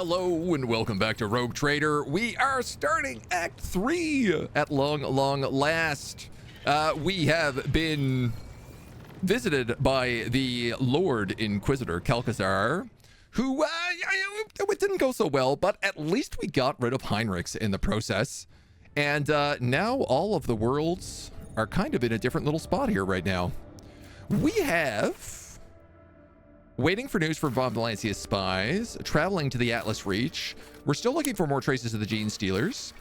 Hello and welcome back to Rogue Trader. We are starting Act 3 at long last. We have been visited by the Lord Inquisitor Calcazar, who it didn't go so well, but at least we got rid of Heinrichs in the process. And now all of the worlds are kind of in a different little spot here right now. We have... waiting for news from Von Valancia's spies, traveling to the Atlas Reach. We're still looking for more traces of the Gene Stealers.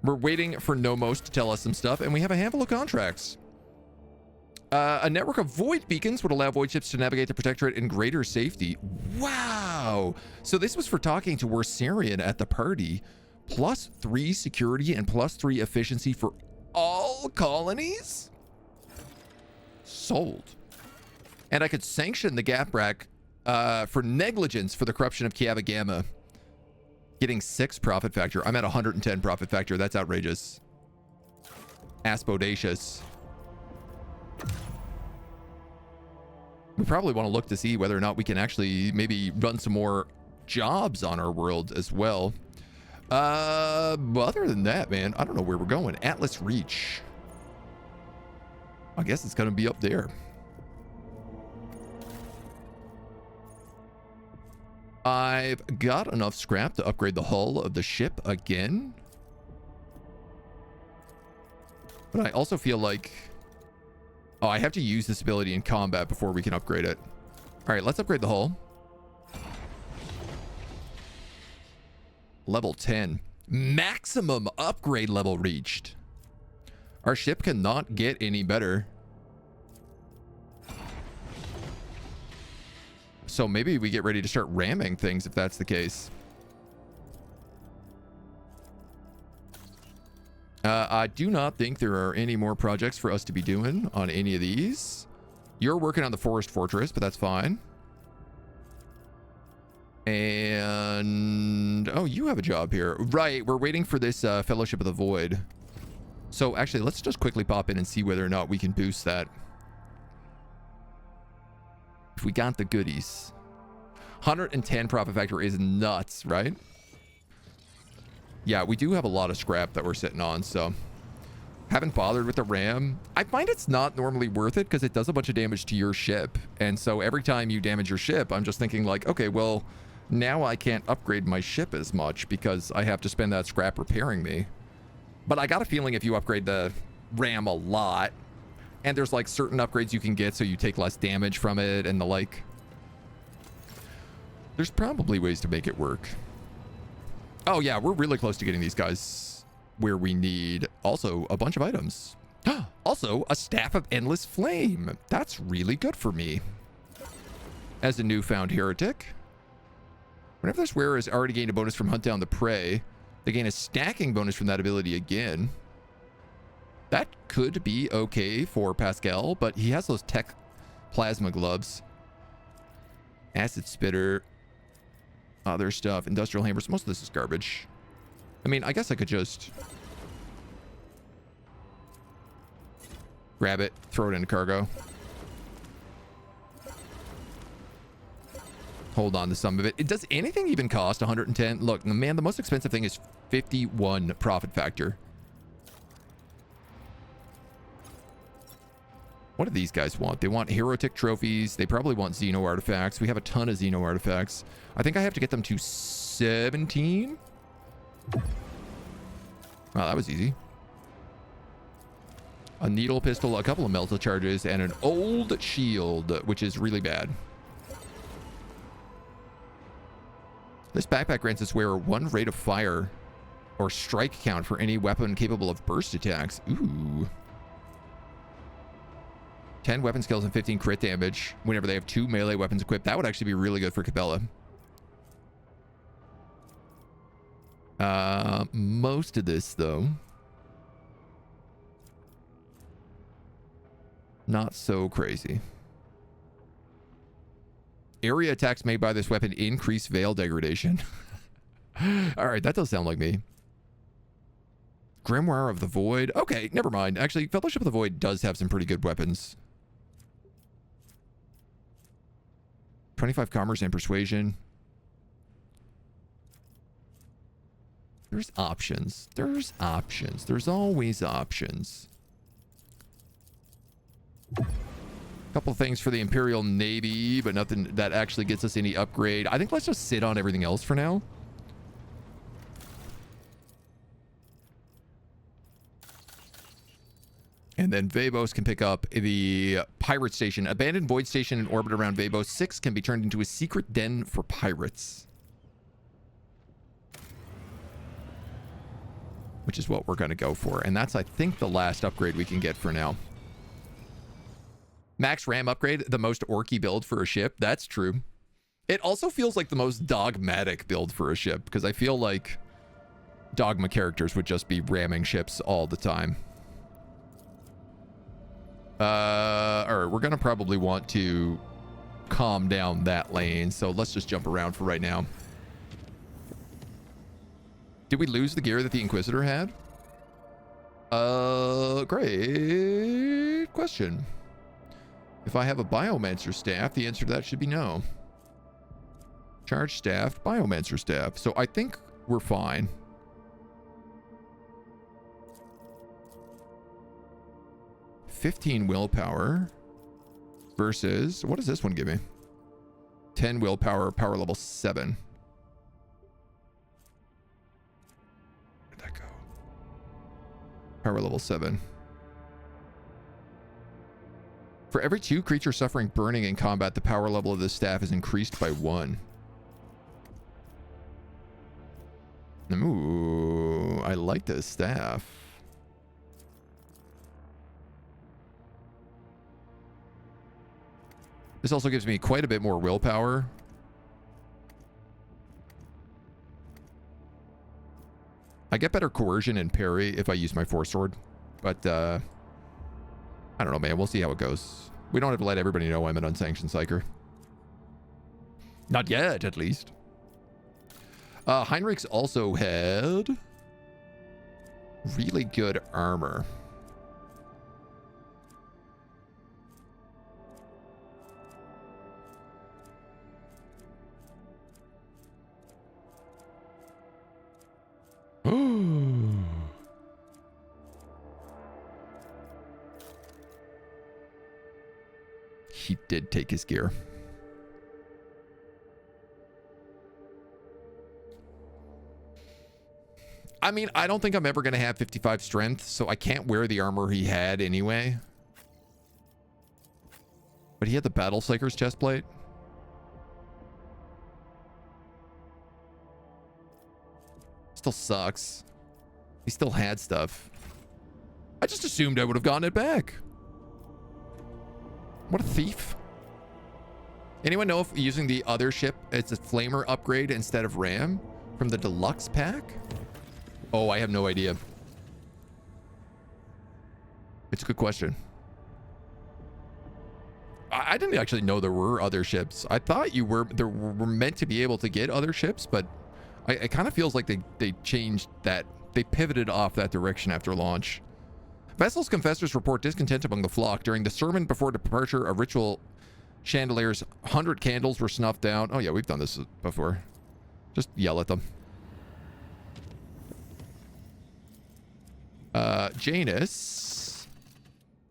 We're waiting for Nomos to tell us some stuff, and we have a handful of contracts. A network of void beacons would allow void ships to navigate the Protectorate in greater safety. Wow! So this was for talking to Worsarian at the party. +3 security and +3 efficiency for all colonies? Sold. And I could sanction the Gaprack for negligence for the corruption of Kiava Gamma. Getting 6 profit factor. I'm at 110 profit factor. That's outrageous. Aspodacious. We probably want to look to see whether or not we can actually maybe run some more jobs on our world as well. Other than that, man, I don't know where we're going. Atlas Reach. I guess it's going to be up there. I've got enough scrap to upgrade the hull of the ship again. But I also feel like... oh, I have to use this ability in combat before we can upgrade it. All right, let's upgrade the hull. Level 10. Maximum upgrade level reached. Our ship cannot get any better. So maybe we get ready to start ramming things if that's the case. I do not think there are any more projects for us to be doing on any of these. You're working on the Forest Fortress, but that's fine. And... oh, you have a job here. Right, we're waiting for this Fellowship of the Void. So actually, let's just quickly pop in and see whether or not we can boost that. If we got the goodies. 110 profit factor is nuts, right? Yeah, we do have a lot of scrap that we're sitting on, so haven't bothered with the RAM. I find it's not normally worth it because it does a bunch of damage to your ship, and so every time you damage your ship, I'm just thinking like, okay, well, now I can't upgrade my ship as much because I have to spend that scrap repairing me. But I got a feeling if you upgrade the RAM a lot, and there's like certain upgrades you can get so you take less damage from it and the like. There's probably ways to make it work. Oh yeah, we're really close to getting these guys where we need also a bunch of items. Also, a Staff of Endless Flame. That's really good for me. As a newfound heretic. Whenever this wearer has already gained a bonus from Hunt Down the Prey, they gain a stacking bonus from that ability again. That could be okay for Pascal, but he has those tech plasma gloves. Acid spitter. Other stuff. Industrial hammers. Most of this is garbage. I mean, I guess I could just grab it, throw it into cargo. Hold on to some of it. Does anything even cost 110? Look, man, the most expensive thing is 51 profit factor. What do these guys want? They want heretic trophies. They probably want Xeno artifacts. We have a ton of Xeno artifacts. I think I have to get them to 17. Wow, that was easy. A needle pistol, a couple of melta charges, and an old shield, which is really bad. This backpack grants its wearer 1 rate of fire or strike count for any weapon capable of burst attacks. Ooh. 10 weapon skills and 15 crit damage whenever they have 2 melee weapons equipped. That would actually be really good for Capella. Most of this, though, not so crazy. Area attacks made by this weapon increase veil degradation. All right, that does sound like me. Grimoire of the Void. Okay, never mind. Actually, Fellowship of the Void does have some pretty good weapons. 25 commerce and persuasion. There's options. There's options. There's always options. Couple things for the Imperial Navy, but nothing that actually gets us any upgrade. I think let's just sit on everything else for now. And then Vabos can pick up the pirate station. Abandoned void station in orbit around Vabos 6 can be turned into a secret den for pirates. Which is what we're going to go for. And that's, I think, the last upgrade we can get for now. Max RAM upgrade, the most orky build for a ship. That's true. It also feels like the most dogmatic build for a ship, because I feel like dogma characters would just be ramming ships all the time. All right, we're going to probably want to calm down that lane, so let's just jump around for right now. Did we lose the gear that the Inquisitor had? Great question. If I have a Biomancer staff, the answer to that should be no. Charge staff, Biomancer staff. So I think we're fine. $15 willpower versus, what does this one give me? 10 willpower, power level 7. Where'd that go? Power level 7. For every 2 creatures suffering burning in combat, the power level of this staff is increased by 1. Ooh, I like this staff. This also gives me quite a bit more willpower. I get better coercion and parry if I use my force sword. But, I don't know, man. We'll see how it goes. We don't have to let everybody know I'm an unsanctioned psyker. Not yet, at least. Heinrich's also had really good armor. He did take his gear. I mean, I don't think I'm ever going to have 55 strength, so I can't wear the armor he had anyway. But he had the Battle Psyker's chestplate. Still sucks. He still had stuff. I just assumed I would have gotten it back. What a thief. Anyone know if using the other ship, it's a flamer upgrade instead of RAM from the deluxe pack? Oh, I have no idea. It's a good question. I didn't actually know there were other ships. I thought were meant to be able to get other ships, but it kind of feels like they changed that. They pivoted off that direction after launch. Vessel's confessors report discontent among the flock. During the sermon before departure, a ritual chandelier's 100 candles were snuffed out. Oh yeah, we've done this before. Just yell at them. Janus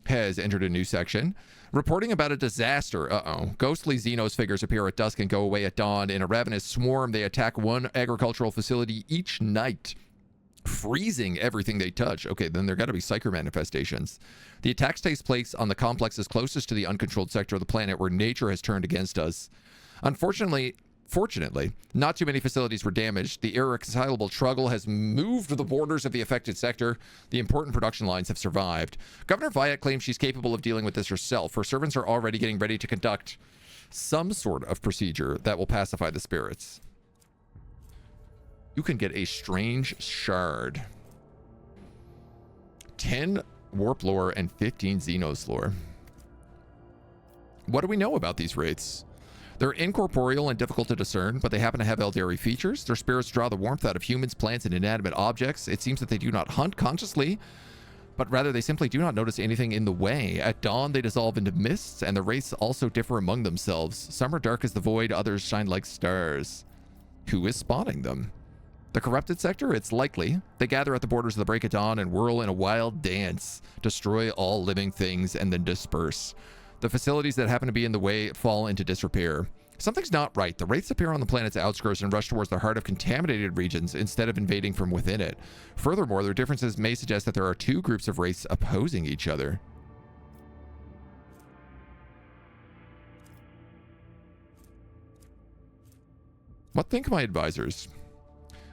has entered a new section. Reporting about a disaster. Ghostly Xenos figures appear at dusk and go away at dawn. In a ravenous swarm, they attack one agricultural facility each night, freezing everything they touch. Okay, then there got to be psyker manifestations. The attacks takes place on the complexes closest to the uncontrolled sector of the planet where nature has turned against us. Fortunately, not too many facilities were damaged. The irreconcilable struggle has moved the borders of the affected sector. The important production lines have survived. Governor Vyatt claims she's capable of dealing with this herself. Her servants are already getting ready to conduct some sort of procedure that will pacify the spirits. You can get a strange shard. 10 warp lore and 15 Xenos lore. What do we know about these wraiths? They're incorporeal and difficult to discern, but they happen to have Eldari features. Their spirits draw the warmth out of humans, plants, and inanimate objects. It seems that they do not hunt consciously, but rather they simply do not notice anything in the way. At dawn, they dissolve into mists, and the wraiths also differ among themselves. Some are dark as the void, others shine like stars. Who is spotting them? The corrupted sector? It's likely. They gather at the borders of the break of dawn and whirl in a wild dance, destroy all living things, and then disperse. The facilities that happen to be in the way fall into disrepair. Something's not right. The wraiths appear on the planet's outskirts and rush towards the heart of contaminated regions instead of invading from within it. Furthermore, their differences may suggest that there are two groups of wraiths opposing each other. What think my advisors?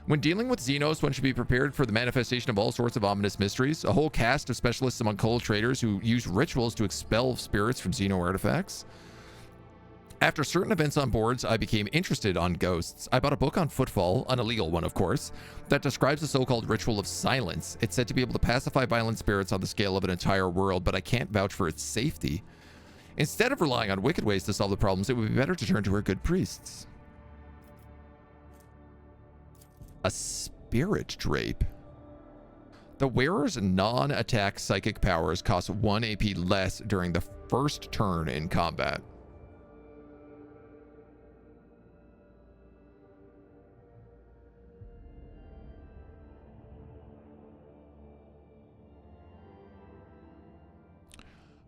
When dealing with Xenos, one should be prepared for the manifestation of all sorts of ominous mysteries. A whole cast of specialists among cold traders who use rituals to expel spirits from Xeno artifacts. After certain events on boards, I became interested on ghosts. I bought a book on Footfall, an illegal one of course, that describes the so-called ritual of silence. It's said to be able to pacify violent spirits on the scale of an entire world, but I can't vouch for its safety. Instead of relying on wicked ways to solve the problems, it would be better to turn to our good priests. A spirit drape. The wearer's non-attack psychic powers cost 1 AP less during the first turn in combat.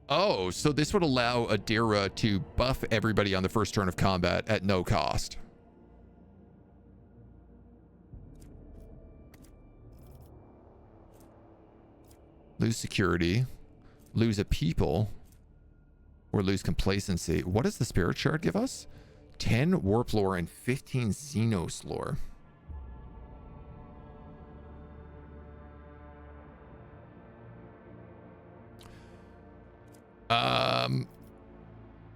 Oh, so this would allow Adira to buff everybody on the first turn of combat at no cost. Lose security, lose a people, or lose complacency. What does the spirit shard give us? 10 warp lore and 15 Xenos lore.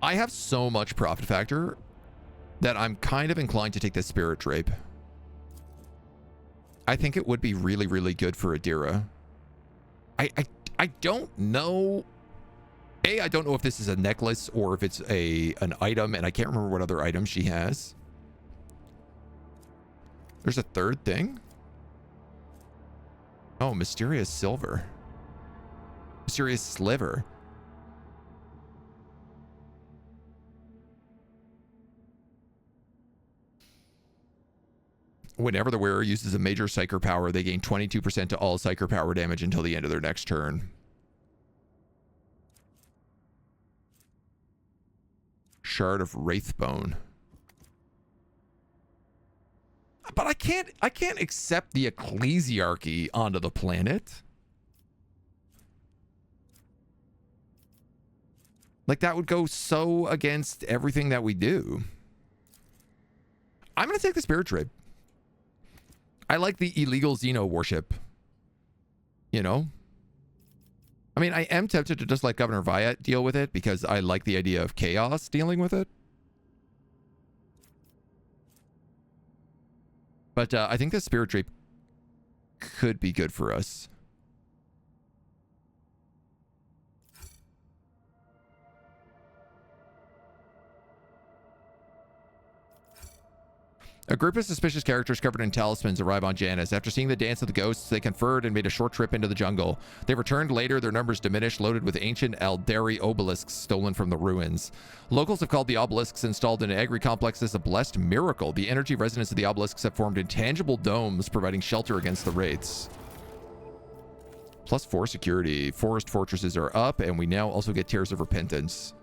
I have so much profit factor that I'm kind of inclined to take the spirit drape. I think it would be really, really good for Adira. I don't know. I don't know if this is a necklace or if it's an item, and I can't remember what other items she has. There's a third thing. Oh, mysterious silver. Mysterious sliver. Whenever the wearer uses a major psyker power, they gain 22% to all psyker power damage until the end of their next turn. Shard of Wraithbone. But I can't accept the ecclesiarchy onto the planet. Like, that would go so against everything that we do. I'm going to take the spirit drape. I like the illegal Xeno worship. You know? I mean, I am tempted to just let Governor Viat deal with it because I like the idea of chaos dealing with it. But I think the spirit drape could be good for us. A group of suspicious characters covered in talismans arrive on Janus. After seeing the dance of the ghosts, they conferred and made a short trip into the jungle. They returned later, their numbers diminished, loaded with ancient Aldari obelisks stolen from the ruins. Locals have called the obelisks installed in agri complexes a blessed miracle. The energy resonance of the obelisks have formed intangible domes, providing shelter against the wraiths. +4 security. Forest fortresses are up, and we now also get Tears of Repentance.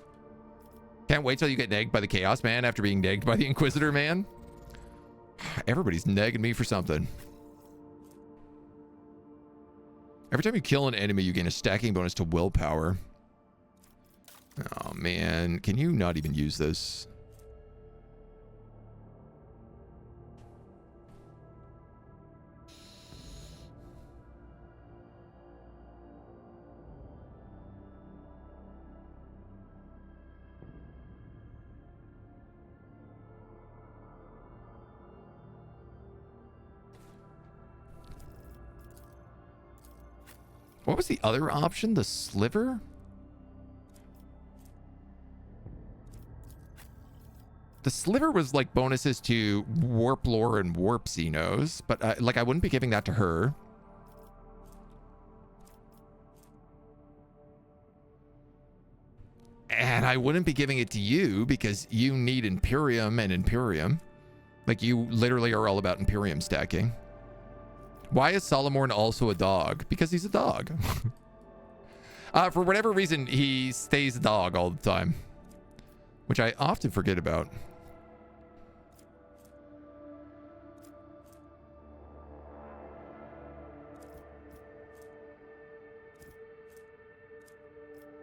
Can't wait till you get negged by the Chaos Man after being negged by the Inquisitor Man. Everybody's negging me for something. Every time you kill an enemy, you gain a stacking bonus to willpower. Oh, man. Can you not even use this? What was the other option? The sliver? The sliver was like bonuses to warp lore and warp Xenos, but like I wouldn't be giving that to her. And I wouldn't be giving it to you because you need Imperium and Imperium. Like, you literally are all about Imperium stacking. Why is Solomorn also a dog? Because he's a dog. For whatever reason, he stays a dog all the time, which I often forget about.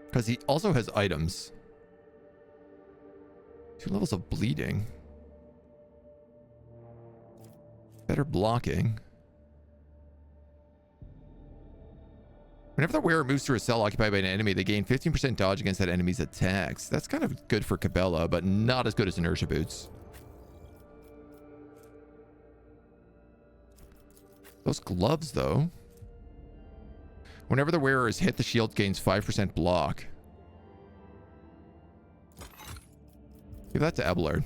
Because he also has items. 2 levels of bleeding. Better blocking. Whenever the wearer moves through a cell occupied by an enemy, they gain 15% dodge against that enemy's attacks. That's kind of good for Cabela, but not as good as inertia boots. Those gloves, though. Whenever the wearer is hit, the shield gains 5% block. Give that to Abelard.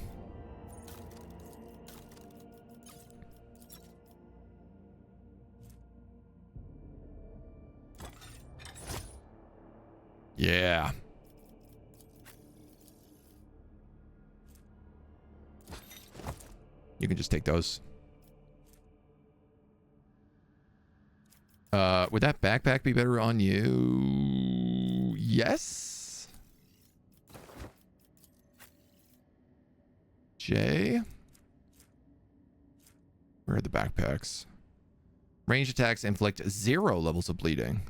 Yeah. You can just take those. Would that backpack be better on you? Yes. Jay. Where are the backpacks? Range attacks inflict 0 levels of bleeding.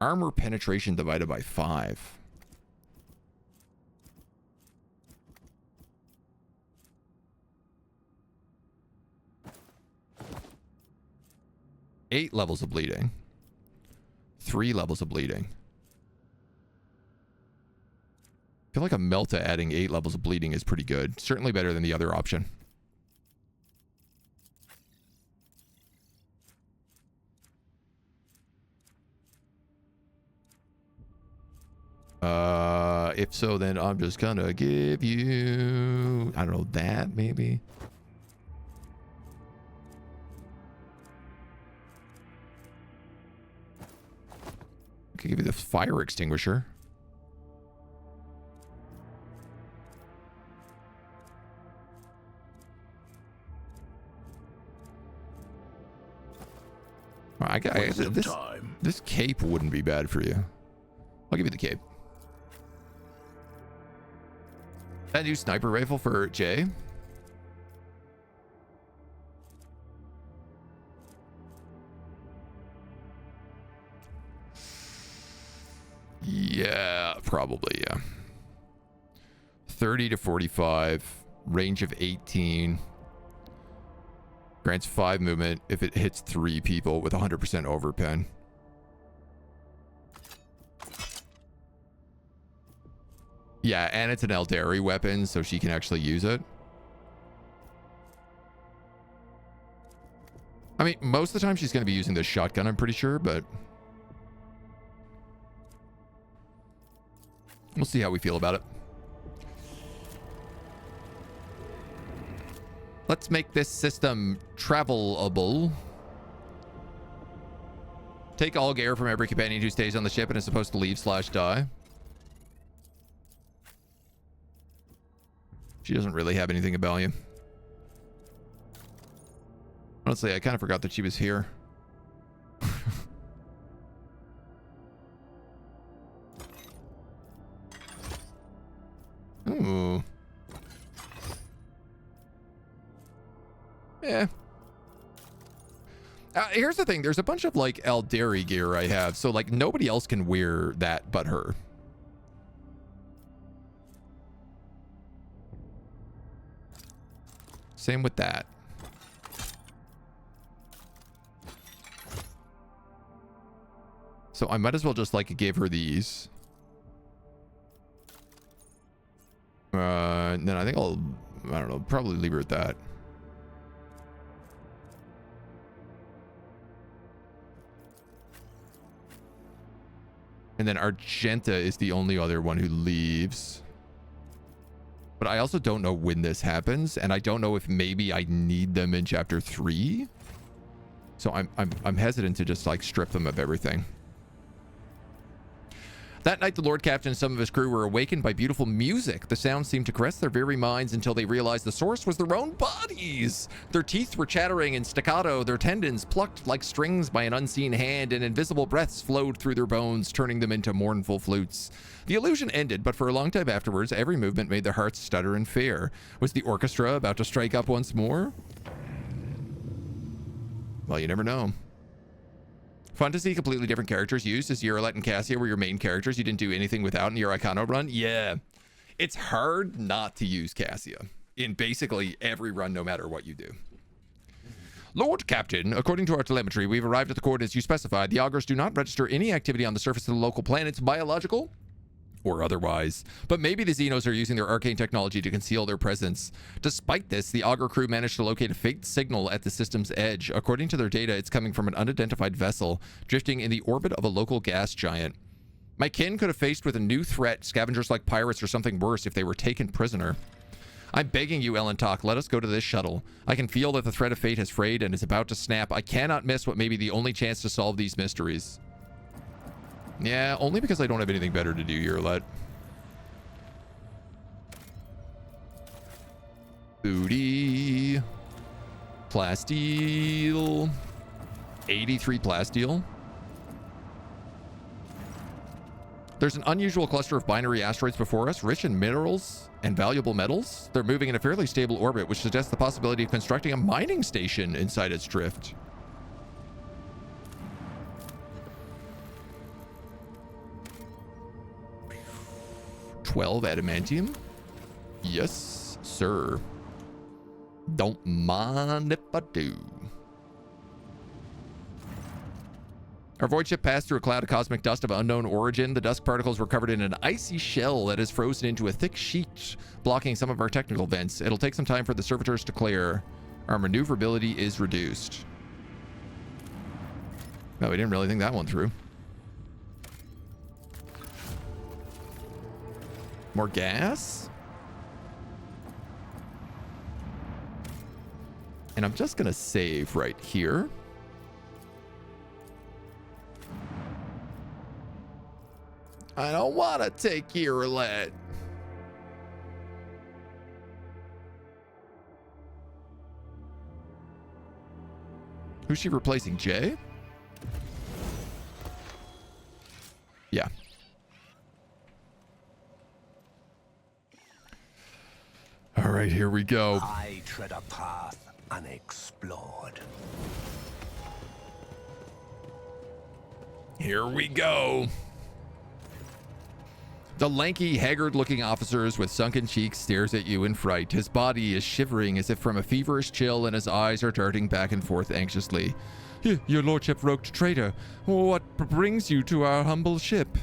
Armor penetration divided by 5. Eight levels of bleeding. 3 levels of bleeding. I feel like a Melta adding 8 levels of bleeding is pretty good. Certainly better than the other option. If so, then I'm just gonna give you, I don't know, that maybe. I could give you the fire extinguisher. This cape wouldn't be bad for you. I'll give you the cape. That new sniper rifle for Jay. Yeah, probably, yeah. 30 to 45, range of 18. Grants 5 movement if it hits 3 people with 100% overpen. Yeah, and it's an Eldari weapon, so she can actually use it. I mean, most of the time she's going to be using this shotgun, I'm pretty sure, but we'll see how we feel about it. Let's make this system travelable. Take all gear from every companion who stays on the ship and is supposed to leave/die. She doesn't really have anything of value. Honestly, I kind of forgot that she was here. Ooh. Yeah. Here's the thing. There's a bunch of, like, Eldari gear I have. So, like, nobody else can wear that but her. Same with that. So I might as well just, like, give her these. And then I think I don't know, probably leave her at that. And then Argenta is the only other one who leaves. But I also don't know when this happens, and I don't know if maybe I need them in chapter 3. So I'm hesitant to just, like, strip them of everything. That night, the Lord Captain and some of his crew were awakened by beautiful music. The sound seemed to caress their very minds until they realized the source was their own bodies. Their teeth were chattering in staccato, their tendons plucked like strings by an unseen hand, and invisible breaths flowed through their bones, turning them into mournful flutes. The illusion ended, but for a long time afterwards, every movement made their hearts stutter in fear. Was the orchestra about to strike up once more? Well, you never know. Fun to see completely different characters used, as Eurolet and Cassia were your main characters you didn't do anything without in your Icano run. Yeah, it's hard not to use Cassia in basically every run, no matter what you do. Lord Captain, according to our telemetry, we've arrived at the coordinates you specified. The augurs do not register any activity on the surface of the local planets, biological or otherwise, but maybe the Xenos are using their arcane technology to conceal their presence. Despite this, the augur crew managed to locate a faint signal at the system's edge. According to their data, it's coming from an unidentified vessel drifting in the orbit of a local gas giant. My kin could have faced with a new threat, scavengers like pirates or something worse, if they were taken prisoner. I'm begging you, Ellen Talk, let us go to this shuttle. I can feel that the thread of fate has frayed and is about to snap. I cannot miss what may be the only chance to solve these mysteries. Yeah, only because I don't have anything better to do, Eurolet. Booty. Plasteel. 83 plasteel. There's an unusual cluster of binary asteroids before us, rich in minerals and valuable metals. They're moving in a fairly stable orbit, which suggests the possibility of constructing a mining station inside its drift. $12 adamantium? Yes, sir. Don't mind if I do. Our void ship passed through a cloud of cosmic dust of unknown origin. The dust particles were covered in an icy shell that is frozen into a thick sheet, blocking some of our technical vents. It'll take some time for the servitors to clear. Our maneuverability is reduced. No, we didn't really think that one through. More gas? And I'm just gonna save right here. I don't want to take your lead. Who's she replacing? Jay? Yeah. All right, here we go. I tread a path unexplored. Here we go. The lanky, haggard-looking officer with sunken cheeks stares at you in fright. His body is shivering as if from a feverish chill, and his eyes are darting back and forth anxiously. Your lordship, rogue trader, what brings you to our humble ship?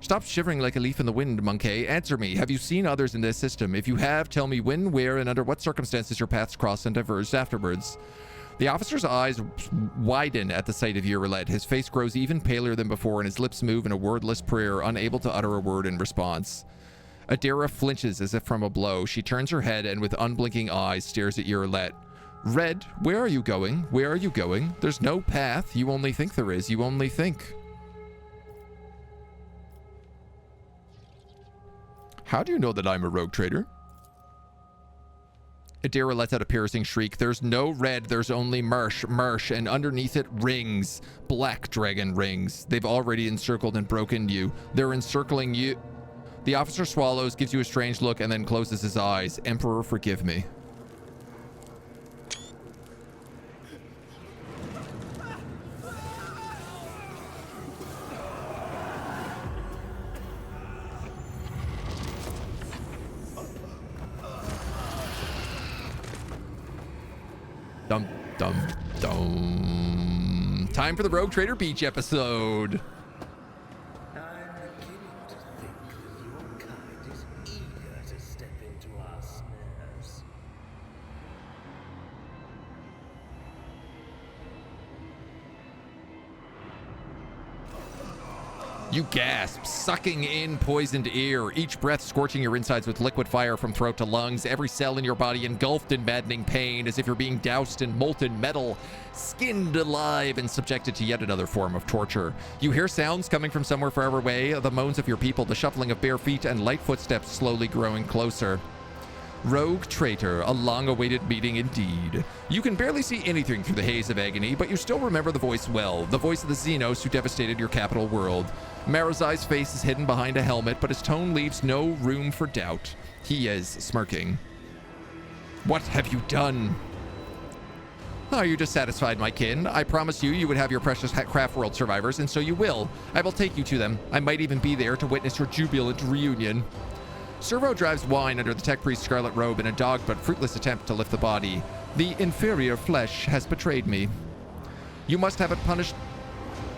Stop shivering like a leaf in the wind, monkey. Answer me. Have you seen others in this system? If you have, tell me when, where, and under what circumstances your paths crossed and diverged afterwards. The officer's eyes widen at the sight of Eurolet. His face grows even paler than before, and his lips move in a wordless prayer, unable to utter a word in response. Adira flinches as if from a blow. She turns her head and with unblinking eyes stares at Eurolet. Red, where are you going? Where are you going? There's no path. You only think there is. You only think. How do you know that I'm a rogue trader? Adira lets out a piercing shriek. There's no red, there's only marsh, and underneath it, rings. Black dragon rings. They've already encircled and broken you. They're encircling you. The officer swallows, gives you a strange look, and then closes his eyes. Emperor, forgive me. Dum, dum, dum. Time for the Rogue Trader Beach episode. I'm beginning to think that your kind is eager to step into our snares. You gasp, sucking in poisoned air, each breath scorching your insides with liquid fire from throat to lungs, every cell in your body engulfed in maddening pain as if you're being doused in molten metal, skinned alive and subjected to yet another form of torture. You hear sounds coming from somewhere far away, the moans of your people, the shuffling of bare feet, and light footsteps slowly growing closer. Rogue traitor, a long-awaited meeting indeed. You can barely see anything through the haze of agony, but you still remember the voice well, the voice of the Xenos who devastated your capital world. Marazai's face is hidden behind a helmet, but his tone leaves no room for doubt. He is smirking. What have you done? Are you dissatisfied, my kin? I promised you would have your precious craft world survivors, and so you will. I will take you to them. I might even be there to witness your jubilant reunion. Servo drives wine under the tech priest's scarlet robe in a dogged but fruitless attempt to lift the body. The inferior flesh has betrayed me. You must have punished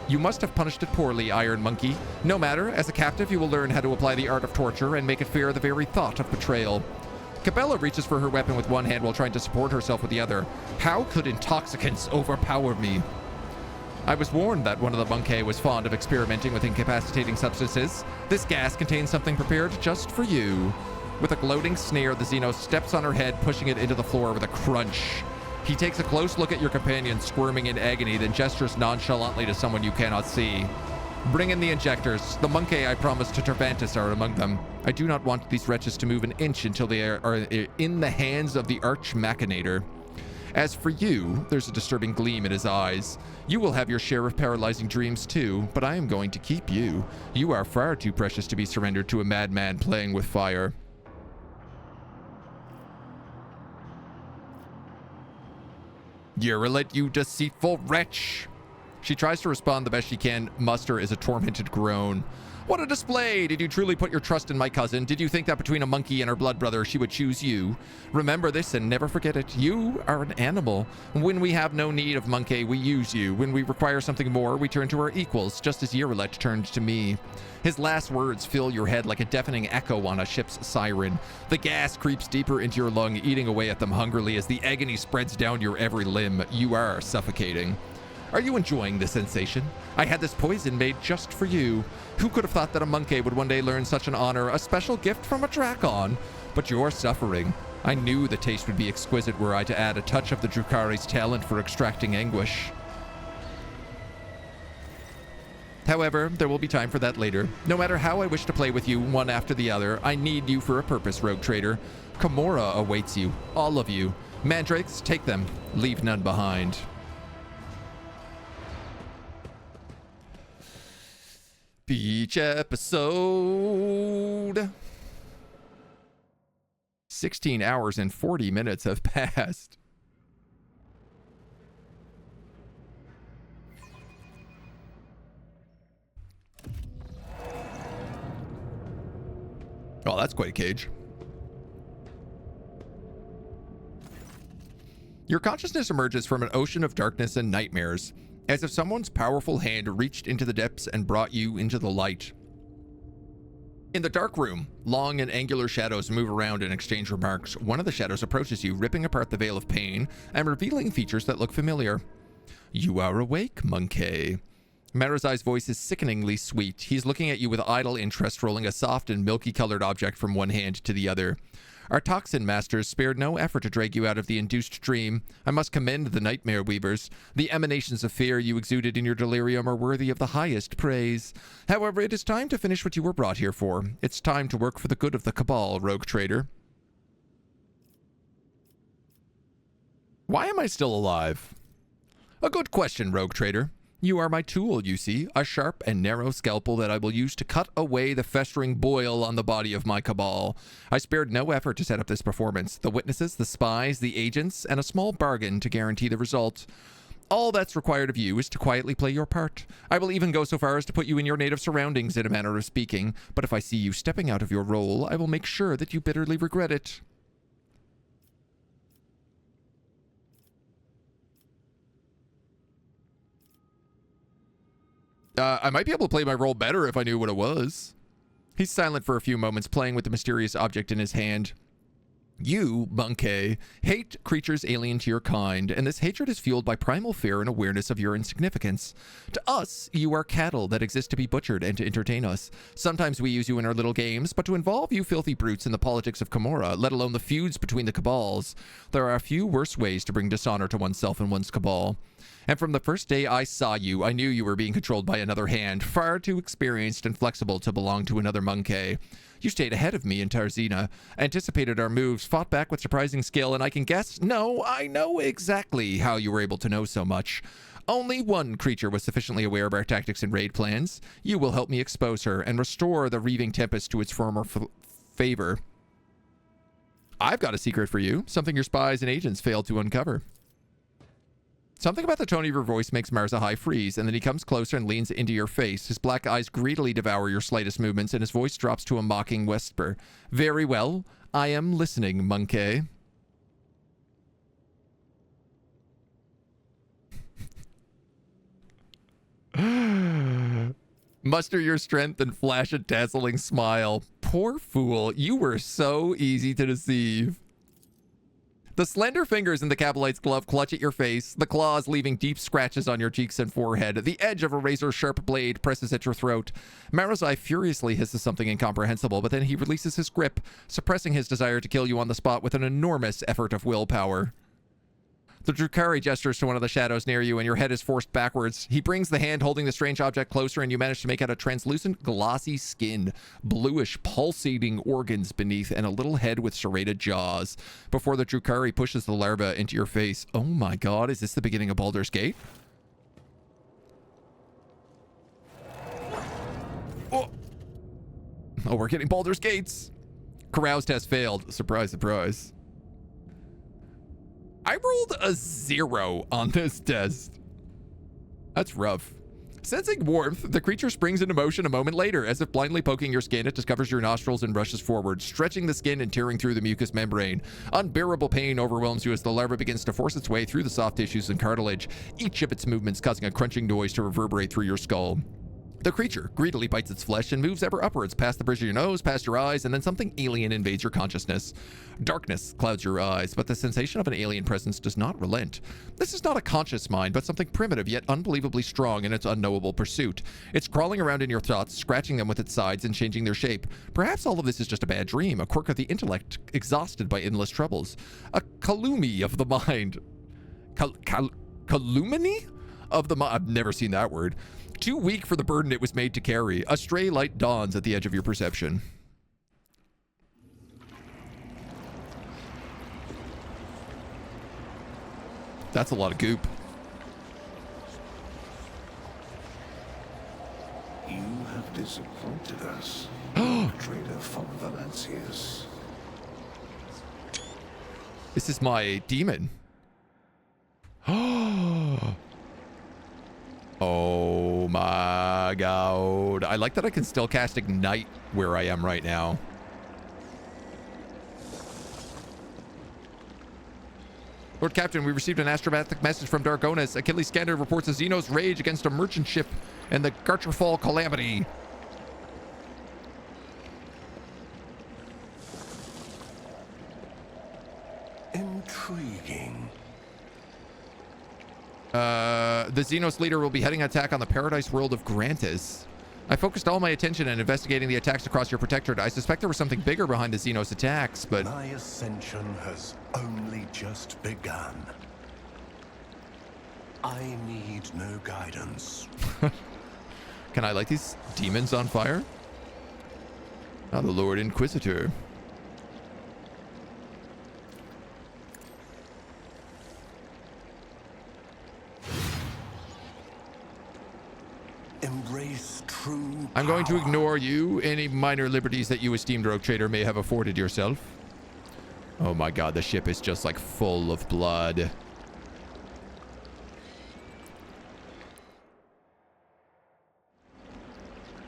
it poorly, Iron Monkey. No matter, as a captive you will learn how to apply the art of torture and make it fear the very thought of betrayal. Cabela reaches for her weapon with one hand while trying to support herself with the other. How could intoxicants overpower me? I was warned that one of the Monkey was fond of experimenting with incapacitating substances. This gas contains something prepared just for you. With a gloating sneer, the Xeno steps on her head, pushing it into the floor with a crunch. He takes a close look at your companion, squirming in agony, then gestures nonchalantly to someone you cannot see. Bring in the injectors. The Monkey I promised to Tervantis are among them. I do not want these wretches to move an inch until they are in the hands of the Arch Machinator. As for you, there's a disturbing gleam in his eyes. You will have your share of paralyzing dreams too, but I am going to keep you. You are far too precious to be surrendered to a madman playing with fire. Urilet, you deceitful wretch! She tries to respond the best she can. Muster is a tormented groan. What a display! Did you truly put your trust in my cousin? Did you think that between a monkey and her blood brother, she would choose you? Remember this and never forget it. You are an animal. When we have no need of monkey, we use you. When we require something more, we turn to our equals, just as Urilet turned to me. His last words fill your head like a deafening echo on a ship's siren. The gas creeps deeper into your lung, eating away at them hungrily as the agony spreads down your every limb. You are suffocating. Are you enjoying the sensation? I had this poison made just for you. Who could have thought that a monkey would one day learn such an honor, a special gift from a Drakon? But you're suffering. I knew the taste would be exquisite were I to add a touch of the Drukari's talent for extracting anguish. However, there will be time for that later. No matter how I wish to play with you, one after the other, I need you for a purpose, rogue trader. Commorragh awaits you, all of you. Mandrakes, take them. Leave none behind. Beach episode. 16 hours and 40 minutes have passed. Oh, that's quite a cage. Your consciousness emerges from an ocean of darkness and nightmares, as if someone's powerful hand reached into the depths and brought you into the light. In the dark room, long and angular shadows move around and exchange remarks. One of the shadows approaches you, ripping apart the veil of pain and revealing features that look familiar. You are awake, monkey. Marazai's voice is sickeningly sweet. He's looking at you with idle interest, rolling a soft and milky-colored object from one hand to the other. Our toxin masters spared no effort to drag you out of the induced dream. I must commend the nightmare weavers. The emanations of fear you exuded in your delirium are worthy of the highest praise. However, it is time to finish what you were brought here for. It's time to work for the good of the Cabal, rogue trader. Why am I still alive? A good question, rogue trader. You are my tool, you see, a sharp and narrow scalpel that I will use to cut away the festering boil on the body of my cabal. I spared no effort to set up this performance. The witnesses, the spies, the agents, and a small bargain to guarantee the result. All that's required of you is to quietly play your part. I will even go so far as to put you in your native surroundings, in a manner of speaking. But if I see you stepping out of your role, I will make sure that you bitterly regret it. I might be able to play my role better if I knew what it was. He's silent for a few moments, playing with the mysterious object in his hand. You, Monkey, hate creatures alien to your kind, and this hatred is fueled by primal fear and awareness of your insignificance. To us, you are cattle that exist to be butchered and to entertain us. Sometimes we use you in our little games, but to involve you filthy brutes in the politics of Commorragh, let alone the feuds between the cabals, there are a few worse ways to bring dishonor to oneself and one's cabal. And from the first day I saw you, I knew you were being controlled by another hand, far too experienced and flexible to belong to another Monkey. You stayed ahead of me in Tarzina, anticipated our moves, fought back with surprising skill, and I can guess, no, I know exactly how you were able to know so much. Only one creature was sufficiently aware of our tactics and raid plans. You will help me expose her and restore the Reaving Tempest to its former favor. I've got a secret for you, something your spies and agents failed to uncover. Something about the tone of your voice makes Marzahai freeze, and then he comes closer and leans into your face. His black eyes greedily devour your slightest movements, and his voice drops to a mocking whisper. Very well. I am listening, Monkey. Muster your strength and flash a dazzling smile. Poor fool, you were so easy to deceive. The slender fingers in the Cabalite's glove clutch at your face, the claws leaving deep scratches on your cheeks and forehead. The edge of a razor-sharp blade presses at your throat. Marazai furiously hisses something incomprehensible, but then he releases his grip, suppressing his desire to kill you on the spot with an enormous effort of willpower. The Drukhari gestures to one of the shadows near you, and your head is forced backwards. He brings the hand holding the strange object closer, and you manage to make out a translucent, glossy skin, bluish, pulsating organs beneath, and a little head with serrated jaws. Before the Drukhari pushes the larva into your face. Oh my god, is this the beginning of Baldur's Gate? Oh, we're getting Baldur's Gates. Carouse test failed. Surprise, surprise. I rolled a 0 on this test. That's rough. Sensing warmth, the creature springs into motion a moment later. As if blindly poking your skin, it discovers your nostrils and rushes forward, stretching the skin and tearing through the mucous membrane. Unbearable pain overwhelms you as the larva begins to force its way through the soft tissues and cartilage, each of its movements causing a crunching noise to reverberate through your skull. The creature greedily bites its flesh and moves ever upwards, past the bridge of your nose, past your eyes, and then something alien invades your consciousness. Darkness clouds your eyes, but the sensation of an alien presence does not relent. This is not a conscious mind, but something primitive yet unbelievably strong in its unknowable pursuit. It's crawling around in your thoughts, scratching them with its sides and changing their shape. Perhaps all of this is just a bad dream, a quirk of the intellect, exhausted by endless troubles. A calumny of the mind. Calumny? Of the mind. I've never seen that word. Too weak for the burden it was made to carry. A stray light dawns at the edge of your perception. That's a lot of goop. You have disappointed us, Trader von Valancius. This is my demon. Oh my god. I like that I can still cast Ignite where I am right now. Lord Captain, we received an astropathic message from Dargonis. Achilles Scanner reports a Xenos rage against a merchant ship and the Gartrafall Calamity. Intriguing. The Xenos leader will be heading an attack on the paradise world of Grantis. I focused all my attention on investigating the attacks across your protectorate. I suspect there was something bigger behind the Xenos attacks, but... My ascension has only just begun. I need no guidance. Can I light these demons on fire? Ah, the Lord Inquisitor. Embrace true I'm going to power. ignore you, any minor liberties that you esteemed rogue trader may have afforded yourself. Oh my god, the ship is just like full of blood.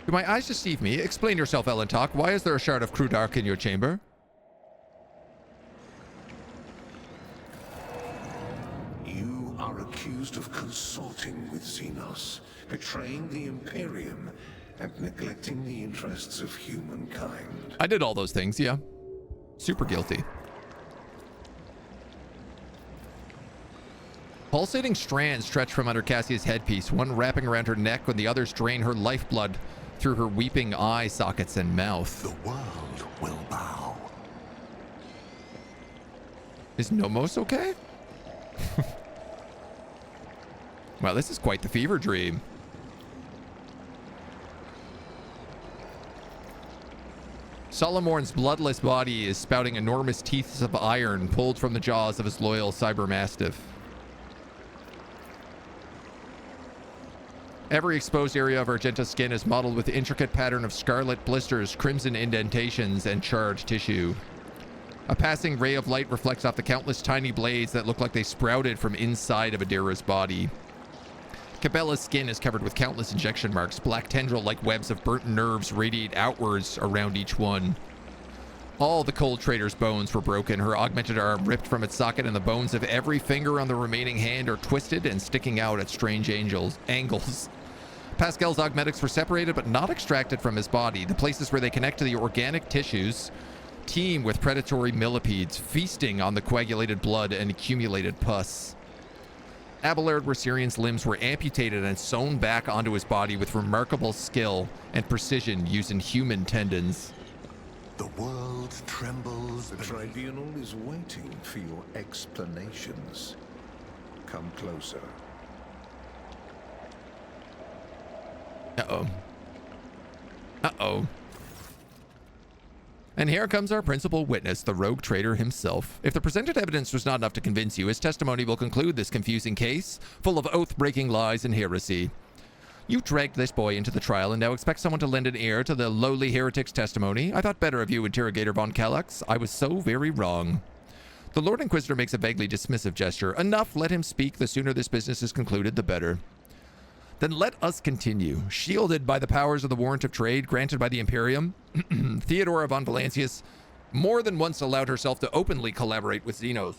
Do my eyes deceive me? Explain yourself, Ellentalk. Why is there a shard of Crudark in your chamber? You are accused of consorting with Xenos, betraying the Imperium, and neglecting the interests of humankind. I did all those things, yeah. Super guilty. Pulsating strands stretch from under Cassia's headpiece, one wrapping around her neck when the others drain her lifeblood through her weeping eye sockets and mouth. The world will bow. Is Nomos okay? Wow, this is quite the fever dream. Solomorn's bloodless body is spouting enormous teeth of iron pulled from the jaws of his loyal cyber mastiff. Every exposed area of Argenta's skin is mottled with intricate pattern of scarlet blisters, crimson indentations, and charred tissue. A passing ray of light reflects off the countless tiny blades that look like they sprouted from inside of Adira's body. Cabela's skin is covered with countless injection marks. Black tendril-like webs of burnt nerves radiate outwards around each one. All the Cold Trader's bones were broken, her augmented arm ripped from its socket, and the bones of every finger on the remaining hand are twisted and sticking out at strange angles. Pascal's augmetics were separated but not extracted from his body. The places where they connect to the organic tissues teem with predatory millipedes, feasting on the coagulated blood and accumulated pus. Abelard Rosirian's limbs were amputated and sewn back onto his body with remarkable skill and precision using human tendons. The world trembles. The tribunal is waiting for your explanations. Come closer. Uh-oh. Uh-oh. And here comes our principal witness, the rogue trader himself. If the presented evidence was not enough to convince you, his testimony will conclude this confusing case, full of oath-breaking lies and heresy. You dragged this boy into the trial and now expect someone to lend an ear to the lowly heretic's testimony? I thought better of you, Interrogator von Kallax. I was so very wrong. The Lord Inquisitor makes a vaguely dismissive gesture. Enough, let him speak. The sooner this business is concluded, the better. Then let us continue. Shielded by the powers of the warrant of trade granted by the Imperium, Theodora von Valancius more than once allowed herself to openly collaborate with Xenos.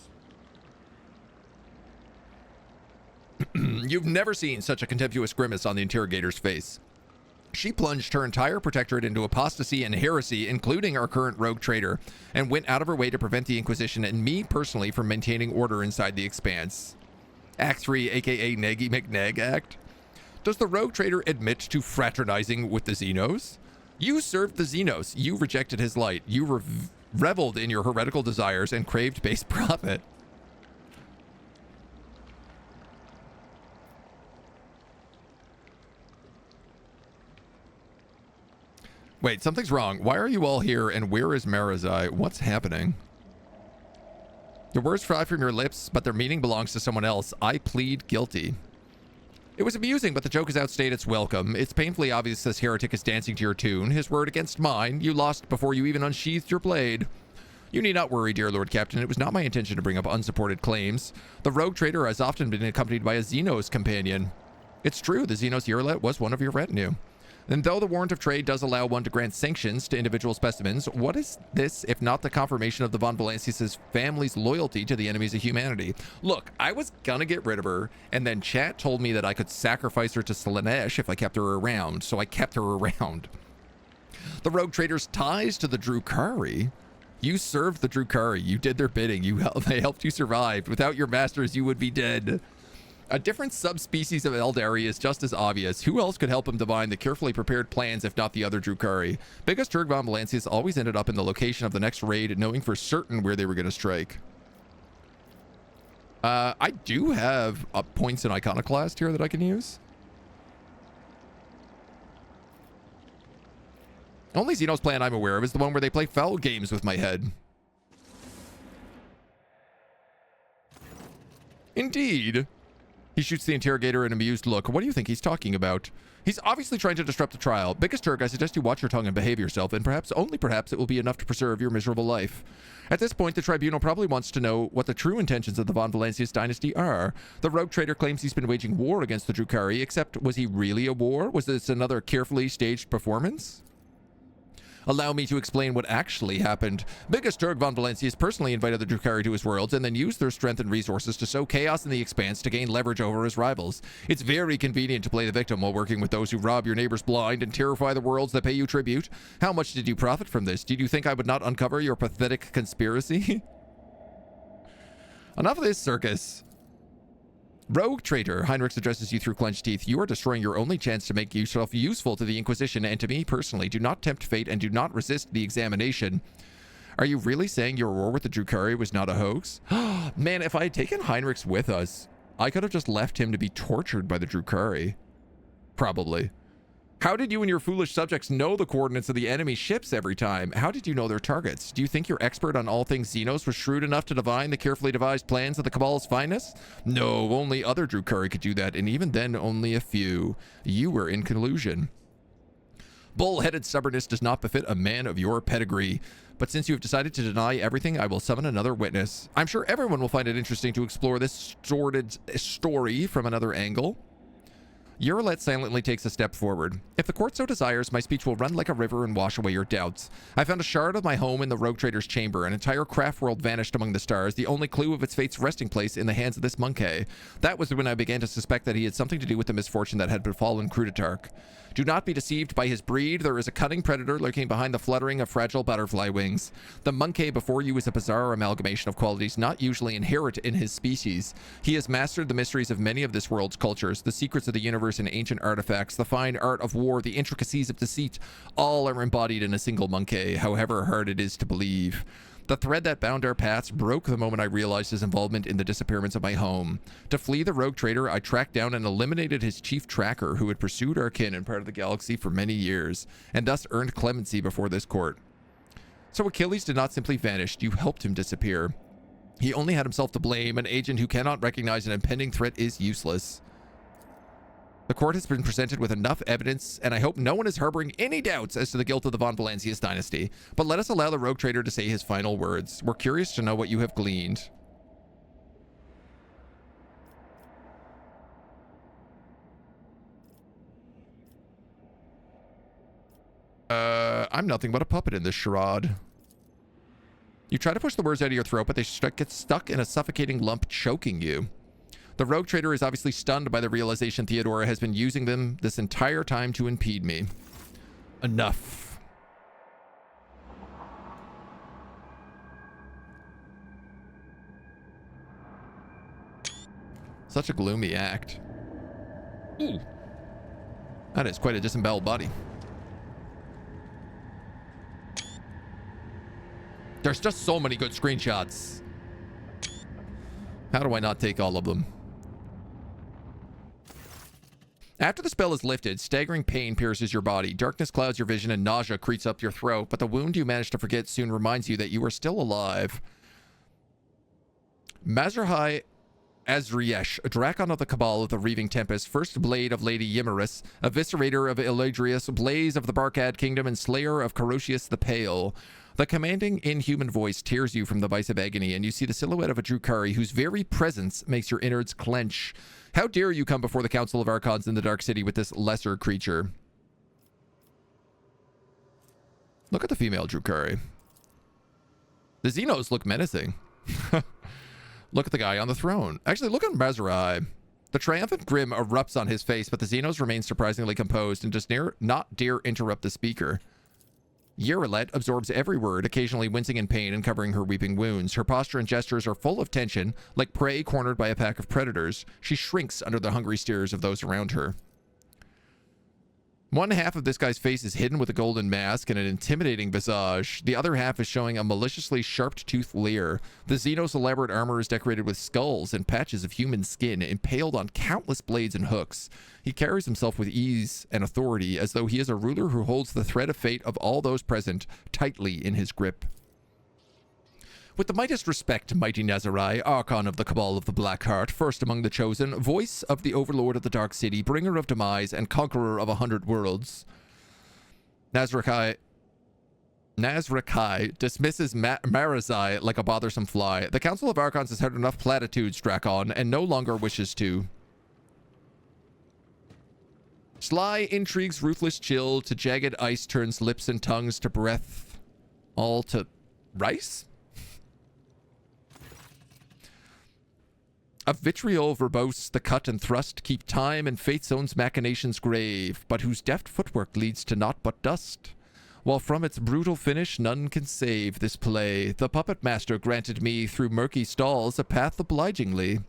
You've never seen such a contemptuous grimace on the interrogator's face. She plunged her entire protectorate into apostasy and heresy, including our current rogue trader, and went out of her way to prevent the Inquisition and me personally from maintaining order inside the Expanse. Act 3, aka Neggy McNeg Act. Does the rogue trader admit to fraternizing with the Xenos? You served the Xenos. You rejected his light. You reveled in your heretical desires and craved base profit. Wait, something's wrong. Why are you all here and where is Marazai? What's happening? The words fly from your lips, but their meaning belongs to someone else. I plead guilty. It was amusing, but the joke has outstayed its welcome. It's painfully obvious this heretic is dancing to your tune. His word against mine. You lost before you even unsheathed your blade. You need not worry, dear Lord Captain. It was not my intention to bring up unsupported claims. The rogue trader has often been accompanied by a Xenos companion. It's true, the Xenos Hierolet was one of your retinue. And though the warrant of trade does allow one to grant sanctions to individual specimens, what is this if not the confirmation of the von Valancius' family's loyalty to the enemies of humanity? Look, I was gonna get rid of her, and then chat told me that I could sacrifice her to Slaanesh if I kept her around, so I kept her around. The rogue trader's ties to the Drukhari. You served the Drukhari. You did their bidding. They helped you survive. Without your masters, you would be dead. A different subspecies of Eldari is just as obvious. Who else could help him divine the carefully prepared plans if not the other Drukhari? Biggest Turg von Valancius always ended up in the location of the next raid, knowing for certain where they were going to strike. I do have points in Iconoclast here that I can use. Only Xenos plan I'm aware of is the one where they play foul games with my head. Indeed. He shoots the interrogator an amused look. What do you think he's talking about? He's obviously trying to disrupt the trial. Biggest Turk, I suggest you watch your tongue and behave yourself, and perhaps, only perhaps, it will be enough to preserve your miserable life. At this point, the tribunal probably wants to know what the true intentions of the von Valancius dynasty are. The rogue trader claims he's been waging war against the Drukhari, except was he really a war? Was this another carefully staged performance? Allow me to explain what actually happened. Biggest Turg von Valancius personally invited the Drukhari to his worlds and then used their strength and resources to sow chaos in the Expanse to gain leverage over his rivals. It's very convenient to play the victim while working with those who rob your neighbors blind and terrify the worlds that pay you tribute. How much did you profit from this? Did you think I would not uncover your pathetic conspiracy? Enough of this circus. Rogue traitor, Heinrichs addresses you through clenched teeth. You are destroying your only chance to make yourself useful to the Inquisition and to me personally. Do not tempt fate and do not resist the examination. Are you really saying your war with the Drukhari was not a hoax? Man, if I had taken Heinrichs with us, I could have just left him to be tortured by the Drukhari. Probably. How did you and your foolish subjects know the coordinates of the enemy ships every time? How did you know their targets? Do you think your expert on all things Xenos was shrewd enough to divine the carefully devised plans of the Cabal's finest? No, only other Drukhari could do that, and even then only a few. You were in collusion. Bull-headed stubbornness does not befit a man of your pedigree. But since you have decided to deny everything, I will summon another witness. I'm sure everyone will find it interesting to explore this sordid story from another angle. Urilet silently takes a step forward. If the court so desires, my speech will run like a river and wash away your doubts. I found a shard of my home in the Rogue Trader's chamber. An entire craft world vanished among the stars, the only clue of its fate's resting place in the hands of this monkey. That was when I began to suspect that he had something to do with the misfortune that had befallen Cruditarch. Do not be deceived by his breed. There is a cunning predator lurking behind the fluttering of fragile butterfly wings. The monkey before you is a bizarre amalgamation of qualities not usually inherent in his species. He has mastered the mysteries of many of this world's cultures, the secrets of the universe and ancient artifacts, the fine art of war, the intricacies of deceit. All are embodied in a single monkey, however hard it is to believe. The thread that bound our paths broke the moment I realized his involvement in the disappearance of my home. To flee the rogue trader, I tracked down and eliminated his chief tracker, who had pursued our kin in part of the galaxy for many years, and thus earned clemency before this court. So Achilles did not simply vanish, you helped him disappear. He only had himself to blame. An agent who cannot recognize an impending threat is useless. The court has been presented with enough evidence, and I hope no one is harboring any doubts as to the guilt of the Von Valancius dynasty. But let us allow the rogue trader to say his final words. We're curious to know what you have gleaned. I'm nothing but a puppet in this charade. You try to push the words out of your throat, but they get stuck in a suffocating lump, choking you. The rogue trader is obviously stunned by the realization Theodora has been using them this entire time to impede me. Enough. Such a gloomy act. Ooh. That is quite a disemboweled body. There's just so many good screenshots. How do I not take all of them? After the spell is lifted, staggering pain pierces your body, darkness clouds your vision, and nausea creeps up your throat, but the wound you manage to forget soon reminds you that you are still alive. Mazrahai Azriesh, a Drakon of the Cabal of the Reaving Tempest, first blade of Lady Yimaris, eviscerator of Eladrius, blaze of the Barkad Kingdom, and slayer of Corosius the Pale. The commanding, inhuman voice tears you from the vice of agony, and you see the silhouette of a Drukhari whose very presence makes your innards clench. How dare you come before the Council of Archons in the Dark City with this lesser creature? Look at the female Drukhari. The Xenos look menacing. Look at the guy on the throne. Actually, look at Mazrai. The triumphant grin erupts on his face, but the Xenos remain surprisingly composed and does not dare interrupt the speaker. Urilet absorbs every word, occasionally wincing in pain and covering her weeping wounds. Her posture and gestures are full of tension, like prey cornered by a pack of predators. She shrinks under the hungry stares of those around her. One half of this guy's face is hidden with a golden mask and an intimidating visage. The other half is showing a maliciously sharp-toothed leer. The Xenos' elaborate armor is decorated with skulls and patches of human skin, impaled on countless blades and hooks. He carries himself with ease and authority, as though he is a ruler who holds the thread of fate of all those present tightly in his grip. With the mightiest respect, mighty Nazarai, Archon of the Cabal of the Black Heart, first among the chosen, voice of the Overlord of the Dark City, bringer of demise, and conqueror of 100 worlds. Nazrakai dismisses Marazai like a bothersome fly. The Council of Archons has heard enough platitudes, Drakon, and no longer wishes to. Sly intrigues, ruthless chill, to jagged ice turns lips and tongues to breath, all to rice? Of vitriol verbose, the cut and thrust keep time and fate's own machinations grave, but whose deft footwork leads to naught but dust. While from its brutal finish none can save this play, the puppet master granted me through murky stalls a path obligingly.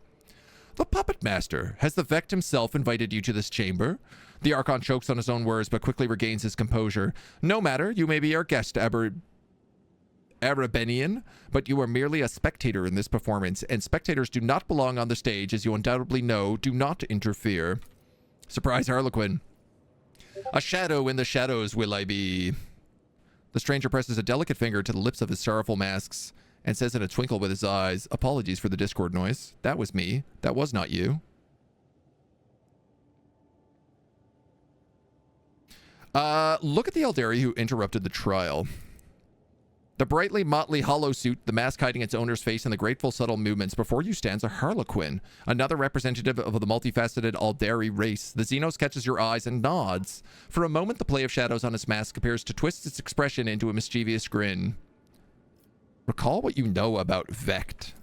The Puppet Master. Has the Vect himself invited you to this chamber? The Archon chokes on his own words, but quickly regains his composure. No matter, you may be our guest, Arabenian, but you are merely a spectator in this performance, and spectators do not belong on the stage, as you undoubtedly know. Do not interfere. Surprise Harlequin. A shadow in the shadows will I be. The stranger presses a delicate finger to the lips of his sorrowful masks and says in a twinkle with his eyes, apologies for the Discord noise. That was me. That was not you. Look at the Eldari who interrupted the trial. The brightly motley hollow suit, the mask hiding its owner's face, and the grateful subtle movements. Before you stands a Harlequin, another representative of the multifaceted Eldari race. The Xenos catches your eyes and nods. For a moment, the play of shadows on his mask appears to twist its expression into a mischievous grin. Recall what you know about Vect.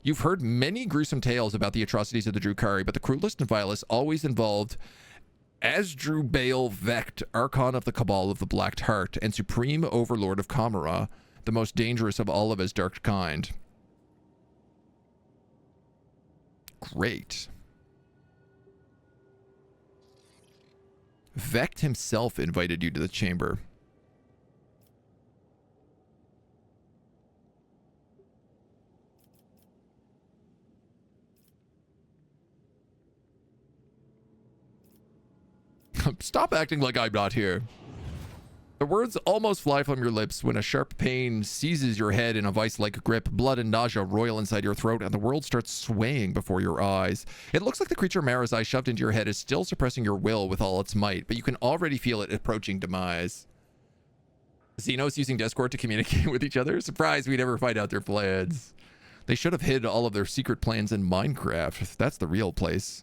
You've heard many gruesome tales about the atrocities of the Drukhari, but the cruelest and vilest always involved Asdrubal Vect, Archon of the Cabal of the Black Heart, and Supreme Overlord of Commorragh, the most dangerous of all of his dark kind. Great. Vect himself invited you to the chamber. Stop acting like I'm not here. The words almost fly from your lips when a sharp pain seizes your head in a vice-like grip. Blood and nausea roil inside your throat, and the world starts swaying before your eyes. It looks like the creature Marazai shoved into your head is still suppressing your will with all its might, but you can already feel it approaching demise. Xenos using Discord to communicate with each other? Surprise, we never find out their plans. They should have hid all of their secret plans in Minecraft. That's the real place.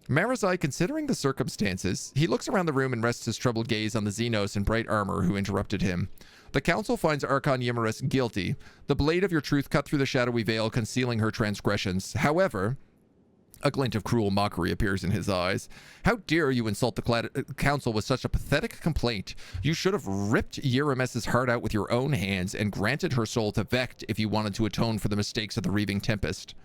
Marazai, considering the circumstances, he looks around the room and rests his troubled gaze on the Xenos in bright armor who interrupted him. The council finds Archon Yimarus guilty. The blade of your truth cut through the shadowy veil, concealing her transgressions. However, a glint of cruel mockery appears in his eyes. How dare you insult the council with such a pathetic complaint? You should have ripped Yiramess's heart out with your own hands and granted her soul to Vect if you wanted to atone for the mistakes of the Reaving Tempest.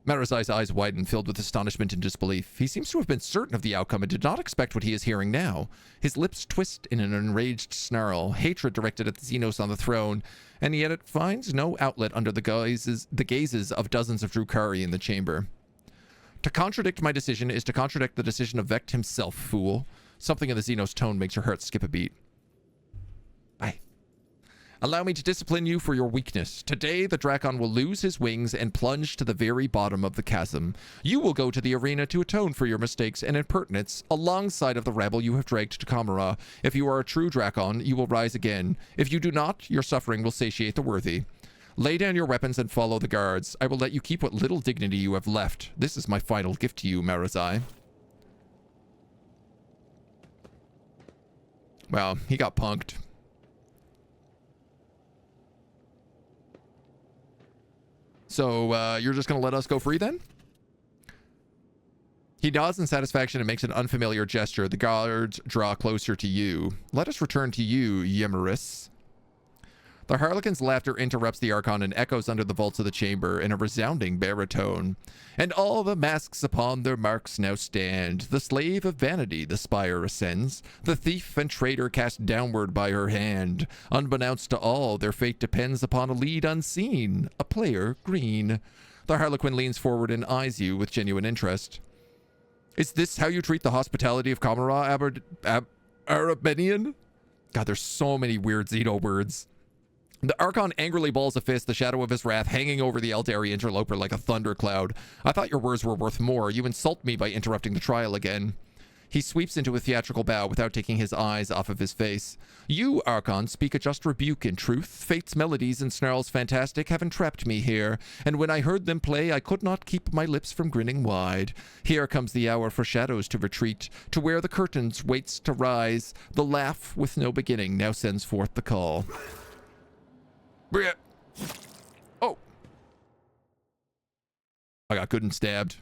Marazai's eyes widen, filled with astonishment and disbelief. He seems to have been certain of the outcome and did not expect what he is hearing now. His lips twist in an enraged snarl, hatred directed at the Xenos on the throne, and yet it finds no outlet under the gazes of dozens of Drukhari in the chamber. To contradict my decision is to contradict the decision of Vect himself, fool. Something in the Xenos' tone makes your heart skip a beat. Allow me to discipline you for your weakness. Today, the Drakon will lose his wings and plunge to the very bottom of the chasm. You will go to the arena to atone for your mistakes and impertinence alongside of the rabble you have dragged to Commorragh. If you are a true Drakon, you will rise again. If you do not, your suffering will satiate the worthy. Lay down your weapons and follow the guards. I will let you keep what little dignity you have left. This is my final gift to you, Marazai. Wow, he got punked. So, you're just going to let us go free then? He nods in satisfaction and makes an unfamiliar gesture. The guards draw closer to you. Let us return to you, Yimarus. The Harlequin's laughter interrupts the Archon and echoes under the vaults of the chamber in a resounding baritone. And all the masks upon their marks now stand. The slave of vanity the spire ascends. The thief and traitor cast downward by her hand. Unbeknownst to all, their fate depends upon a lead unseen, a player green. The Harlequin leans forward and eyes you with genuine interest. Is this how you treat the hospitality of Commorragh, Arabenian? God, there's so many weird Xeno words. The Archon angrily balls a fist, the shadow of his wrath hanging over the Eldari interloper like a thundercloud. I thought your words were worth more. You insult me by interrupting the trial again. He sweeps into a theatrical bow without taking his eyes off of his face. You, Archon, speak a just rebuke in truth. Fate's melodies and snarls fantastic have entrapped me here, and when I heard them play, I could not keep my lips from grinning wide. Here comes the hour for shadows to retreat, to where the curtains waits to rise. The laugh with no beginning now sends forth the call. Oh. I got good and stabbed.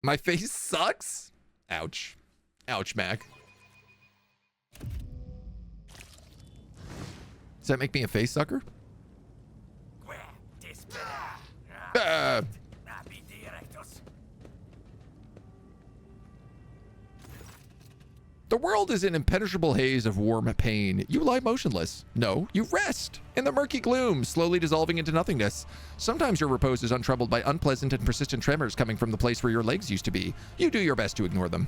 My face sucks? Ouch. Ouch, Mac. Does that make me a face sucker? Ah. The world is an impenetrable haze of warm pain. You lie motionless. No, you rest in the murky gloom, slowly dissolving into nothingness. Sometimes your repose is untroubled by unpleasant and persistent tremors coming from the place where your legs used to be. You do your best to ignore them.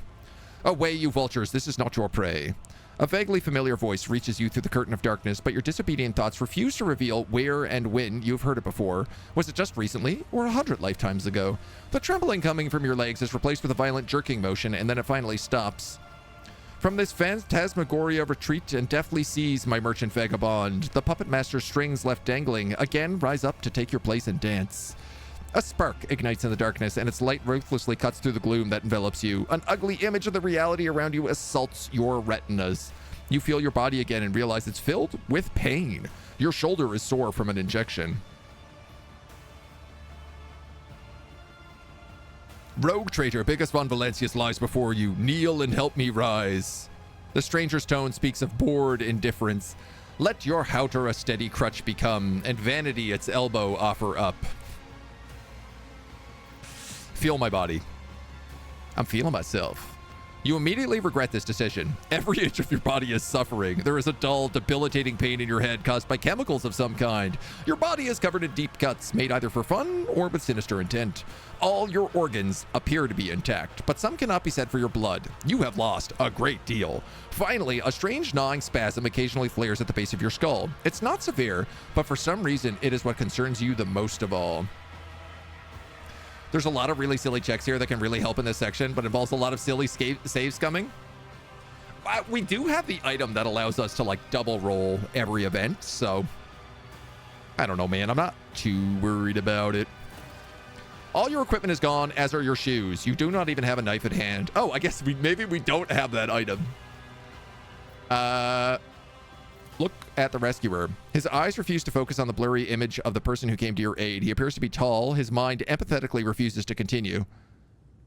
Away, you vultures, this is not your prey. A vaguely familiar voice reaches you through the curtain of darkness, but your disobedient thoughts refuse to reveal where and when you've heard it before. Was it just recently, or 100 lifetimes ago? The trembling coming from your legs is replaced with a violent jerking motion, and then it finally stops. From this phantasmagoria retreat and deftly seize, my merchant vagabond. The puppet master's strings left dangling again rise up to take your place and dance. A spark ignites in the darkness, and its light ruthlessly cuts through the gloom that envelops you. An ugly image of the reality around you assaults your retinas. You feel your body again and realize it's filled with pain. Your shoulder is sore from an injection. Rogue traitor, biggest von Valencius lies before you. Kneel and help me rise. The stranger's tone speaks of bored indifference. Let your houter a steady crutch become, and vanity its elbow offer up. Feel my body. I'm feeling myself. You immediately regret this decision. Every inch of your body is suffering. There is a dull, debilitating pain in your head caused by chemicals of some kind. Your body is covered in deep cuts, made either for fun or with sinister intent. All your organs appear to be intact, but some cannot be said for your blood. You have lost a great deal. Finally, a strange gnawing spasm occasionally flares at the base of your skull. It's not severe, but for some reason, it is what concerns you the most of all. There's a lot of really silly checks here that can really help in this section, but involves a lot of silly saves coming. We do have the item that allows us to like double roll every event, so I don't know, man. I'm not too worried about it. All your equipment is gone, as are your shoes. You do not even have a knife at hand. Oh, I guess maybe we don't have that item. Look at the rescuer. His eyes refuse to focus on the blurry image of the person who came to your aid. He appears to be tall. His mind empathetically refuses to continue.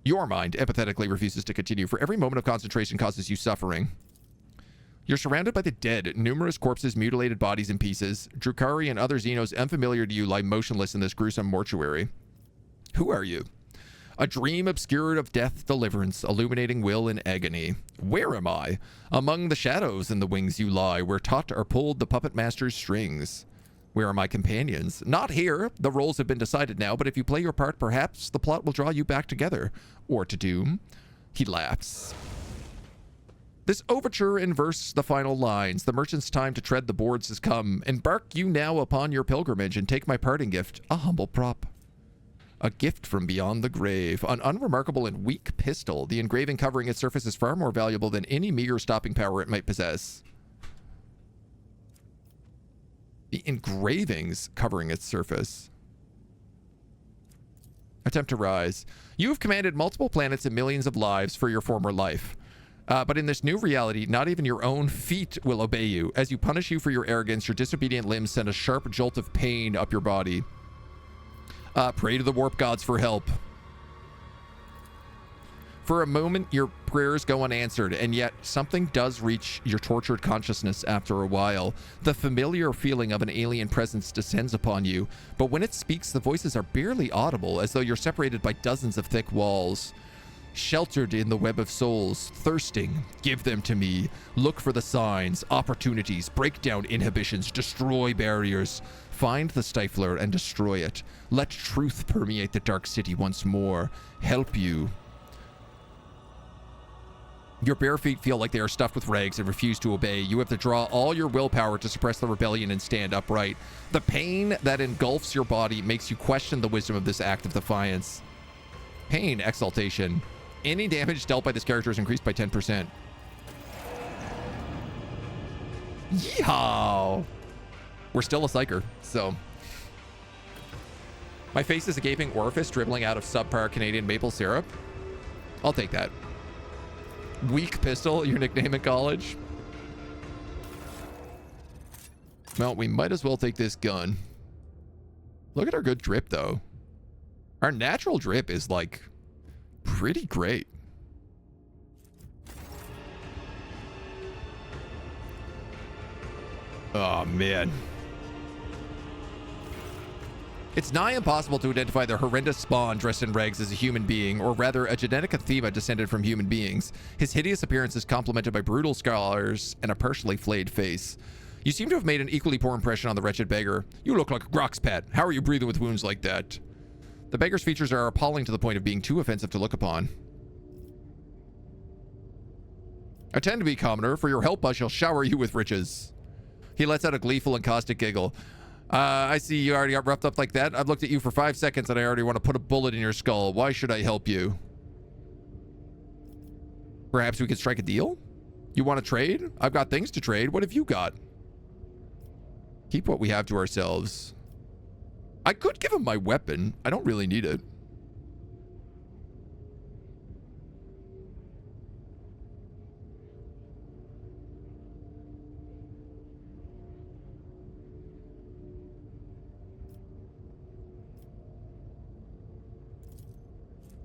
Your mind empathetically refuses to continue, for every moment of concentration causes you suffering. You're surrounded by the dead, numerous corpses, mutilated bodies in pieces. Drukhari and other Xenos unfamiliar to you lie motionless in this gruesome mortuary. Who are you? A dream obscured of death, deliverance, illuminating will and agony. Where am I? Among the shadows in the wings you lie, where taut are pulled the puppet master's strings. Where are my companions? Not here. The roles have been decided now, but if you play your part, perhaps the plot will draw you back together. Or to doom. He laughs. This overture inverts the final lines. The merchant's time to tread the boards has come. Embark you now upon your pilgrimage and take my parting gift, a humble prop. A gift from beyond the grave. An unremarkable and weak pistol. The engraving covering its surface is far more valuable than any meager stopping power it might possess. The engravings covering its surface. Attempt to rise. You have commanded multiple planets and millions of lives for your former life. But in this new reality, not even your own feet will obey you. As you punish you for your arrogance, your disobedient limbs send a sharp jolt of pain up your body. Pray to the warp gods for help. For a moment, your prayers go unanswered, and yet something does reach your tortured consciousness after a while. The familiar feeling of an alien presence descends upon you, but when it speaks, the voices are barely audible, as though you're separated by dozens of thick walls. Sheltered in the web of souls, thirsting, give them to me. Look for the signs, opportunities, break down inhibitions, destroy barriers. Find the stifler and destroy it. Let truth permeate the dark city once more. Help you. Your bare feet feel like they are stuffed with rags and refuse to obey. You have to draw all your willpower to suppress the rebellion and stand upright. The pain that engulfs your body makes you question the wisdom of this act of defiance. Pain, exaltation. Any damage dealt by this character is increased by 10%. Yeehaw! We're still a psyker, so. My face is a gaping orifice dribbling out of subpar Canadian maple syrup. I'll take that. Weak pistol, your nickname in college? Well, we might as well take this gun. Look at our good drip, though. Our natural drip is, like, pretty great. Oh, man. It's nigh impossible to identify the horrendous spawn dressed in rags as a human being, or rather a genetic athema descended from human beings. His hideous appearance is complemented by brutal scars and a partially flayed face. You seem to have made an equally poor impression on the wretched beggar. You look like a Grok's pet. How are you breathing with wounds like that? The beggar's features are appalling to the point of being too offensive to look upon. Attend to me, commoner. For your help, I shall shower you with riches. He lets out a gleeful and caustic giggle. I see you already got roughed up like that. I've looked at you for 5 seconds and I already want to put a bullet in your skull. Why should I help you? Perhaps we could strike a deal? You want to trade? I've got things to trade. What have you got? Keep what we have to ourselves. I could give him my weapon. I don't really need it.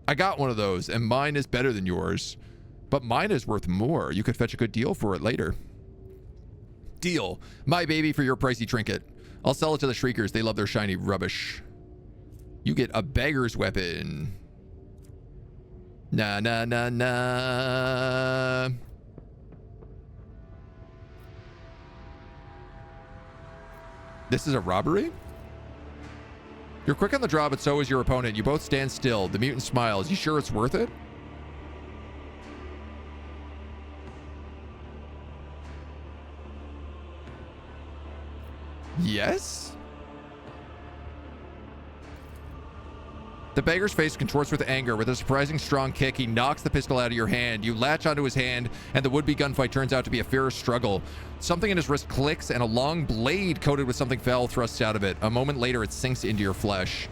I got one of those, and mine is better than yours. But mine is worth more. You could fetch a good deal for it later. Deal. My baby for your pricey trinket. I'll sell it to the Shriekers. They love their shiny rubbish. You get a beggar's weapon. Nah, nah, nah, nah. This is a robbery? You're quick on the draw, but so is your opponent. You both stand still. The mutant smiles. You sure it's worth it? Yes? The beggar's face contorts with anger. With a surprising strong kick, he knocks the pistol out of your hand. You latch onto his hand, and the would-be gunfight turns out to be a fierce struggle. Something in his wrist clicks, and a long blade coated with something foul thrusts out of it. A moment later, it sinks into your flesh.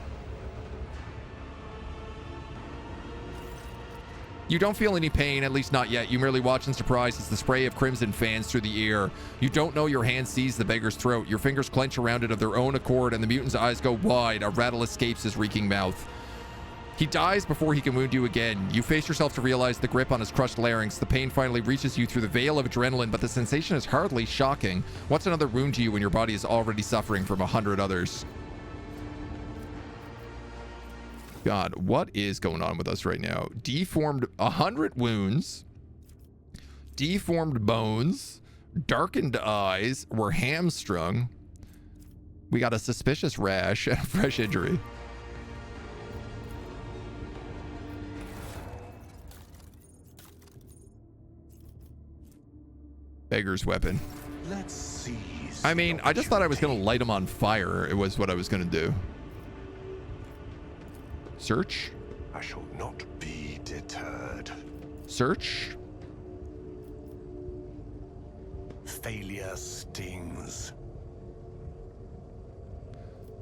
You don't feel any pain, at least not yet. You merely watch in surprise as the spray of crimson fans through the air. You don't know your hand sees the beggar's throat. Your fingers clench around it of their own accord, and the mutant's eyes go wide. A rattle escapes his reeking mouth. He dies before he can wound you again. You face yourself to realize the grip on his crushed larynx. The pain finally reaches you through the veil of adrenaline, but the sensation is hardly shocking. What's another wound to you when your body is already suffering from 100 others? God, what is going on with us right now? Deformed 100 wounds, deformed bones, darkened eyes, we're hamstrung. We got a suspicious rash and a fresh injury. Beggar's weapon. Let's seize. I mean, I just thought I was going to light him on fire. It was what I was going to do. Search. I shall not be deterred. Search. Failure stings.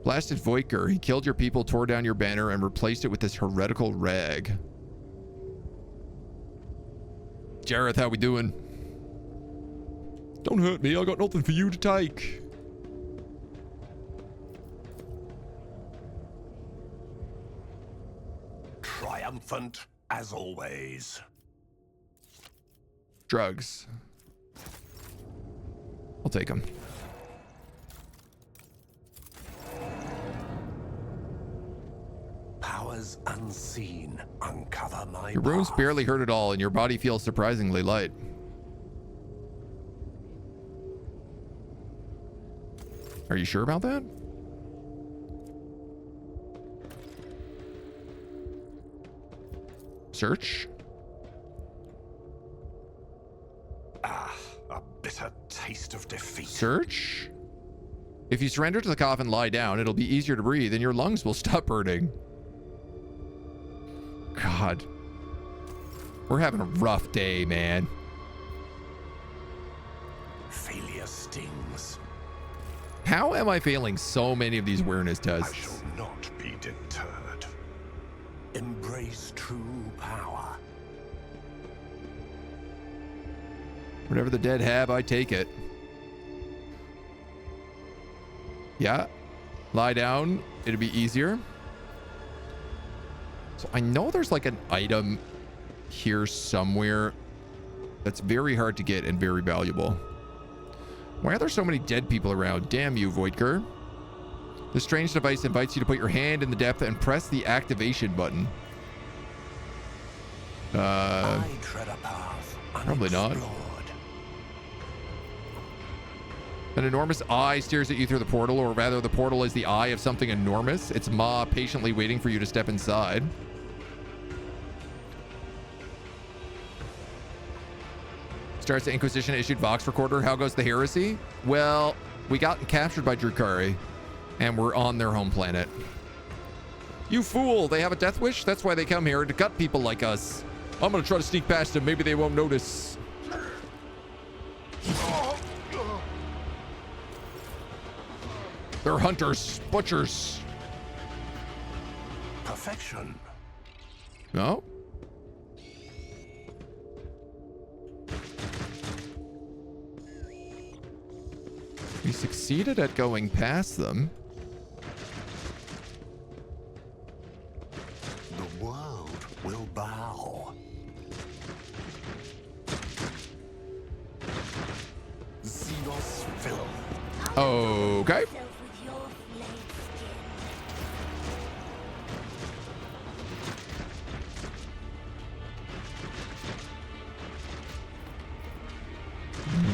Blasted Voidker. He killed your people, tore down your banner, and replaced it with this heretical rag. Jareth, how we doing? Don't hurt me. I got nothing for you to take. Triumphant as always. Drugs. I'll take them. Powers unseen uncover my Your wounds path. barely hurt at all, and your body feels surprisingly light. Are you sure about that? Search. Ah, a bitter taste of defeat. Search. If you surrender to the cough and lie down, it'll be easier to breathe and your lungs will stop hurting. God. We're having a rough day, man. Failure stings. How am I failing so many of these awareness I tests? shall not be deterred. Embrace true power. Whatever the dead have, I take it. Yeah. Lie down. It'll be easier. So I know there's like an item here somewhere that's very hard to get and very valuable. Why are there so many dead people around? Damn you, Voidker. The strange device invites you to put your hand in the depth and press the activation button. I tread a path Probably not. unexplored. An enormous eye stares at you through the portal, or rather the portal is the eye of something enormous. Its maw patiently waiting for you to step inside. Starts the Inquisition issued Vox recorder. How goes the heresy? Well, we got captured by Drukhari, and we're on their home planet. You fool! They have a death wish? That's why they come here, to gut people like us. I'm gonna try to sneak past them. Maybe they won't notice. They're hunters, butchers. Perfection. No? We succeeded at going past them. The world will bow. Xenos film. Okay.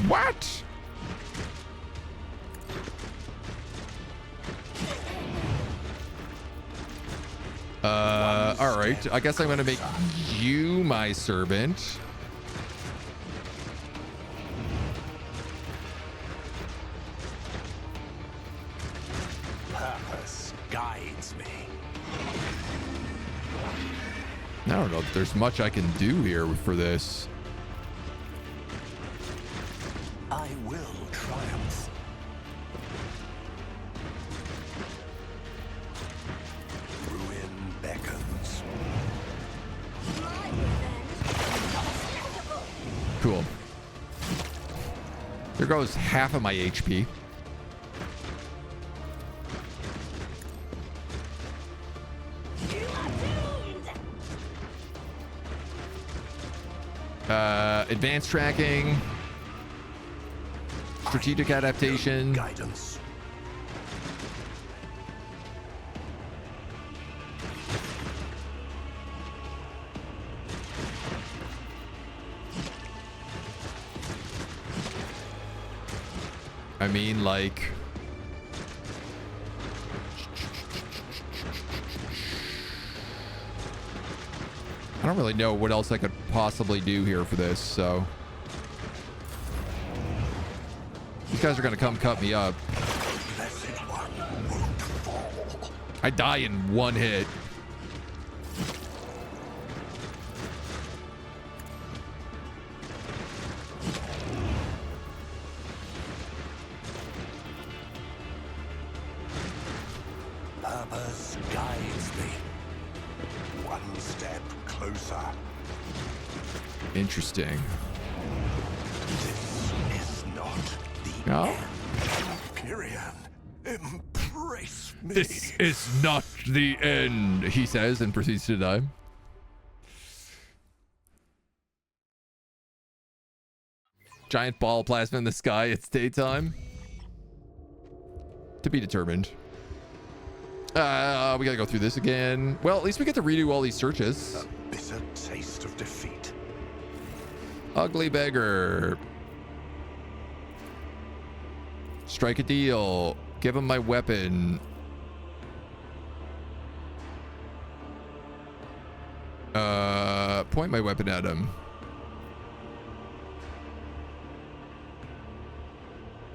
What? All right. I guess I'm going to make you my servant. Purpose guides me. I don't know if there's much I can do here for this. I will triumph. Ruin beckons. Cool. There goes half of my HP. Advanced tracking. Strategic adaptation. Guidance. I mean, like... I don't really know what else I could possibly do here for this, so... These guys are going to come cut me up. I die in one hit. Purpose guides me. One step closer. Interesting. This is not the No? end. Imperium, embrace me. This is not the end, he says, and proceeds to die. Giant ball of plasma in the sky. It's daytime. To be determined. We gotta go through this again. Well, at least we get to redo all these searches. A bitter taste of defeat. Ugly beggar. Strike a deal. Give him my weapon. Point my weapon at him.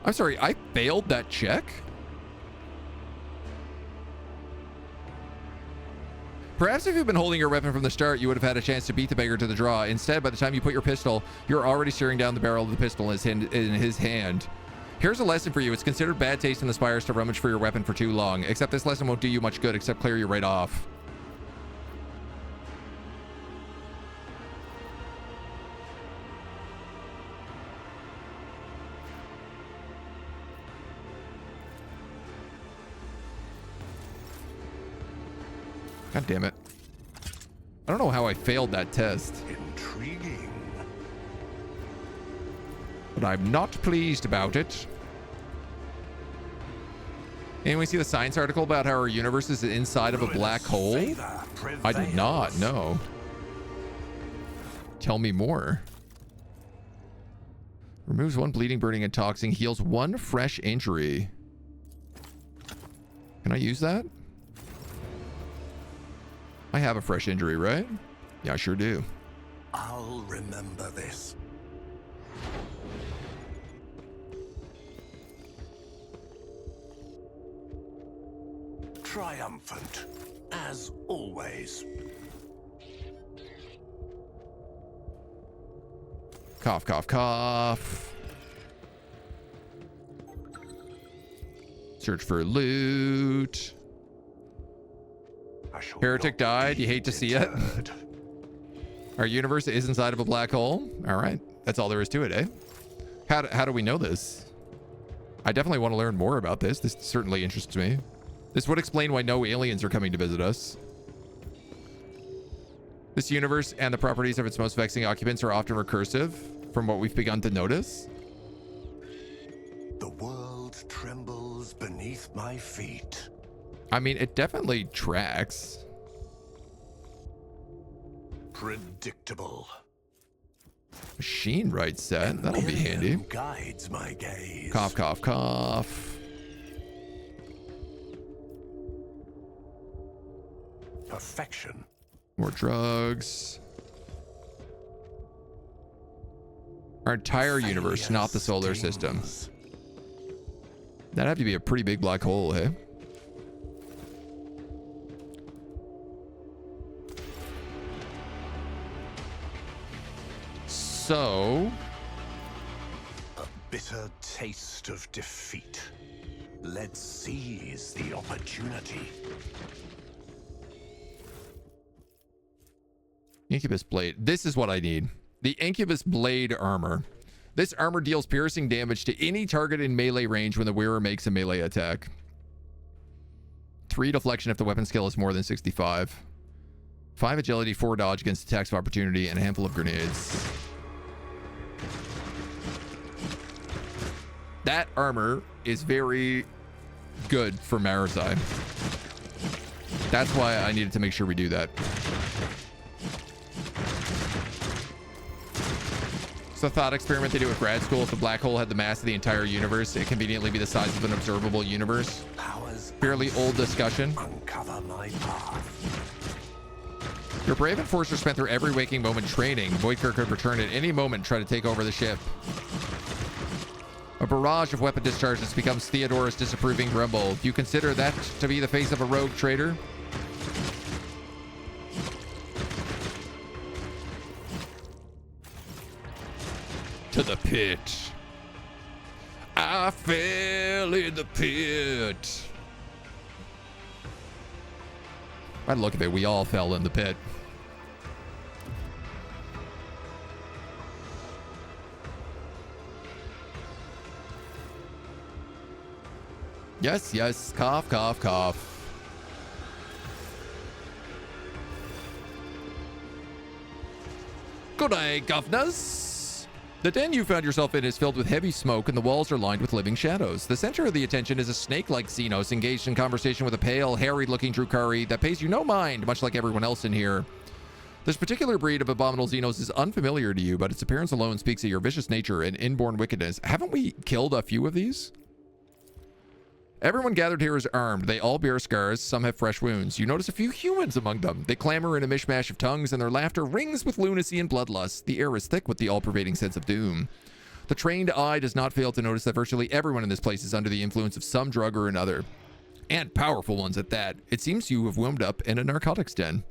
I'm sorry, I failed that check? Perhaps if you'd been holding your weapon from the start, you would have had a chance to beat the beggar to the draw. Instead, by the time you put your pistol, you're already staring down the barrel of the pistol in his hand. Here's a lesson for you. It's considered bad taste in the spires to rummage for your weapon for too long. Except this lesson won't do you much good except clear you right off. God damn it. I don't know how I failed that test. Intriguing. But I'm not pleased about it. Anyone see the science article about how our universe is inside of a black hole? I did not, no. Tell me more. Removes 1 bleeding, burning, and toxin. Heals 1 fresh injury. Can I use that? I have a fresh injury, right? Yeah, I sure do. I'll remember this. Triumphant, as always. Cough, cough, cough. Search for loot. Heretic died. You hate to see it. Our universe is inside of a black hole. All right. That's all there is to it, eh? How do we know this? I definitely want to learn more about this. This certainly interests me. This would explain why no aliens are coming to visit us. This universe and the properties of its most vexing occupants are often recursive, from what we've begun to notice. The world trembles beneath my feet. I mean, it definitely tracks. Predictable. Machine right set. That'll be handy. Guides my gaze. Cough, cough, cough. Perfection. More drugs. Our entire universe, not the solar system. That'd have to be a pretty big black hole, hey? So... a bitter taste of defeat. Let's seize the opportunity. Incubus blade. This is what I need. The Incubus blade armor. This armor deals piercing damage to any target in melee range when the wearer makes a melee attack. 3 deflection if the weapon skill is more than 65. 5 agility, 4 dodge against attacks of opportunity, and a handful of grenades. That armor is very good for Marasai. That's why I needed to make sure we do that. It's a thought experiment they do at grad school. If the black hole had the mass of the entire universe, it conveniently be the size of an observable universe. Fairly old discussion. Uncover my path. Your brave enforcer spent their every waking moment training. Voidker could return at any moment and try to take over the ship. A barrage of weapon discharges becomes Theodora's disapproving grumble. Do you consider that to be the face of a rogue trader? To the pit. I fell in the pit. By the look of it, we all fell in the pit. Yes, yes. Cough, cough, cough. Good day, governors. The den you found yourself in is filled with heavy smoke and the walls are lined with living shadows. The center of the attention is a snake-like Xenos engaged in conversation with a pale, harried-looking Drukhari that pays you no mind, much like everyone else in here. This particular breed of abominable Xenos is unfamiliar to you, but its appearance alone speaks of your vicious nature and inborn wickedness. Haven't we killed a few of these? Everyone gathered here is armed. They all bear scars. Some have fresh wounds. You notice a few humans among them. They clamor in a mishmash of tongues, and their laughter rings with lunacy and bloodlust. The air is thick with the all-pervading sense of doom. The trained eye does not fail to notice that virtually everyone in this place is under the influence of some drug or another. And powerful ones at that. It seems you have wound up in a narcotics den.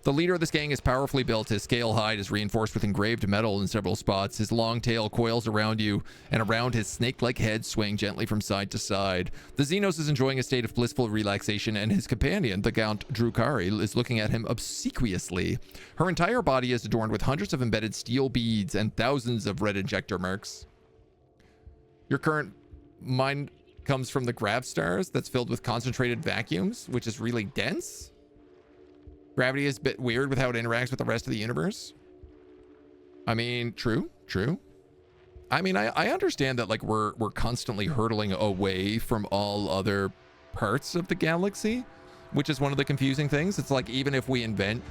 The leader of this gang is powerfully built. His scale hide is reinforced with engraved metal in several spots. His long tail coils around you, and around his snake-like head swaying gently from side to side. The Xenos is enjoying a state of blissful relaxation, and his companion, the Gaunt Drukhari, is looking at him obsequiously. Her entire body is adorned with hundreds of embedded steel beads and thousands of red injector marks. Your current mind comes from the grav stars that's filled with concentrated vacuums, which is really dense. Gravity is a bit weird with how it interacts with the rest of the universe. I mean, true. I mean, I understand that, like, we're constantly hurtling away from all other parts of the galaxy, which is one of the confusing things. It's like, even if we invent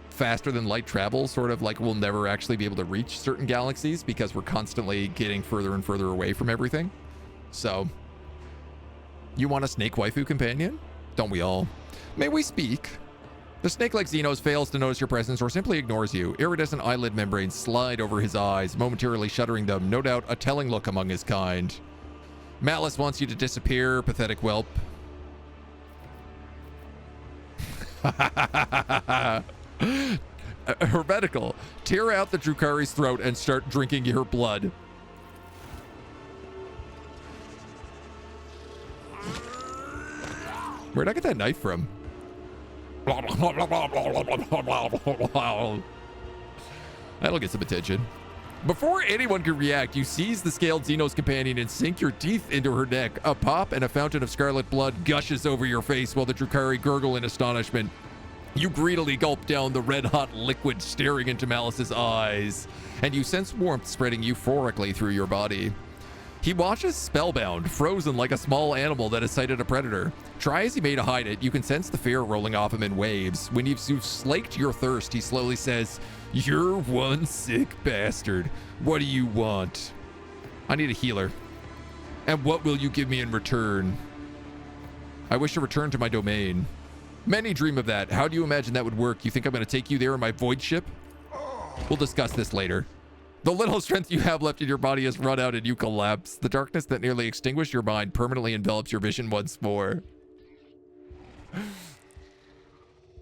faster than light travel, sort of like we'll never actually be able to reach certain galaxies because we're constantly getting further and further away from everything. So, you want a snake waifu companion? Don't we all? May we speak? The snake-like Xenos fails to notice your presence or simply ignores you. Iridescent eyelid membranes slide over his eyes, momentarily shuttering them, no doubt a telling look among his kind. Malice wants you to disappear, pathetic whelp. Hermetical. Tear out the Drukhari's throat and start drinking your blood. Where'd I get that knife from? That'll get some attention. Before anyone can react, you seize the scaled Xenos companion and sink your teeth into her neck. A pop and a fountain of scarlet blood gushes over your face while the Drukhari gurgle in astonishment. You greedily gulp down the red-hot liquid staring into Malice's eyes, and you sense warmth spreading euphorically through your body. He watches spellbound, frozen like a small animal that has sighted a predator. Try as he may to hide it, you can sense the fear rolling off him in waves. When you've slaked your thirst, he slowly says, "You're one sick bastard. What do you want?" I need a healer. "And what will you give me in return?" "I wish to return to my domain." "Many dream of that. How do you imagine that would work? You think I'm going to take you there in my void ship?" "We'll discuss this later." The little strength you have left in your body has run out and you collapse. The darkness that nearly extinguished your mind permanently envelops your vision once more.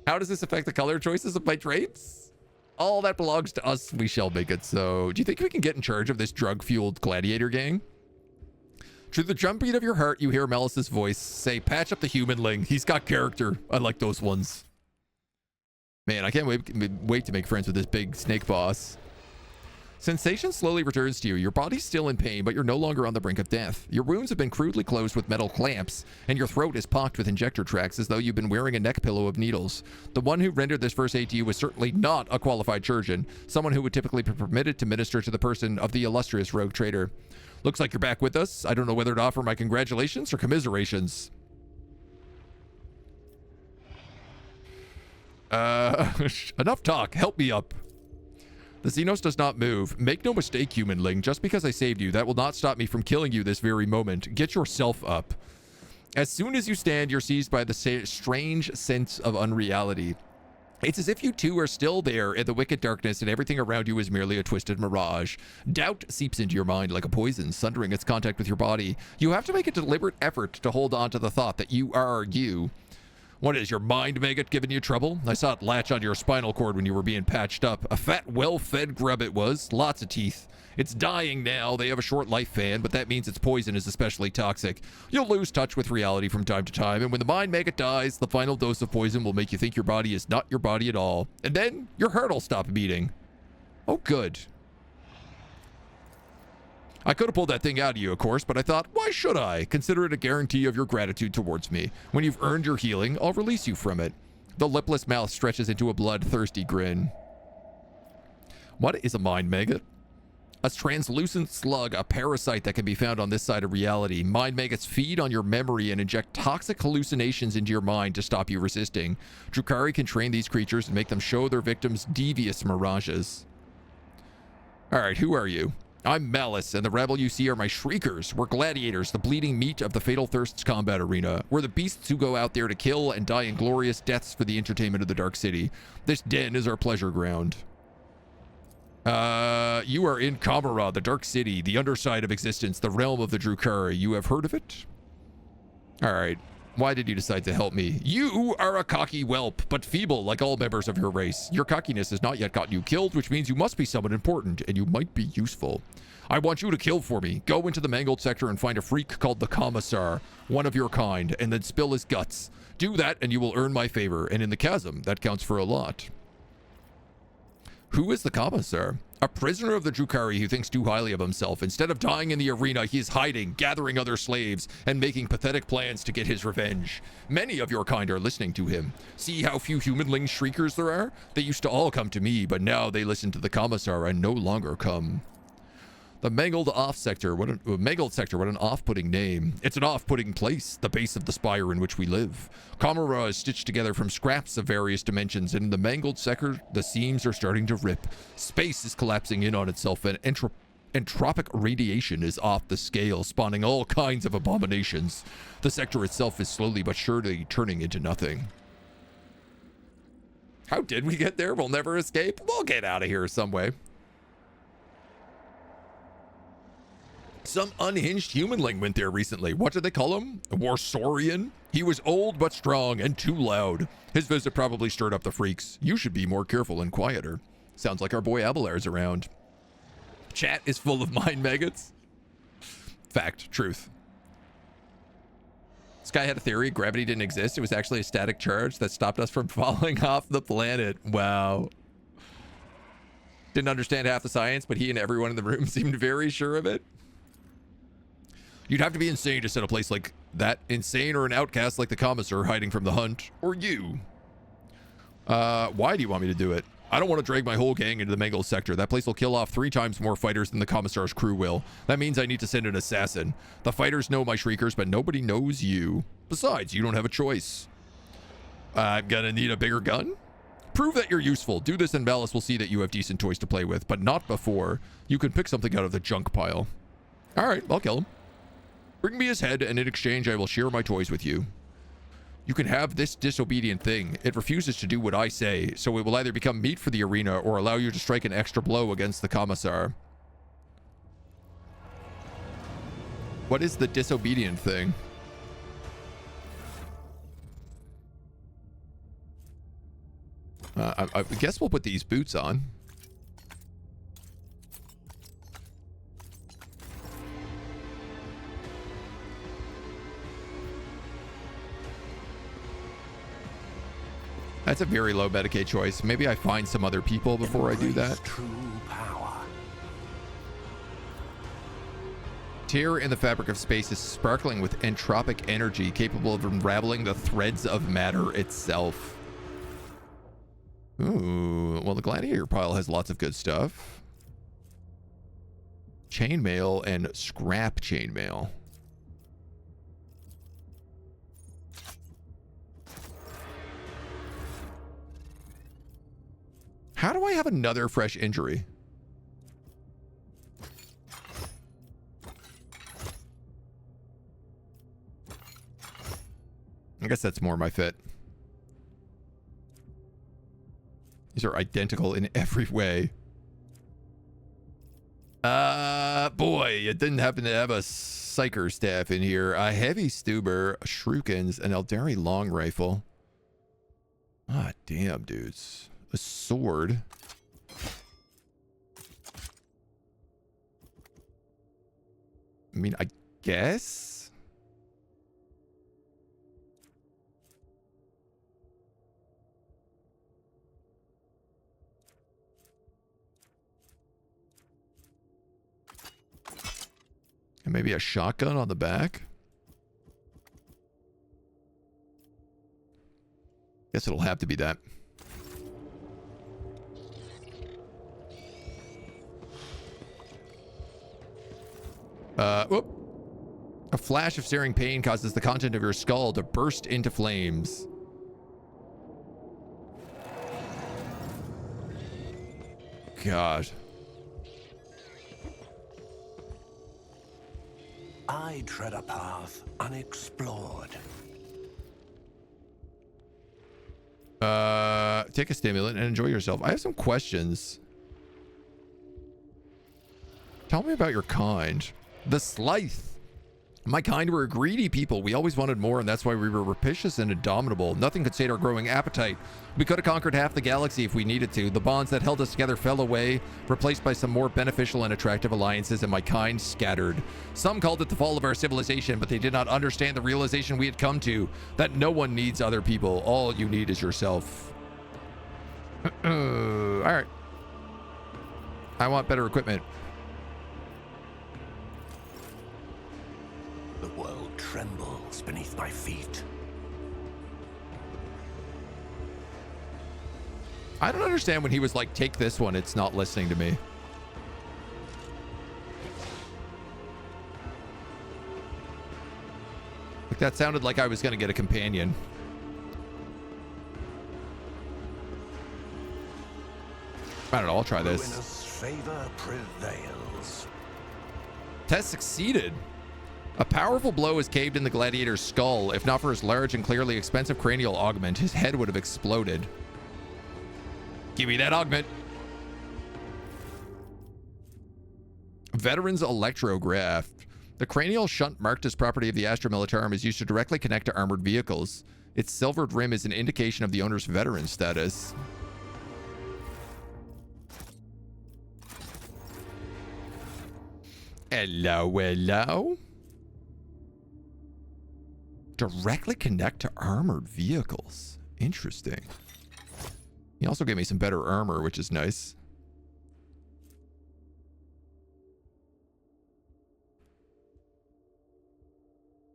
How does this affect the color choices of my drapes? All that belongs to us. We shall make it so. Do you think we can get in charge of this drug-fueled gladiator gang? To the drum beat of your heart, you hear Malice's voice say, "Patch up the humanling. He's got character. I like those ones." Man, I can't wait to make friends with this big snake boss. Sensation slowly returns to you. Your body's still in pain, but you're no longer on the brink of death. Your wounds have been crudely closed with metal clamps, and your throat is pocked with injector tracks as though you've been wearing a neck pillow of needles. The one who rendered this first aid to you was certainly not a qualified surgeon, someone who would typically be permitted to minister to the person of the illustrious rogue trader. Looks like you're back with us. I don't know whether to offer my congratulations or commiserations. Enough talk. Help me up. The Xenos does not move. Make no mistake, humanling. Just because I saved you, that will not stop me from killing you this very moment. Get yourself up. As soon as you stand, you're seized by the strange sense of unreality. It's as if you two are still there in the wicked darkness and everything around you is merely a twisted mirage. Doubt seeps into your mind like a poison, sundering its contact with your body. You have to make a deliberate effort to hold on to the thought that you are you. What is your mind maggot giving you trouble? I saw it latch onto your spinal cord when you were being patched up. A fat, well-fed grub it was. Lots of teeth. It's dying now. They have a short lifespan, but that means its poison is especially toxic. You'll lose touch with reality from time to time, and when the mind maggot dies, the final dose of poison will make you think your body is not your body at all. And then your heart will stop beating. Oh, good. I could have pulled that thing out of you, of course, but I thought, why should I? Consider it a guarantee of your gratitude towards me. When you've earned your healing, I'll release you from it. The lipless mouth stretches into a bloodthirsty grin. What is a mind maggot? A translucent slug, a parasite that can be found on this side of reality. Mind maggots feed on your memory and inject toxic hallucinations into your mind to stop you resisting. Drukhari can train these creatures and make them show their victims devious mirages. Alright, who are you? I'm Malice, and the rabble you see are my shriekers. We're gladiators, the bleeding meat of the Fatal Thirst's combat arena. We're the beasts who go out there to kill and die in glorious deaths for the entertainment of the Dark City. This den is our pleasure ground. You are in Commorragh, the Dark City, the underside of existence, the realm of the Drukhari. You have heard of it? Alright. Why did you decide to help me? You are a cocky whelp, but feeble like all members of your race. Your cockiness has not yet gotten you killed, which means you must be someone important, and you might be useful. I want you to kill for me. Go into the mangled sector and find a freak called the Commissar, one of your kind, and then spill his guts. Do that, and you will earn my favor, and in the chasm, that counts for a lot. Who is the Commissar? A prisoner of the Drukhari who thinks too highly of himself. Instead of dying in the arena, he is hiding, gathering other slaves, and making pathetic plans to get his revenge. Many of your kind are listening to him. See how few humanling shriekers there are? They used to all come to me, but now they listen to the Commissar and no longer come. The mangled off sector. Mangled sector. What an off-putting name. It's an off-putting place, the base of the spire in which we live. Commorragh is stitched together from scraps of various dimensions, and in the mangled sector, the seams are starting to rip. Space is collapsing in on itself, and entropic radiation is off the scale, spawning all kinds of abominations. The sector itself is slowly but surely turning into nothing. How did we get there? We'll never escape. We'll get out of here some way. Some unhinged humanling went there recently. What did they call him? A Warsaurian? He was old but strong and too loud. His visit probably stirred up the freaks. You should be more careful and quieter. Sounds like our boy Abelard's around. Chat is full of mind maggots. Fact. Truth. This guy had a theory. Gravity didn't exist. It was actually a static charge that stopped us from falling off the planet. Wow. Didn't understand half the science, but he and everyone in the room seemed very sure of it. You'd have to be insane to set a place like that. Insane or an outcast like the Commissar hiding from the hunt. Or you. Why do you want me to do it? I don't want to drag my whole gang into the mangled sector. That place will kill off 3 times more fighters than the Commissar's crew will. That means I need to send an assassin. The fighters know my shriekers, but nobody knows you. Besides, you don't have a choice. I'm gonna need a bigger gun? Prove that you're useful. Do this and Malice will see that you have decent toys to play with, but not before. You can pick something out of the junk pile. Alright, I'll kill him. Bring me his head, and in exchange, I will share my toys with you. You can have this disobedient thing. It refuses to do what I say, so it will either become meat for the arena or allow you to strike an extra blow against the Commissar. What is the disobedient thing? I guess we'll put these boots on. That's a very low Medicaid choice. Maybe I find some other people before I do that. True power. Tear in the fabric of space is sparkling with entropic energy, capable of unraveling the threads of matter itself. Ooh, well, the gladiator pile has lots of good stuff. Chainmail and scrap chainmail. How do I have another fresh injury? I guess that's more my fit. These are identical in every way. Boy, you didn't happen to have a psyker staff in here. A heavy stuber, shurikens, an Eldari long rifle. Ah, damn, dudes. A sword. I mean, I guess. And maybe a shotgun on the back. Guess it'll have to be that. Whoop. A flash of searing pain causes the content of your skull to burst into flames. God. I tread a path unexplored. Take a stimulant and enjoy yourself. I have some questions. Tell me about your kind. The Slythe. My kind were a greedy people. We always wanted more, and that's why we were rapacious and indomitable. Nothing could sate our growing appetite. We could have conquered half the galaxy if we needed to. The bonds that held us together fell away, replaced by some more beneficial and attractive alliances, and my kind scattered. Some called it the fall of our civilization, but they did not understand the realization we had come to, that no one needs other people. All you need is yourself. All right. I want better equipment. The world trembles beneath my feet. I don't understand when he was like, take this one, it's not listening to me. That sounded like I was going to get a companion. I don't know. I'll try this. Ruinous favor prevails. Test succeeded. A powerful blow has caved in the gladiator's skull. If not for his large and clearly expensive cranial augment, his head would have exploded. Give me that augment. Veteran's electrograph. The cranial shunt marked as property of the Astra Militarum is used to directly connect to armored vehicles. Its silvered rim is an indication of the owner's veteran status. Hello, hello. Directly connect to armored vehicles. Interesting. He also gave me some better armor, which is nice.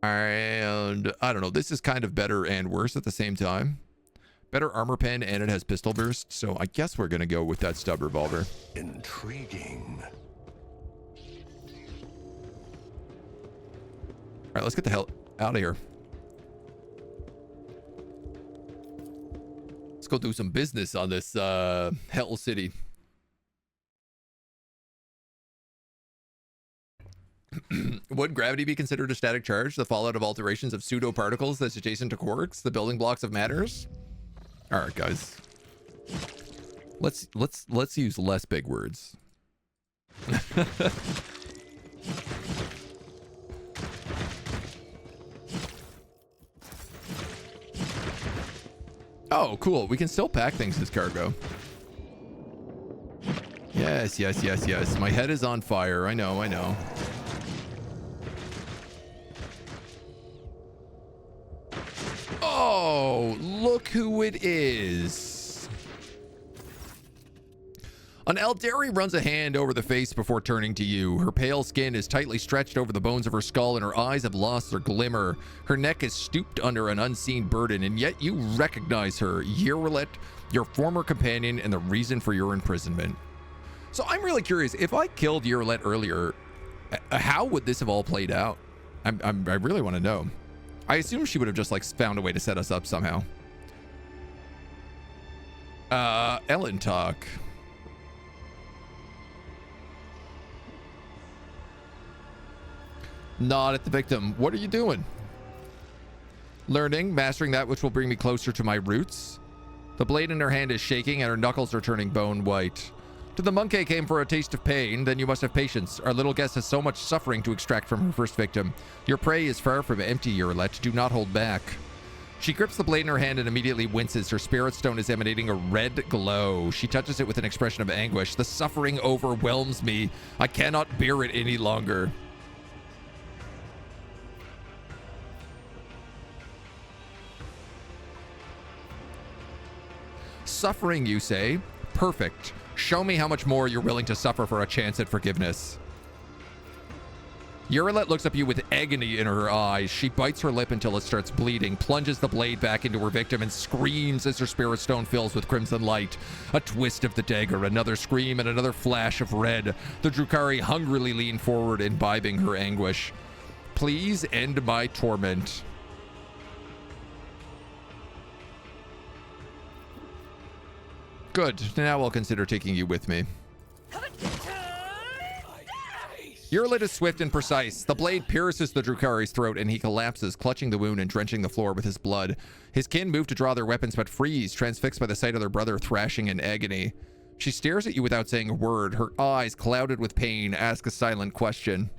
And I don't know. This is kind of better and worse at the same time. Better armor pen, and it has pistol burst. So I guess we're going to go with that stub revolver. Intriguing. All right, let's get the hell out of here. Let's go do some business on this Hell City. Would gravity be considered a static charge? The fallout of alterations of pseudo-particles that's adjacent to quarks? The building blocks of matters? All right, guys. Let's use less big words. Oh, cool. We can still pack things as cargo. Yes, yes, yes, yes. My head is on fire. I know, I know. Oh, look who it is. An Eldari runs a hand over the face before turning to you. Her pale skin is tightly stretched over the bones of her skull, and her eyes have lost their glimmer. Her neck is stooped under an unseen burden, and yet you recognize her, Yirlet, your former companion, and the reason for your imprisonment. So I'm really curious, if I killed Yirlet earlier, how would this have all played out? I really want to know. I assume she would have just like found a way to set us up somehow. Ellen talk. Nod at the victim. What are you doing? Learning, mastering that which will bring me closer to my roots. The blade in her hand is shaking and her knuckles are turning bone white. To the monkey came for a taste of pain, then you must have patience. Our little guest has so much suffering to extract from her first victim. Your prey is far from empty, Yirlet. Do not hold back. She grips the blade in her hand and immediately winces. Her spirit stone is emanating a red glow. She touches it with an expression of anguish. The suffering overwhelms me. I cannot bear it any longer. Suffering, you say? Perfect. Show me how much more you're willing to suffer for a chance at forgiveness. Yirlet looks up at you with agony in her eyes. She bites her lip until it starts bleeding, plunges the blade back into her victim, and screams as her spirit stone fills with crimson light. A twist of the dagger, another scream, and another flash of red. The Drukhari hungrily lean forward, imbibing her anguish. Please end my torment. Good. Now I'll consider taking you with me. Yirlet is swift and precise. The blade pierces the Drukhari's throat and he collapses, clutching the wound and drenching the floor with his blood. His kin move to draw their weapons but freeze, transfixed by the sight of their brother thrashing in agony. She stares at you without saying a word. Her eyes, clouded with pain, ask a silent question.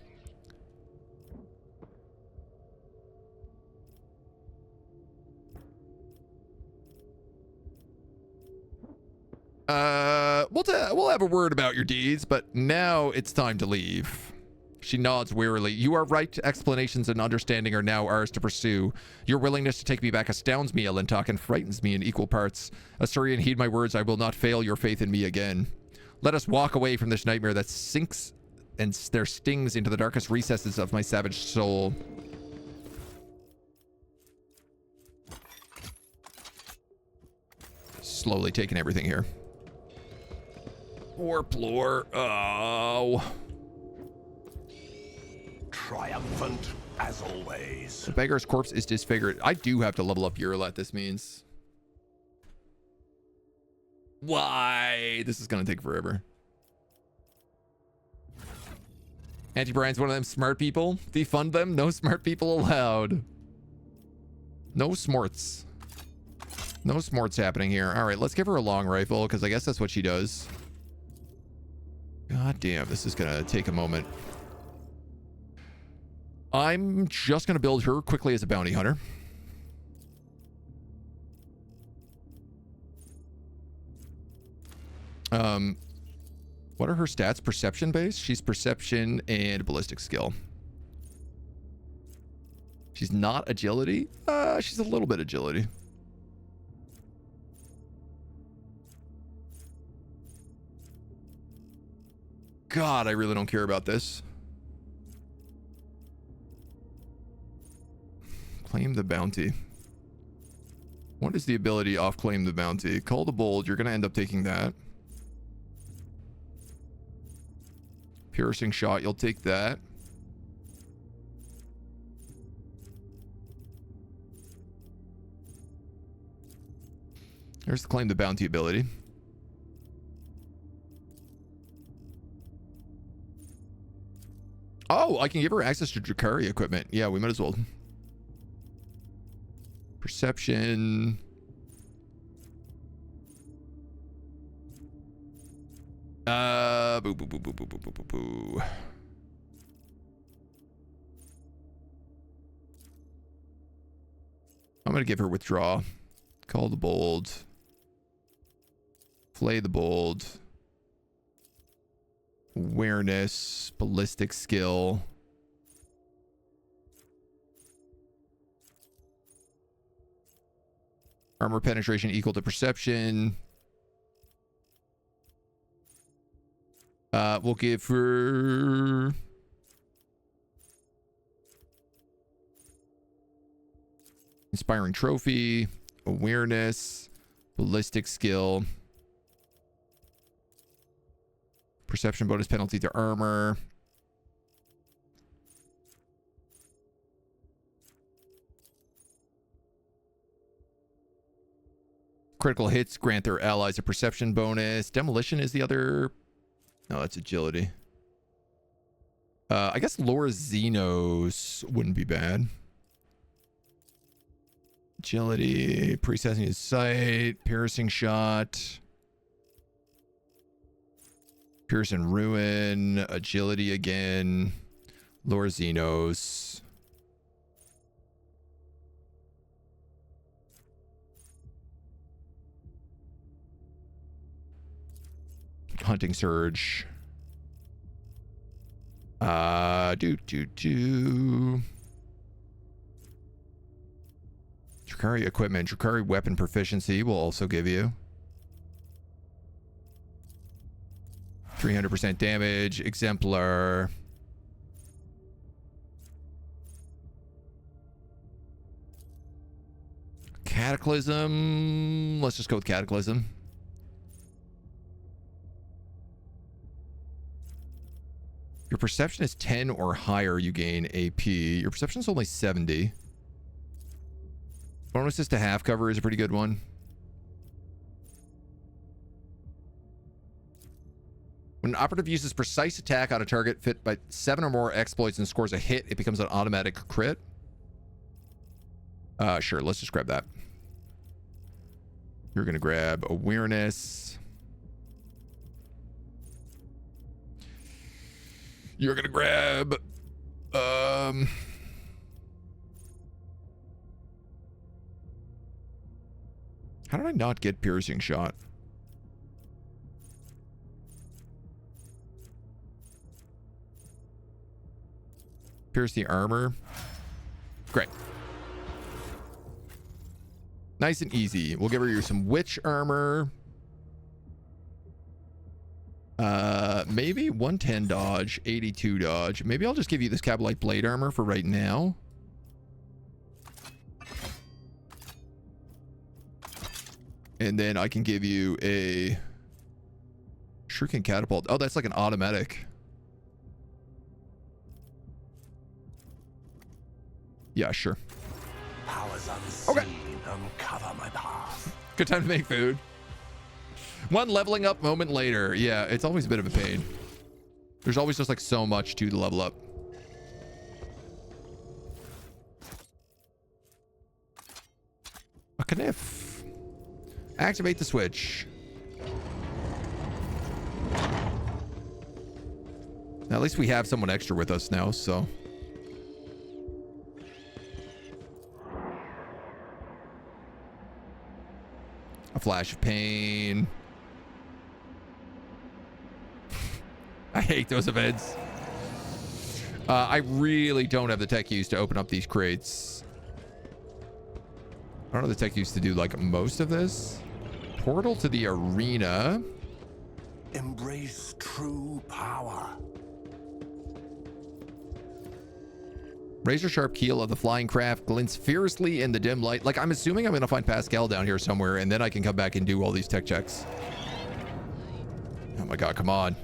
We'll have a word about your deeds, but now it's time to leave. She nods wearily. You are right. Explanations and understanding are now ours to pursue. Your willingness to take me back astounds me, Elentok, and frightens me in equal parts. Asturian, heed my words. I will not fail your faith in me again. Let us walk away from this nightmare that sinks and there stings into the darkest recesses of my savage soul. Slowly taking everything here. Warplore. Oh. Triumphant as always. The beggar's corpse is disfigured. I do have to level up Urilat, this means. Why? This is going to take forever. Auntie Brian's one of them smart people. Defund them. No smart people allowed. No smarts. No smarts happening here. All right, let's give her a long rifle because I guess that's what she does. God damn, this is going to take a moment. I'm just going to build her quickly as a bounty hunter. What are her stats? Perception based? She's perception and ballistic skill. She's not agility. She's a little bit agility. God, I really don't care about this. Claim the bounty. What is the ability off claim the bounty? Call the bold. You're going to end up taking that. Piercing shot. You'll take that. There's the claim the bounty ability. Oh, I can give her access to Drakari equipment. Yeah, we might as well. Perception. Boo, boo, boo, boo, boo, boo, boo, boo, boo. I'm going to give her withdraw. Call the bold. Flay the bold. Awareness. Ballistic skill. Armor penetration equal to perception. We'll give her... Inspiring trophy. Awareness. Ballistic skill. Perception bonus penalty to armor. Critical hits grant their allies a perception bonus. Demolition is the other... No, that's agility. I guess Laura Xenos wouldn't be bad. Agility, pre-assessing his sight, piercing shot. Pierce and ruin, agility again. Laura Xenos. Hunting surge. Drakari equipment. Drakari weapon proficiency will also give you 300% damage. Exemplar. Cataclysm. Let's just go with Cataclysm. Your perception is 10 or higher, you gain AP. Your perception is only 70. Bonuses to half cover is a pretty good one. When an operative uses precise attack on a target fit by 7 or more exploits and scores a hit, it becomes an automatic crit. Sure, let's just grab that. You're going to grab awareness. You're going to grab... How did I not get piercing shot? Pierce the armor. Great. Nice and easy. We'll give her some witch armor. Maybe 110 dodge, 82 dodge. Maybe I'll just give you this Cabalite blade armor for right now. And then I can give you a Shrieking Catapult. Oh, that's like an automatic. Yeah, sure. Powers unseen Okay. uncover my path. Good time to make food. One leveling up moment later. Yeah, it's always a bit of a pain. There's always just like so much to the level up. A kniff. Activate the switch. Now, at least we have someone extra with us now, so. A flash of pain. I hate those events. I really don't have the tech used to open up these crates. I don't have the tech used to do like most of this. Portal to the arena. Embrace true power. Razor sharp keel of the flying craft glints fiercely in the dim light. Like, I'm assuming I'm going to find Pascal down here somewhere, and then I can come back and do all these tech checks. Oh my god, come on.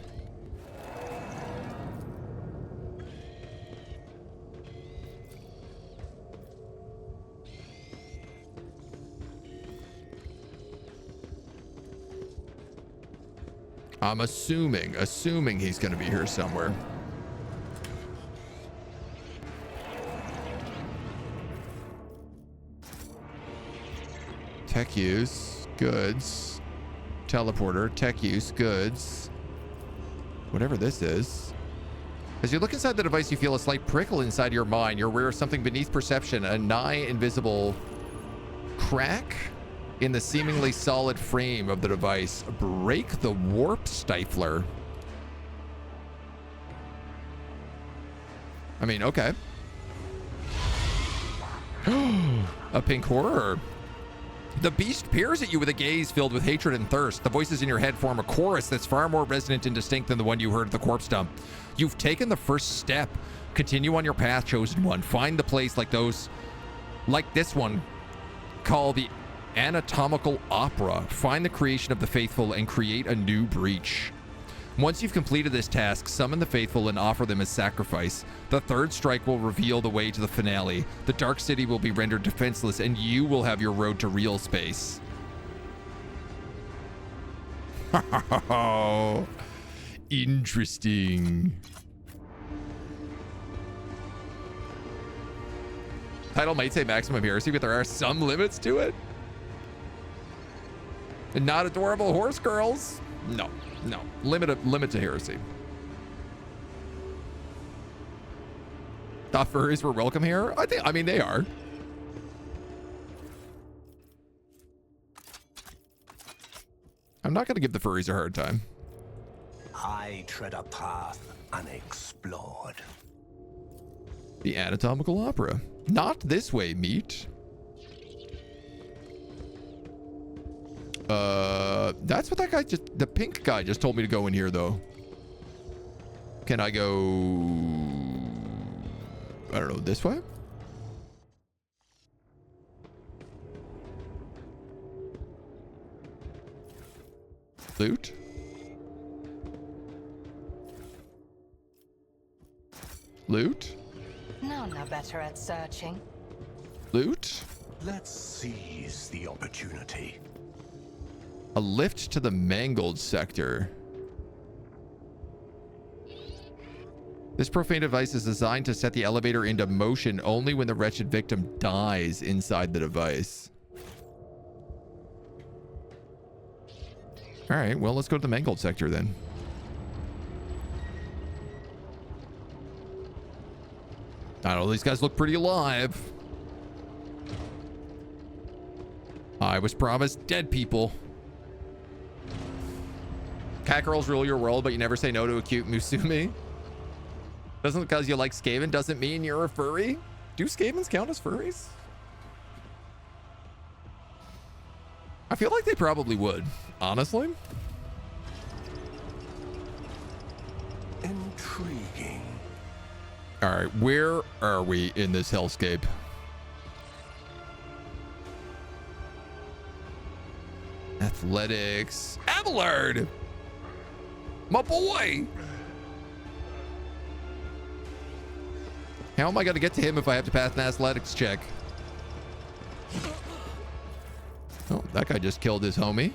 I'm assuming he's going to be here somewhere. Tech use, goods, teleporter, tech use, goods, whatever this is. As you look inside the device, you feel a slight prickle inside your mind. You're aware of something beneath perception, a nigh invisible crack in the seemingly solid frame of the device. Break the warp stifler. I mean, okay. A pink horror. The beast peers at you with a gaze filled with hatred and thirst. The voices in your head form a chorus that's far more resonant and distinct than the one you heard at the corpse dump. You've taken the first step. Continue on your path, chosen one. Find the place like this one, called the Anatomical Opera. Find the creation of the faithful and create a new breach. Once you've completed this task, summon the faithful and offer them as sacrifice. The third strike will reveal the way to the finale. The Dark City will be rendered defenseless, and you will have your road to real space. Interesting. Title might say maximum heresy, but there are some limits to it. And not adorable horse girls. No. Limit to heresy. Thought furries were welcome here? I mean, they are. I'm not going to give the furries a hard time. I tread a path unexplored. The Anatomical Opera. Not this way, meat. That's what that guy the pink guy just told me to go in here, though. Can I go, I don't know, this way? Loot? Loot? None are better at searching. Loot? Let's seize the opportunity. A lift to the mangled sector. This profane device is designed to set the elevator into motion only when the wretched victim dies inside the device. All right, well, let's go to the mangled sector then. I don't know, these guys look pretty alive. I was promised dead people. Cat girls rule your world, but you never say no to a cute Musumi. Doesn't because you like Skaven doesn't mean you're a furry. Do Skavens count as furries? I feel like they probably would, honestly. Intriguing. All right, where are we in this hellscape? Athletics. Abelard! My boy! How am I going to get to him if I have to pass an athletics check? Oh, that guy just killed his homie.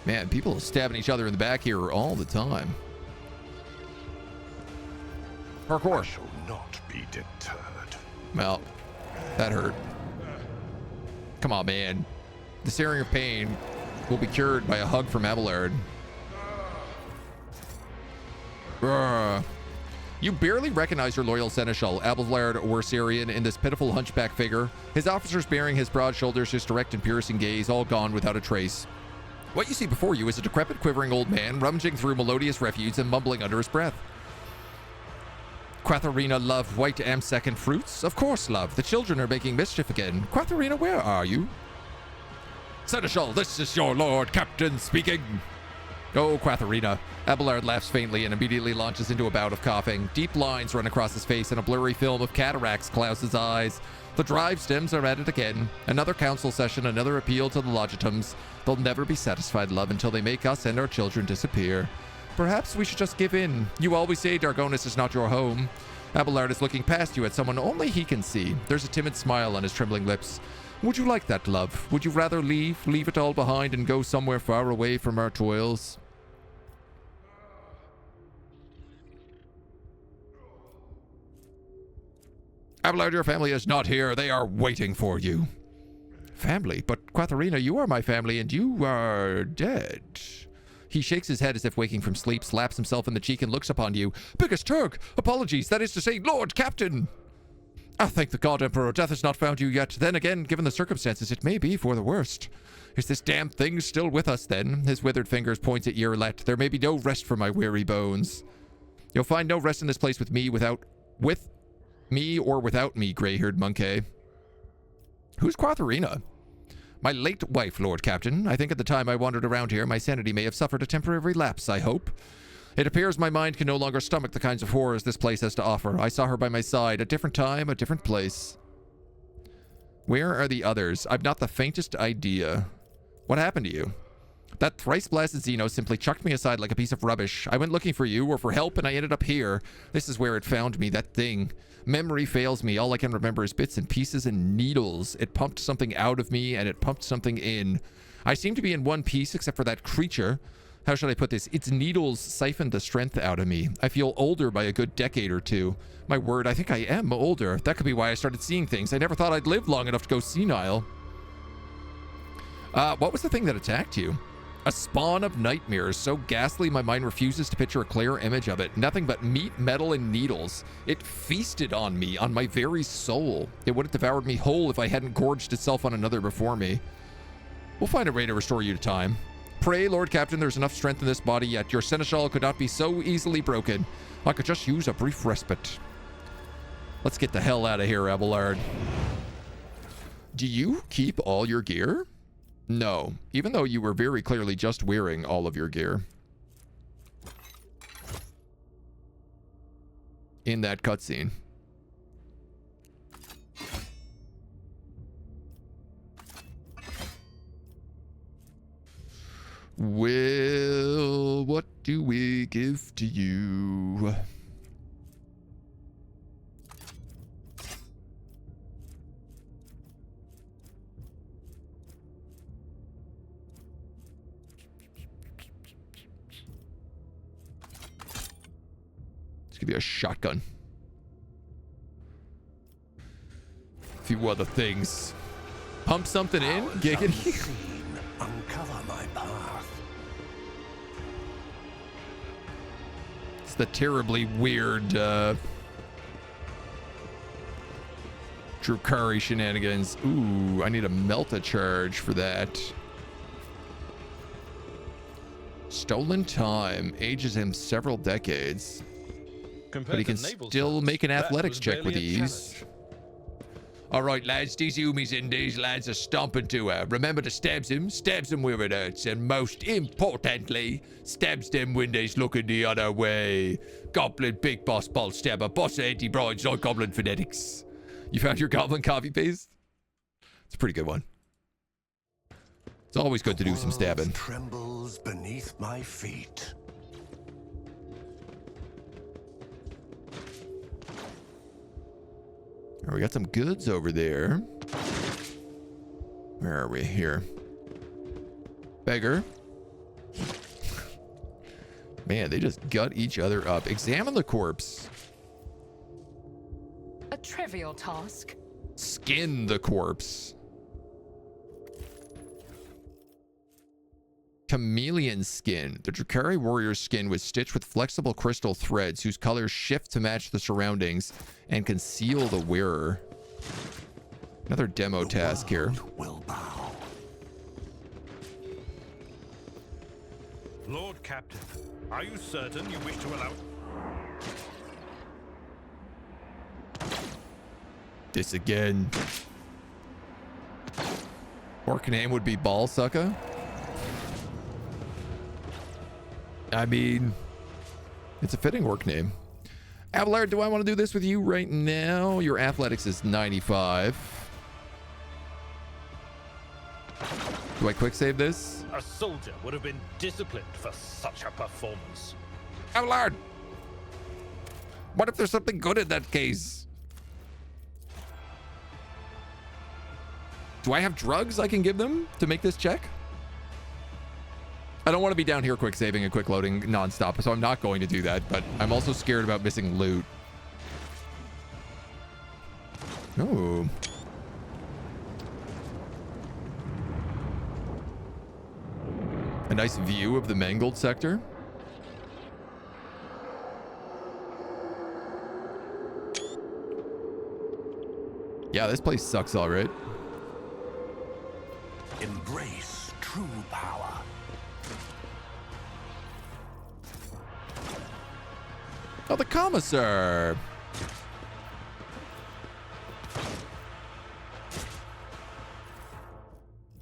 Man, people are stabbing each other in the back here all the time. Parkour. I shall not be deterred. Well, that hurt. Come on, man. The searing of pain will be cured by a hug from Abelard. You barely recognize your loyal seneschal, Abelard Worsarian, in this pitiful hunchback figure. His officers bearing his broad shoulders, his direct and piercing gaze, all gone without a trace. What you see before you is a decrepit, quivering old man rummaging through melodious refuse and mumbling under his breath. Quatharina, love, white amsec and fruits? Of course, love. The children are making mischief again. Quatharina, where are you? Seneschal, this is your lord captain speaking. Oh, Quatharina. Abelard laughs faintly and immediately launches into a bout of coughing. Deep lines run across his face and a blurry film of cataracts clouds his eyes. The drive stems are at it again. Another council session, another appeal to the logitums. They'll never be satisfied, love, until they make us and our children disappear. Perhaps we should just give in. You always say Dargonus is not your home. Abelard is looking past you at someone only he can see. There's a timid smile on his trembling lips. Would you like that, love? Would you rather leave it all behind and go somewhere far away from our toils? Abelard, your family is not here. They are waiting for you. Family? But Quatharina, you are my family and you are dead. He shakes his head as if waking from sleep, slaps himself in the cheek and looks upon you. Biggest Turk! Apologies, that is to say, Lord Captain! Ah, thank the God, Emperor, death has not found you yet. Then again, given the circumstances, it may be for the worst. Is this damned thing still with us, then? His withered fingers points at Yerlet. There may be no rest for my weary bones. You'll find no rest in this place with me or without me, gray-haired monkey. Who's Quatharina? My late wife, Lord Captain. I think at the time I wandered around here, my sanity may have suffered a temporary lapse, I hope. It appears my mind can no longer stomach the kinds of horrors this place has to offer. I saw her by my side, a different time, a different place. Where are the others? I've not the faintest idea. What happened to you? That thrice-blasted Xeno simply chucked me aside like a piece of rubbish. I went looking for you or for help, and I ended up here. This is where it found me, that thing. Memory fails me. All I can remember is bits and pieces and needles. It pumped something out of me, and it pumped something in. I seem to be in one piece, except for that creature. How should I put this? Its needles siphoned the strength out of me. I feel older by a good decade or two. My word, I think I am older. That could be why I started seeing things. I never thought I'd live long enough to go senile. What was the thing that attacked you? A spawn of nightmares, so ghastly my mind refuses to picture a clear image of it. Nothing but meat, metal, and needles. It feasted on me, on my very soul. It would have devoured me whole if I hadn't gorged itself on another before me. We'll find a way to restore you to time. Pray, Lord Captain, there's enough strength in this body yet. Your seneschal could not be so easily broken. I could just use a brief respite. Let's get the hell out of here, Abelard. Do you keep all your gear? No, even though you were very clearly just wearing all of your gear. In that cutscene. Well, what do we give to you? Let's give you a shotgun. A few other things. Pump something in, giggity. Uncover my path. It's the terribly weird Drukari shenanigans. Ooh, I need a Melta charge for that. Stolen time ages him several decades. But he can still make an athletics check with ease. All right, lads, these Umis and these lads are stomping to her. Remember to stabs them where it hurts, and most importantly, stabs them when they's looking the other way. Goblin Big Boss Ball Stabber, boss of anti-brides like Goblin Phonetics. You found your Goblin copy paste? It's a pretty good one. It's always good to do some stabbing. Trembles beneath my feet. All right, we got some goods over there. Where are we here? Beggar. Man, they just gut each other up. Examine the corpse. A trivial task. Skin the corpse. Chameleon skin. The Drakari warrior's skin was stitched with flexible crystal threads whose colors shift to match the surroundings and conceal the wearer. Another demo task here. Will bow. Lord Captain, are you certain you wish to allow... This again. Orc name would be Ballsucker. I mean, it's a fitting orc name. Abelard, do I want to do this with you right now? Your athletics is 95. Do I quick save this? A soldier would have been disciplined for such a performance. Abelard! What if there's something good in that case? Do I have drugs I can give them to make this check? I don't want to be down here quick saving and quick loading nonstop, so I'm not going to do that, but I'm also scared about missing loot. Oh. A nice view of the mangled sector. Yeah, this place sucks all right. Embrace true power. Oh, the commissar.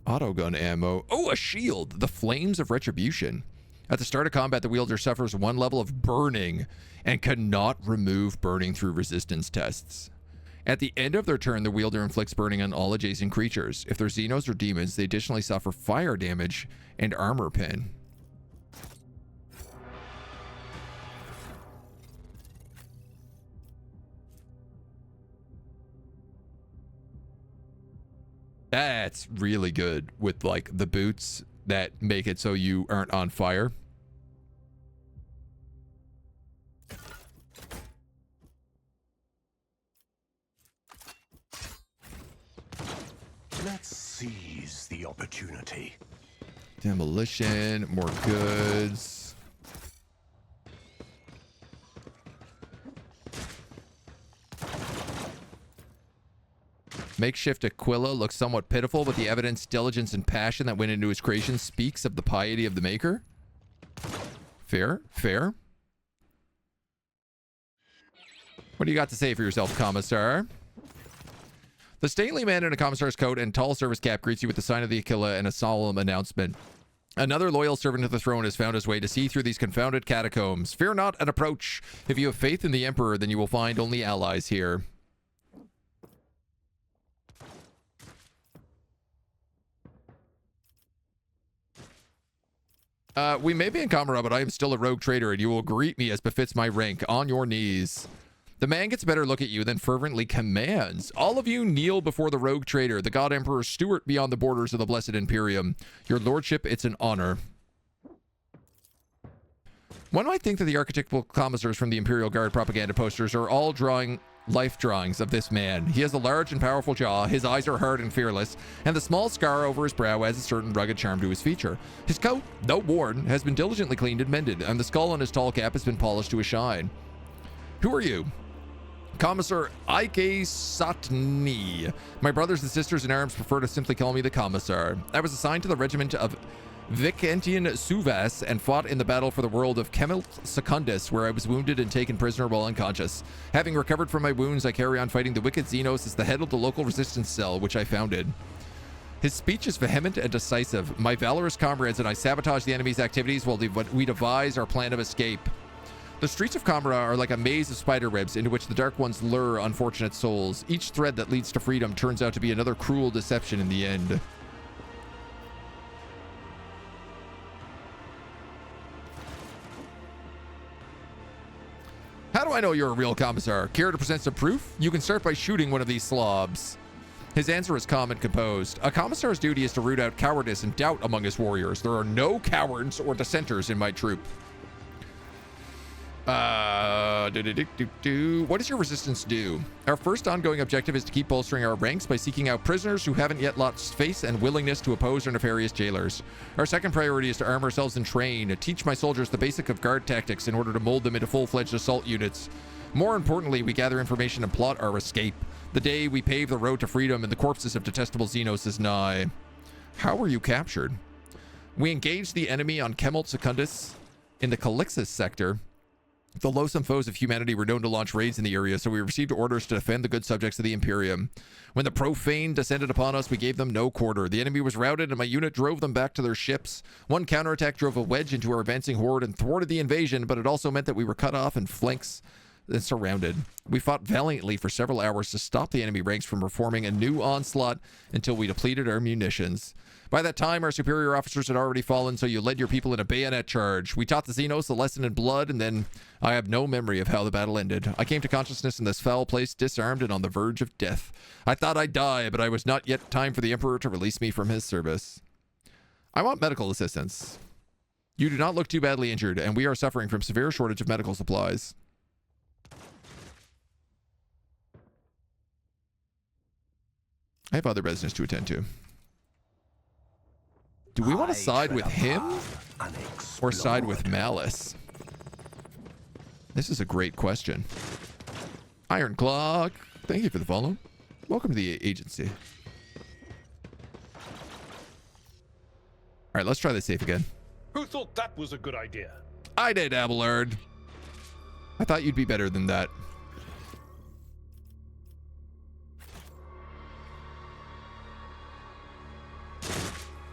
Autogun ammo. Oh, a shield. The flames of retribution. At the start of combat, the wielder suffers 1 level of burning and cannot remove burning through resistance tests. At the end of their turn, the wielder inflicts burning on all adjacent creatures. If they're Xenos or demons, they additionally suffer fire damage and armor pin. That's really good with like the boots that make it so you aren't on fire. Let's seize the opportunity. Demolition, more goods. Makeshift Aquila looks somewhat pitiful, but the evidence, diligence, and passion that went into his creation speaks of the piety of the maker. Fair, fair. What do you got to say for yourself, Commissar? The stately man in a commissar's coat and tall service cap greets you with the sign of the Aquila and a solemn announcement. Another loyal servant of the throne has found his way to see through these confounded catacombs. Fear not and approach. If you have faith in the Emperor, then you will find only allies here. We may be in Commorragh, but I am still a rogue trader, and you will greet me as befits my rank, on your knees. The man gets a better look at you, then fervently commands. All of you kneel before the rogue trader, the God Emperor Stewart beyond the borders of the blessed Imperium. Your lordship, it's an honor. One might think that the archetypal commissars from the Imperial Guard propaganda posters are all drawing life drawings of this man. He has a large and powerful jaw, his eyes are hard and fearless, and the small scar over his brow adds a certain rugged charm to his feature. His coat, though worn, has been diligently cleaned and mended, and the skull on his tall cap has been polished to a shine. Who are you? Commissar Ike Satni. My brothers and sisters in arms prefer to simply call me the Commissar. I was assigned to the regiment of Vicentian Suvas and fought in the battle for the world of Kemilt Secundus, where I was wounded and taken prisoner while unconscious. Having recovered from my wounds, I carry on fighting the wicked Xenos as the head of the local resistance cell, which I founded. His speech is vehement and decisive. My valorous comrades and I sabotage the enemy's activities while we devise our plan of escape. The streets of Commorragh are like a maze of spider webs into which the Dark Ones lure unfortunate souls. Each thread that leads to freedom turns out to be another cruel deception in the end. How do I know you're a real commissar? Care to present some proof? You can start by shooting one of these slobs. His answer is calm and composed. A commissar's duty is to root out cowardice and doubt among his warriors. There are no cowards or dissenters in my troop. What does your resistance do? Our first ongoing objective is to keep bolstering our ranks by seeking out prisoners who haven't yet lost faith and willingness to oppose our nefarious jailers. Our second priority is to arm ourselves and train, teach my soldiers the basic of guard tactics in order to mold them into full-fledged assault units. More importantly, we gather information and plot our escape. The day we pave the road to freedom and the corpses of detestable Xenos is nigh. How were you captured? We engaged the enemy on Kemult Secundus in the Calixis sector. The loathsome foes of humanity were known to launch raids in the area, so we received orders to defend the good subjects of the Imperium. When the profane descended upon us, we gave them no quarter. The enemy was routed, and my unit drove them back to their ships. One counterattack drove a wedge into our advancing horde and thwarted the invasion, but it also meant that we were cut off and flanks and surrounded. We fought valiantly for several hours to stop the enemy ranks from performing a new onslaught until we depleted our munitions. By that time, our superior officers had already fallen, so you led your people in a bayonet charge. We taught the Xenos a lesson in blood, and then I have no memory of how the battle ended. I came to consciousness in this foul place, disarmed and on the verge of death. I thought I'd die, but I was not yet time for the Emperor to release me from his service. I want medical assistance. You do not look too badly injured, and we are suffering from severe shortage of medical supplies. I have other business to attend to. Do we want to side with him or side with Malice? This is a great question. Iron Clock, thank you for the follow. Welcome to the agency. All right, let's try this safe again. Who thought that was a good idea? I did, Abelard. I thought you'd be better than that.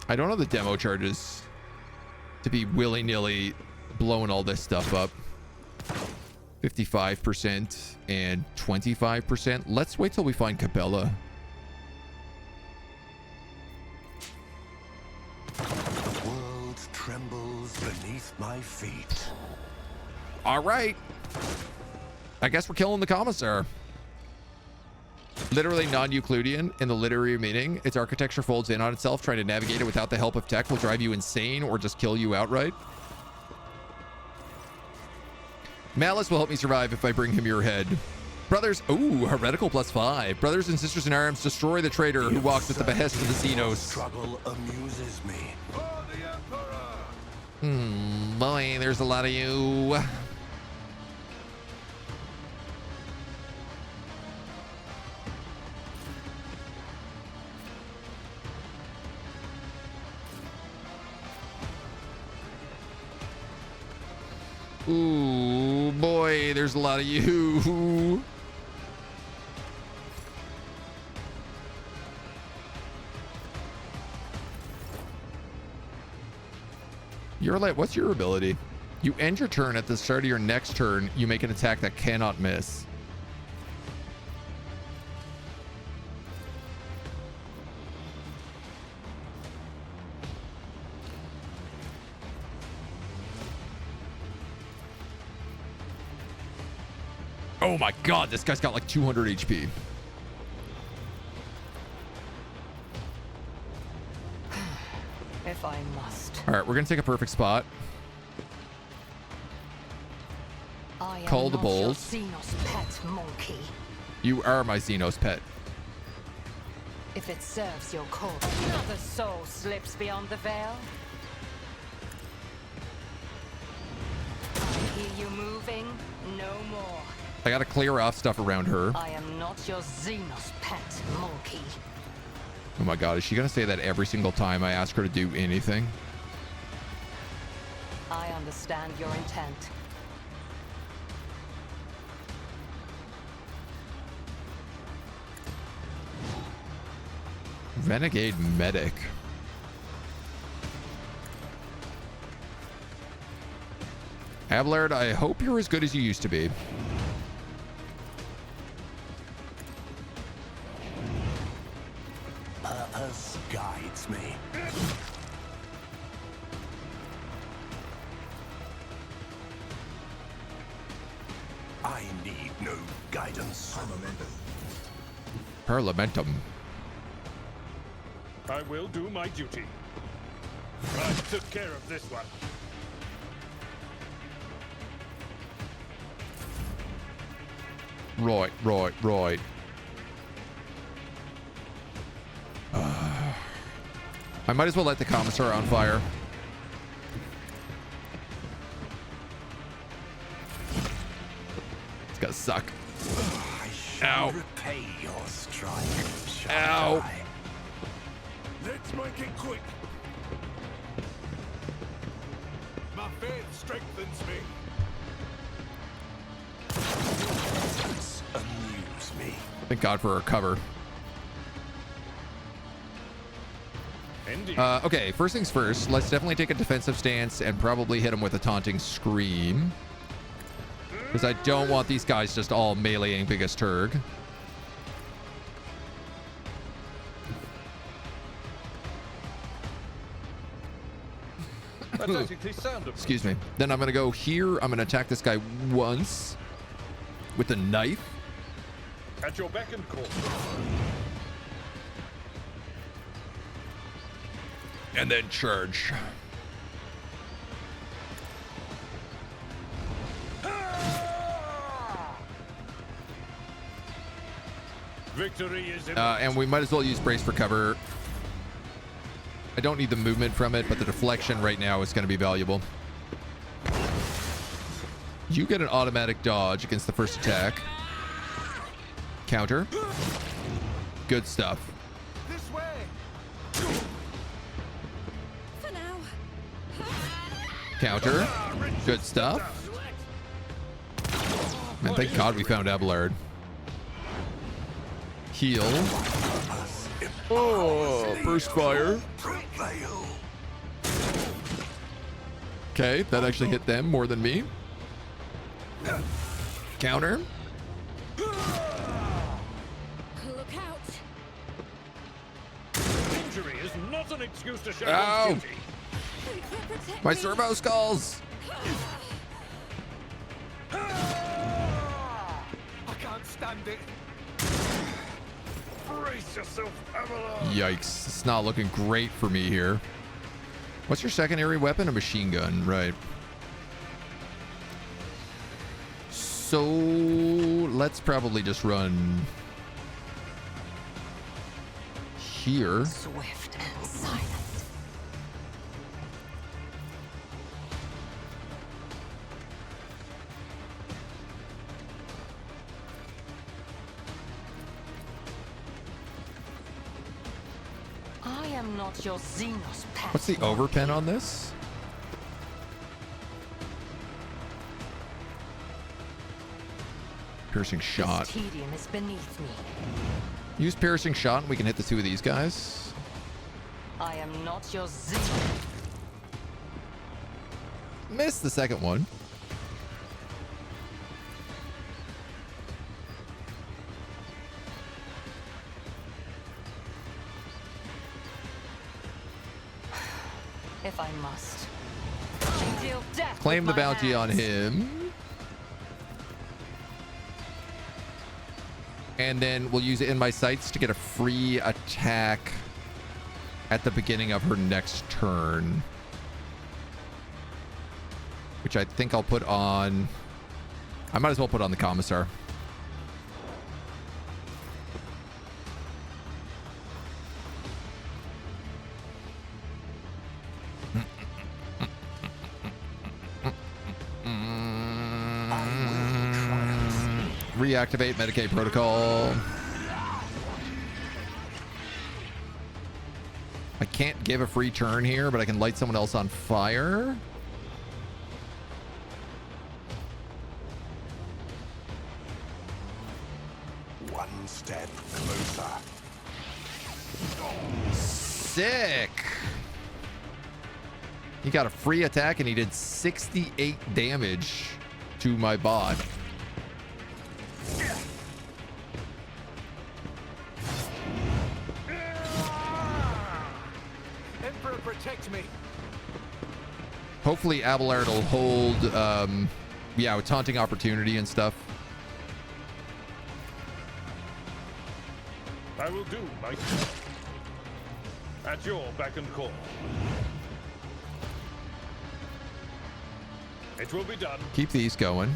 I don't have the demo charges to be willy-nilly blowing all this stuff up. 55% and 25%. Let's wait till we find Cabela. The world trembles beneath my feet. All right. I guess we're killing the commissar. Literally non-Euclidean in the literary meaning. Its architecture folds in on itself. Trying to navigate it without the help of tech will drive you insane or just kill you outright. Malice will help me survive if I bring him your head. Brothers, ooh, heretical +5. Brothers and sisters in arms, destroy the traitor who walks at the behest of the Xenos. Struggle amuses me. Boy, there's a lot of you. Ooh, boy, there's a lot of you. You're like, what's your ability? You end your turn. At the start of your next turn, you make an attack that cannot miss. Oh my god, this guy's got like 200 HP. If I must. All right, we're gonna take a perfect spot. I am Call the not your bulls. Xenos pet monkey. You are my Xenos pet. If it serves your cause, another soul slips beyond the veil. I hear you moving. No more. I gotta clear off stuff around her. I am not your Xenos pet monkey. Oh my god, is she gonna say that every single time I ask her to do anything? I understand your intent. Renegade Medic. Abelard, I hope you're as good as you used to be. Purpose guides me. I guidance. Parliamentum. I will do my duty. I took care of this one. Right. I might as well let the commissar on fire. It's gonna suck. I shall Ow. repay your strike. Ow. Let's make it quick. My faith strengthens me. Amuse me. Thank God for our cover. Indeed. Okay, first things first. Let's definitely take a defensive stance and probably hit him with a taunting scream. Because I don't want these guys just all meleeing Biggest Turg. That's actually sound of Excuse me. Then I'm going to go here. I'm going to attack this guy once with a knife. At your beck and call. And then charge. Victory is in And we might as well use brace for cover. I don't need the movement from it, but the deflection right now is going to be valuable. You get an automatic dodge against the first attack. Counter. Good stuff. This way. For now. Counter. Good stuff. Man, thank God we found Abelard. Heal. Oh, burst fire. Prevail. Okay, that actually hit them more than me. Counter. Look out. Injury is not an excuse to show Ow. one's duty. Protect My me. servo skulls. I can't stand it. Brace yourself, Avalon. Yikes. It's not looking great for me here. What's your secondary weapon? A machine gun, right. So let's probably just run here. Swift and silent. I am not your Xenos pet. What's the overpen on this? Piercing shot. This tedium is beneath me. Use piercing shot and we can hit the two of these guys. I am not your Xenos. Missed the second one. If I must. Deal death Claim the with my bounty on hands. him. And then we'll use it in my sights to get a free attack at the beginning of her next turn. Which I think I'll put on... I might as well put on the commissar. Reactivate Medicaid protocol. I can't give a free turn here, but I can light someone else on fire. One step closer. Sick. He got a free attack and he did 68 damage to my bot. Emperor, protect me. Hopefully Abelard will hold, yeah, with taunting opportunity and stuff. I will do my at your beck and call. It will be done. Keep these going.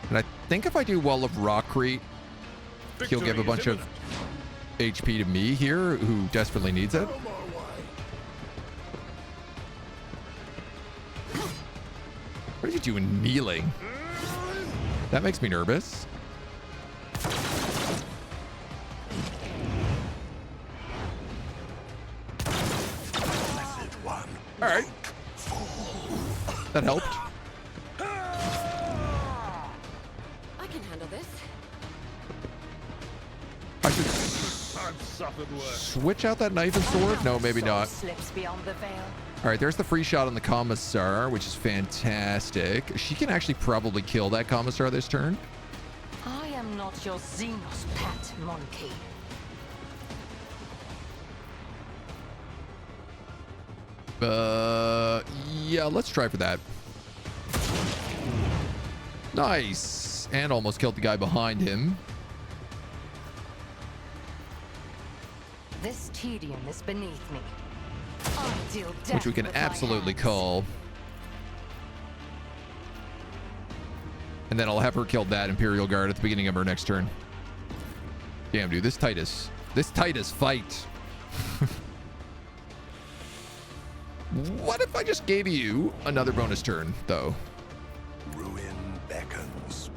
And I think if I do Wall of Rockcrete, he'll give a bunch of HP to me here, who desperately needs it. What are you doing kneeling? That makes me nervous. All right. That helped. I can handle this. I should I've suffered worse. switch out that knife and sword. No, maybe Soul not. Slips beyond the veil. All right, there's the free shot on the Commissar, which is fantastic. She can actually probably kill that Commissar this turn. I am not your Xenos pet monkey. Yeah, let's try for that. Nice. And almost killed the guy behind him. This tedium is beneath me. I deal death Which we can with my absolutely hands. call. And then I'll have her kill that Imperial Guard at the beginning of her next turn. Damn, dude, this Titus fight. What if I just gave you another bonus turn, though? Ruin beckons.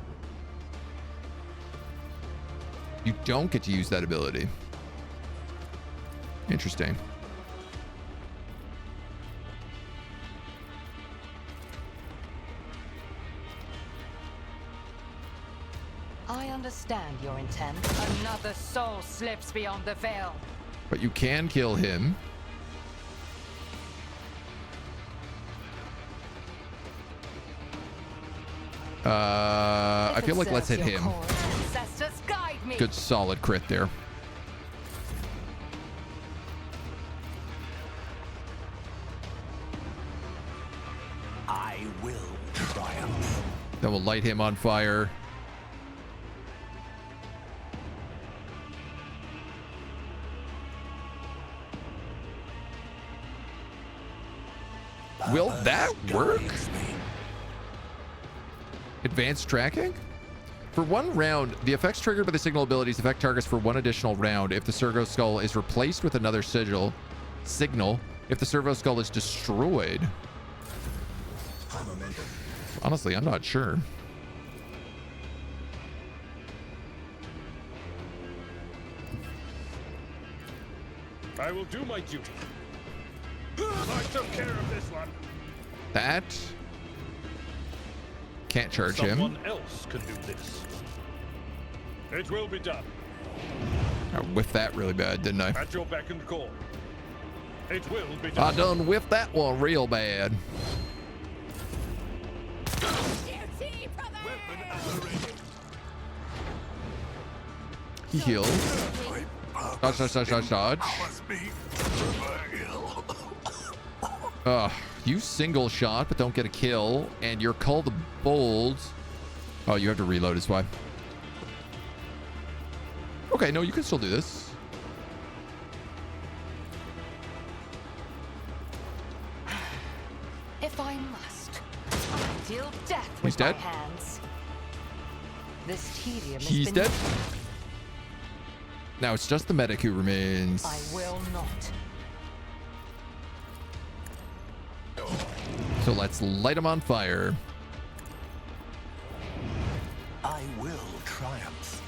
You don't get to use that ability. Interesting. I understand your intent. Another soul slips beyond the veil. But you can kill him. I feel like let's hit him. Ancestors, guide me. Good solid crit there. I will triumph. Then we'll light him on fire. Will that work? Advanced tracking? For 1 round, the effects triggered by the signal abilities affect targets for 1 additional round if the Servo Skull is replaced with another signal. If the Servo Skull is destroyed. Honestly, I'm not sure. I will do my duty. I took care of this one. That can't charge Someone him. else can do this. It will be done. I whiffed that really bad, didn't I? At your beck and call. It will be I done. done whiffed that one real bad. Duty, brother! He healed. Dodge, dodge, dodge, dodge, dodge. You single shot, but don't get a kill. And you're called the bold. Oh, you have to reload is why. Okay, no, you can still do this. If I must, I deal death with He's dead? my hands. This tedium He's has been dead. Now it's just the medic who remains. I will not. So let's light him on fire. I will triumph.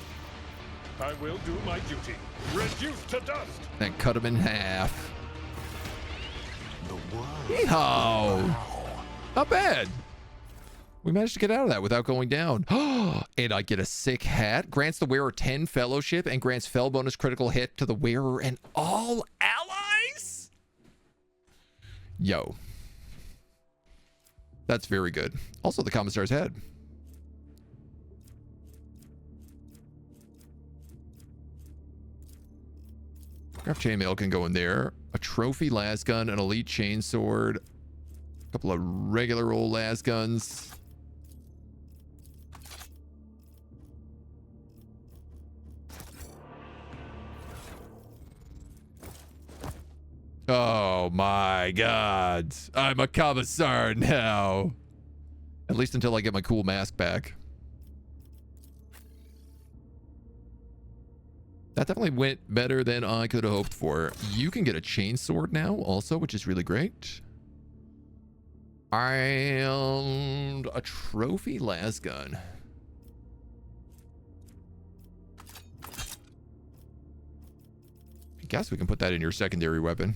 I will do my duty. Reduce to dust. Then cut him in half. The world. Yeehaw! Not bad. We managed to get out of that without going down. And I get a sick hat. Grants the wearer 10 fellowship and grants fell bonus critical hit to the wearer and all allies. Yo. That's very good. Also, the commissar's head. Craft chainmail can go in there. A trophy las gun, an elite chainsword, a couple of regular old las guns. Oh my god. I'm a commissar now. At least until I get my cool mask back. That definitely went better than I could have hoped for. You can get a chainsword now also, which is really great. And a trophy lasgun. I guess we can put that in your secondary weapon.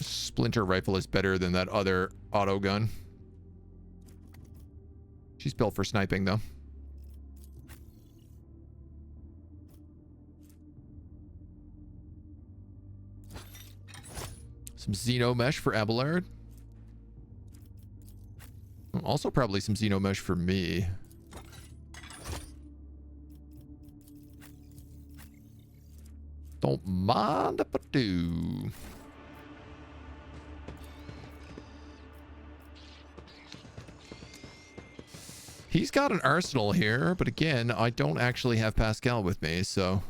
Splinter rifle is better than that other auto gun. She's built for sniping though. Some Xeno mesh for Abelard. Also probably some Xeno mesh for me. Don't mind if I do. He's got an arsenal here, but again, I don't actually have Pascal with me, so...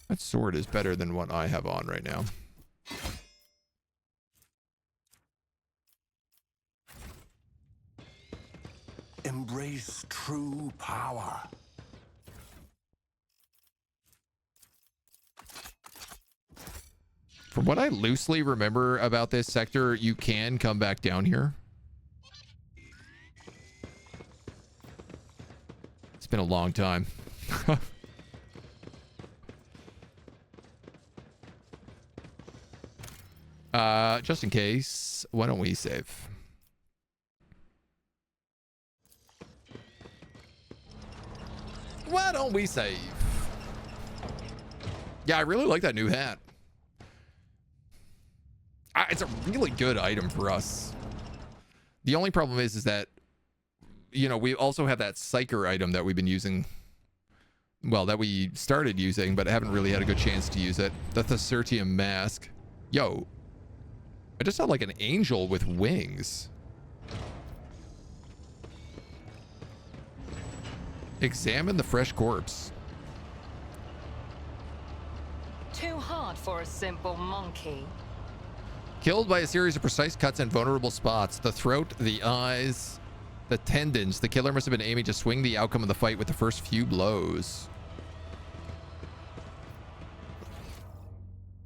That sword is better than what I have on right now. Embrace true power. From what I loosely remember about this sector, you can come back down here. It's been a long time. Just in case, why don't we save? Why don't we save? Yeah, I really like that new hat. It's a really good item for us. The only problem is that, you know, we also have that Psyker item that we've been using. Well, that we started using, but haven't really had a good chance to use it. The Thesertium mask. Yo, I just saw like an angel with wings. Examine the fresh corpse. Too hard for a simple monkey. Killed by a series of precise cuts and vulnerable spots. The throat, the eyes, the tendons. The killer must have been aiming to swing the outcome of the fight with the first few blows.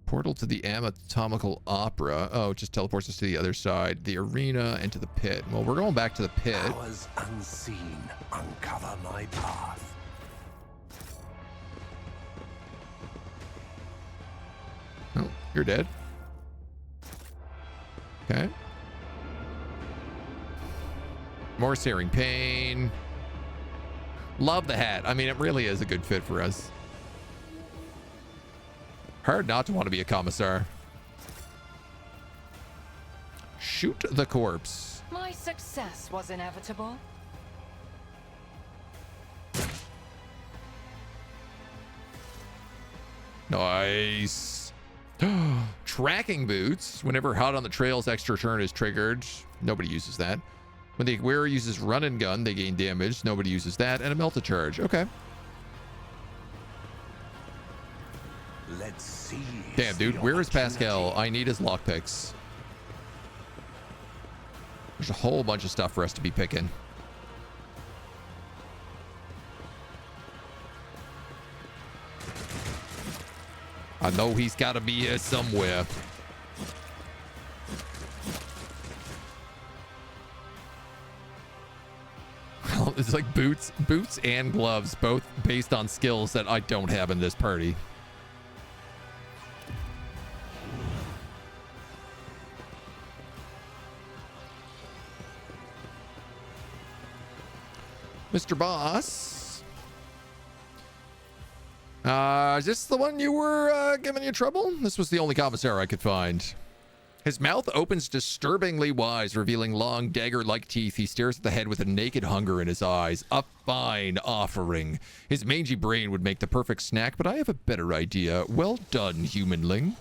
Portal to the anatomical opera. Oh, it just teleports us to the other side. The arena and to the pit. Well, we're going back to the pit. Powers unseen uncover my path. Oh, you're dead. Okay. More searing pain. Love the hat. I mean, it really is a good fit for us. Hard not to want to be a commissar. Shoot the corpse. My success was inevitable. Nice. Tracking boots. Whenever hot on the trails, extra turn is triggered. Nobody uses that. When the wearer uses run and gun, they gain damage. Nobody uses that. And a melt charge. Okay. Let's see. Damn, dude. Where is Pascal? I need his lockpicks. There's a whole bunch of stuff for us to be picking. I know he's got to be here somewhere. It's like boots and gloves, both based on skills that I don't have in this party. Mr. Boss. Is this the one you were giving you trouble? This was the only commissar I could find. His mouth opens disturbingly wide, revealing long dagger-like teeth. He stares at the head with a naked hunger in his eyes. A fine offering. His mangy brain would make the perfect snack, but I have a better idea. Well done, humanling.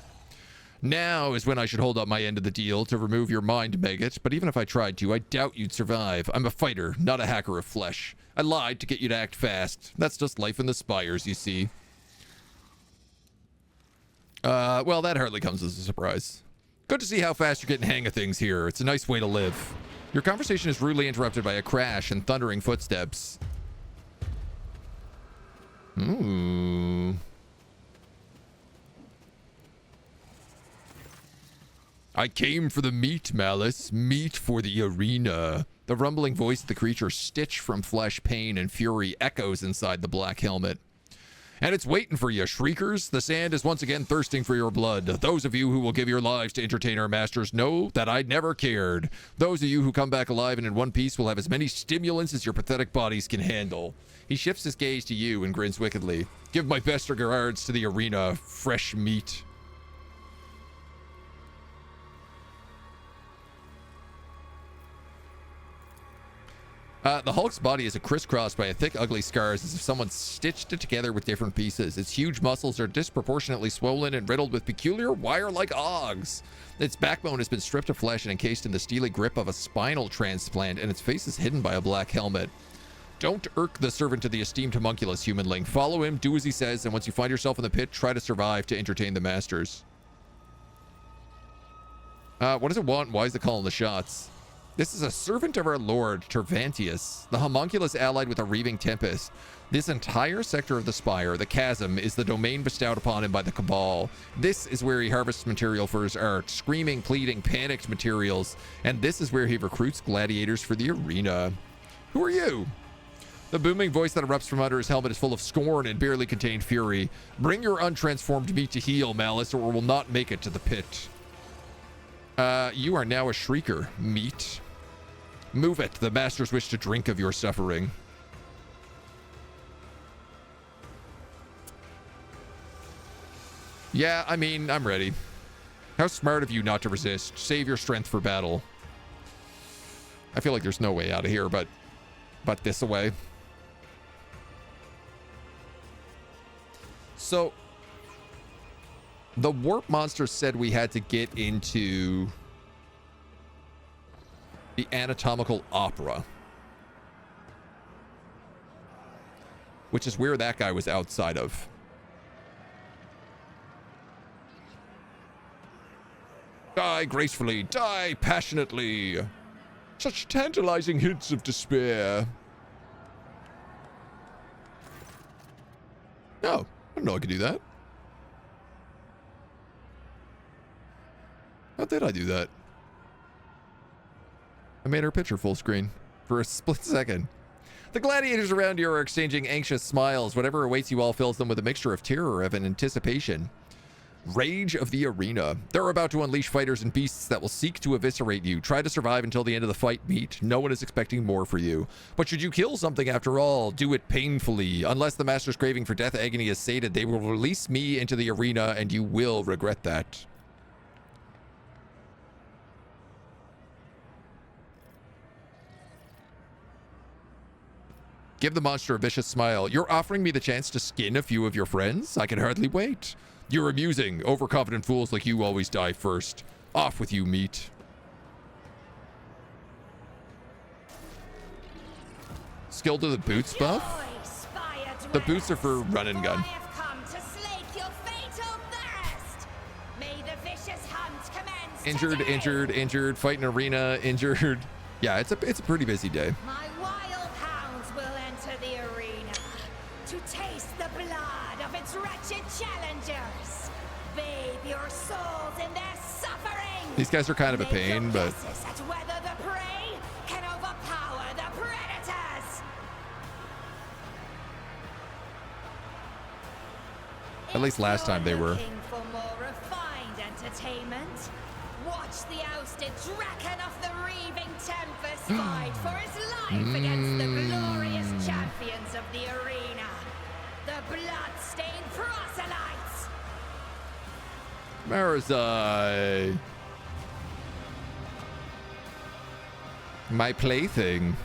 Now is when I should hold up my end of the deal to remove your mind maggot, but even if I tried to, I doubt you'd survive. I'm a fighter, not a hacker of flesh. I lied to get you to act fast. That's just life in the spires, you see. Well, that hardly comes as a surprise. Good to see how fast you're getting hang of things here. It's a nice way to live. Your conversation is rudely interrupted by a crash and thundering footsteps. Ooh. I came for the meat, Malice. Meat for the arena. The rumbling voice of the creature, stitched from flesh, pain, and fury, echoes inside the black helmet. And it's waiting for you, shriekers. The sand is once again thirsting for your blood. Those of you who will give your lives to entertain our masters know that I never cared. Those of you who come back alive and in one piece will have as many stimulants as your pathetic bodies can handle. He shifts his gaze to you and grins wickedly. Give my best regards to the arena, fresh meat. The Hulk's body is crisscrossed by a thick, ugly scars as if someone stitched it together with different pieces. Its huge muscles are disproportionately swollen and riddled with peculiar wire-like ogs. Its backbone has been stripped of flesh and encased in the steely grip of a spinal transplant, and its face is hidden by a black helmet. Don't irk the servant of the esteemed homunculus, humanling. Follow him, do as he says, and once you find yourself in the pit, try to survive to entertain the masters. What does it want? Why is it calling the shots? This is a servant of our lord, Tervantius, the homunculus allied with a reaving tempest. This entire sector of the spire, the chasm, is the domain bestowed upon him by the Cabal. This is where he harvests material for his art, screaming, pleading, panicked materials, and this is where he recruits gladiators for the arena. Who are you? The booming voice that erupts from under his helmet is full of scorn and barely contained fury. Bring your untransformed meat to heal, Malice, or it will not make it to the pit. You are now a shrieker, meat. Move it. The masters wish to drink of your suffering. Yeah, I mean, I'm ready. How smart of you not to resist. Save your strength for battle. I feel like there's no way out of here, but this away. So, the warp monster said we had to get into the anatomical opera, which is where that guy was outside of. Die gracefully, die passionately. Such tantalizing hints of despair. No, I didn't know I could do that. How did I do that? I made her picture full screen for a split second. The gladiators around you are exchanging anxious smiles. Whatever awaits you all fills them with a mixture of terror and anticipation. Rage of the arena. They're about to unleash fighters and beasts that will seek to eviscerate you. Try to survive until the end of the fight, meet. No one is expecting more for you. But should you kill something after all, do it painfully. Unless the master's craving for death agony is sated, they will release me into the arena and you will regret that. Give the monster a vicious smile. You're offering me the chance to skin a few of your friends? I can hardly wait. You're amusing. Overconfident fools like you always die first. Off with you, meat. Skill to the boots buff? The boots are for run and gun. Injured, injured, injured. Fight in arena, injured. Yeah, it's a pretty busy day. My wild hounds will enter the arena to taste the blood of its wretched challengers. Bathe your souls in their suffering. These guys are kind of a pain, but at whether the prey can overpower the predators. at least last time they were. Looking for more refined entertainment? Watch the ousted dragon of the reaving tempest fight for his life against the glorious champions of the arena, the blood-stained proselytes. Marazai. My plaything.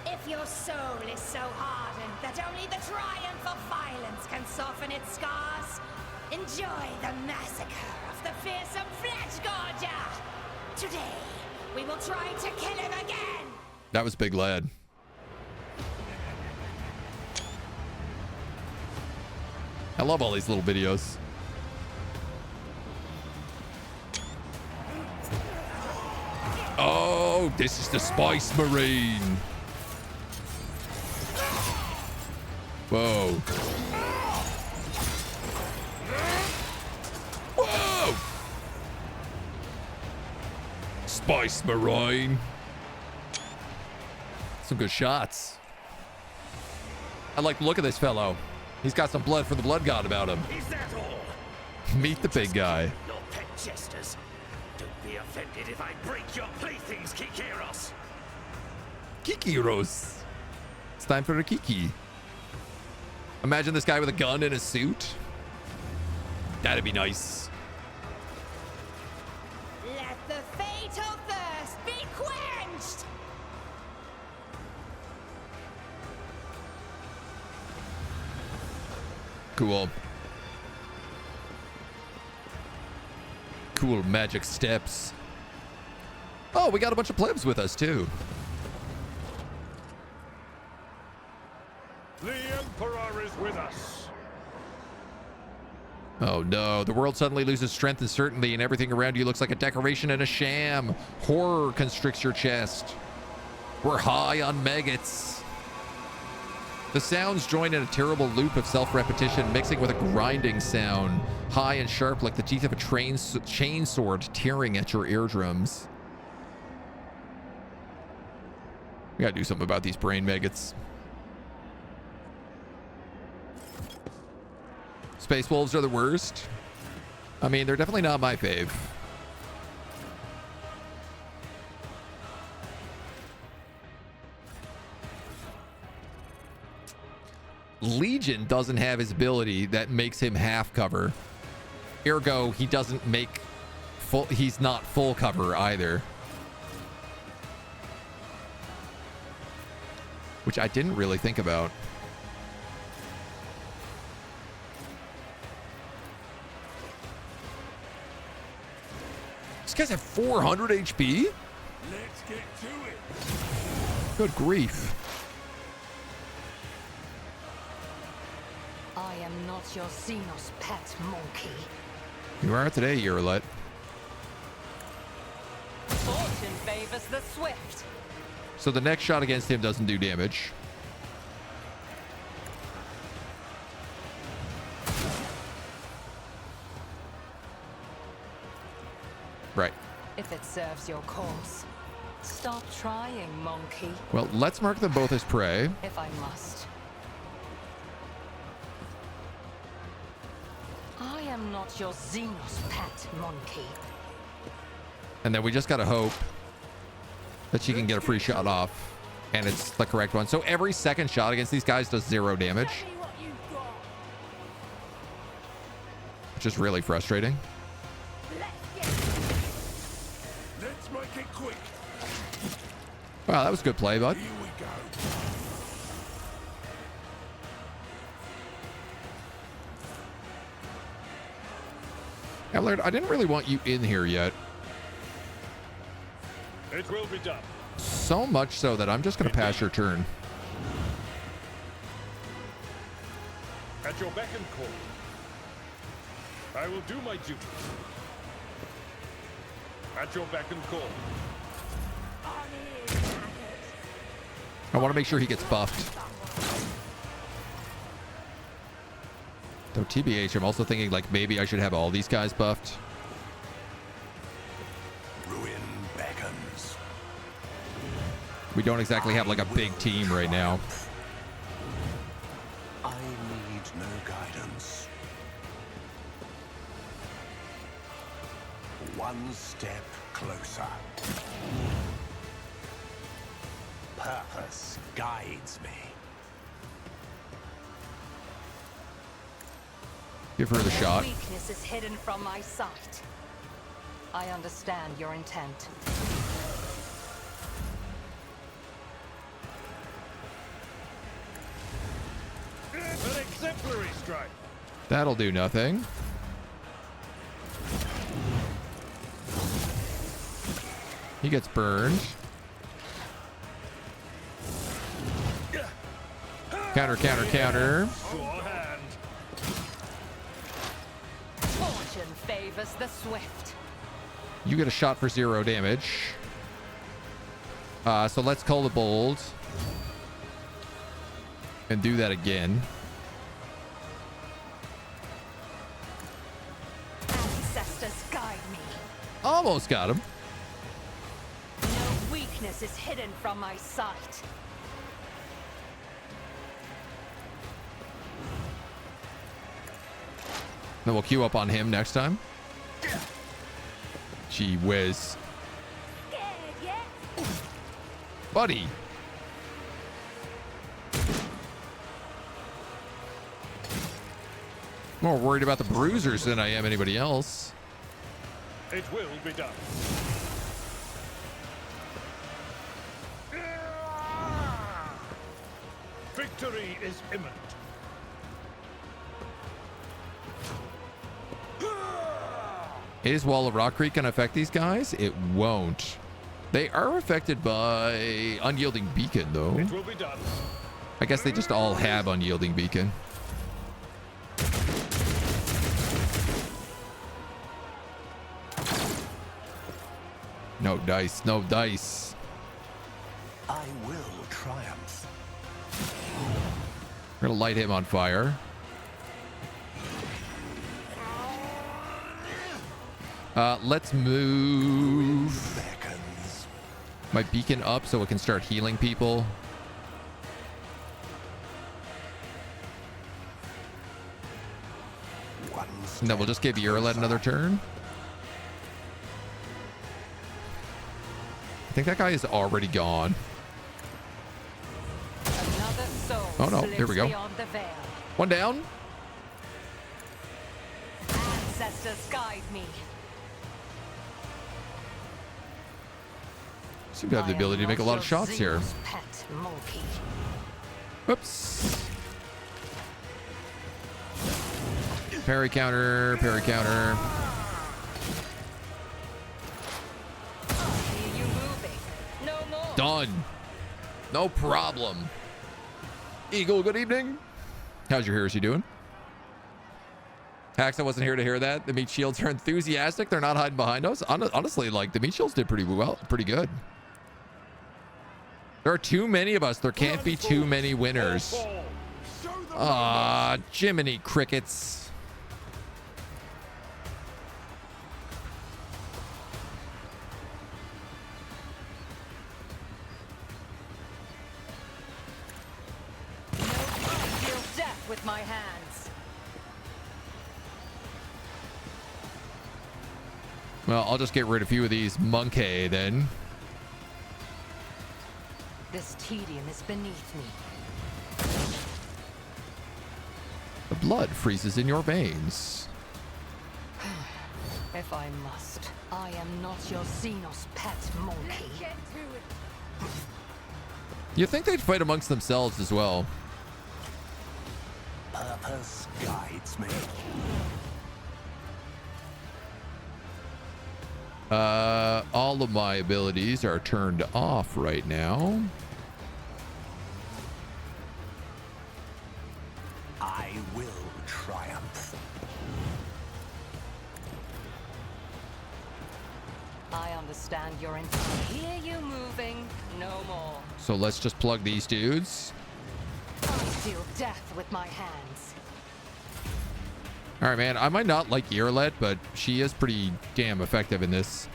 If your soul is so hardened that only the triumph of violence can soften its scars, enjoy the massacre of the fearsome flesh gorger. Today, we will try to kill him again. That was big lad. I love all these little videos. Oh, this is the Spice Marine. Whoa. Whoa! Spice Marine. Some good shots. I like the look of this fellow. He's got some blood for the blood god about him. Is that all? Meet the big guy. Your pet jesters. Don't be offended if I break your playthings, Kikeros. Kikiros. It's time for a Kiki. Imagine this guy with a gun in a suit. That'd be nice. Let the fatal thirst be quenched. Cool. Cool magic steps. Oh, we got a bunch of plebs with us too. The Emperor is with us. Oh no, the world suddenly loses strength and certainty and everything around you looks like a decoration and a sham. Horror constricts your chest. We're high on maggots. The sounds join in a terrible loop of self-repetition, mixing with a grinding sound, high and sharp like the teeth of a chainsword tearing at your eardrums. We gotta do something about these brain maggots. Space wolves are the worst. I mean, they're definitely not my fave. Legion doesn't have his ability that makes him half cover. Ergo, he doesn't make full, he's not full cover either. Which I didn't really think about. These guys have 400 HP? Let's get to it. Good grief. I am not your Xenos pet monkey. You are today, Eurolet. Fortune favors the swift. So the next shot against him doesn't do damage. Right. If it serves your cause, stop trying, monkey. Well, let's mark them both as prey. If I must. I am not your Xenos pet monkey. And then we just gotta hope that she can get a free shot off. And it's the correct one. So every second shot against these guys does 0 damage. Which is really frustrating. Let's make it quick. Wow, that was good play, bud. Here we go. Allard, I didn't really want you in here yet. It will be done. So much so that I'm just gonna pass your turn. At your beck and call. I will do my duty. At your beck and call. I want to make sure he gets buffed. Though TBH, I'm also thinking like maybe I should have all these guys buffed. Ruin beckons. We don't exactly have like a big team right now. I need no guidance. One step closer. Purpose guides me. Give her the shot. Weakness is hidden from my sight. I understand your intent. An exemplary strike. That'll do nothing. He gets burned. Counter, counter, counter. Fortune favors the swift. You get a shot for 0 damage. So let's call the bold. And do that again. Ancestors guide me. Almost got him. No weakness is hidden from my sight. Then we'll queue up on him next time. Gee whiz. Buddy. More worried about the bruisers than I am anybody else. It will be done. Victory is imminent. Is Wall of Rock Creek going to affect these guys? It won't. They are affected by Unyielding Beacon, though. It will be done. I guess they just all have Unyielding Beacon. No dice, no dice. I will triumph. We're going to light him on fire. Let's move my beacon up so it can start healing people. And then we'll just give Urlet another turn. I think that guy is already gone. Another soul Oh no, here we go. beyond the veil. One down. Ancestors guide me. Seem to have the ability to make a lot of shots here. Pet monkey. Whoops. Parry counter, parry counter. See you moving. No more. Done. No problem. Eagle, good evening. How's your heresy doing? Hax, I wasn't here to hear that. The meat shields are enthusiastic. They're not hiding behind us. Honestly, like, the meat shields did pretty well, pretty good. There are too many of us. There can't be too many winners. Ah, Jiminy crickets. I deal death with my hands. Well, I'll just get rid of a few of these monkey then. This tedium is beneath me. The blood freezes in your veins. If I must, I am not your Xenos pet monkey. You'd think they'd fight amongst themselves as well. Purpose guides me. All of my abilities are turned off right now. I will triumph. I understand your intent. Hear you moving. No more. So let's just plug these dudes. I deal death with my hands. All right, man. I might not like Irlet, but she is pretty damn effective in this.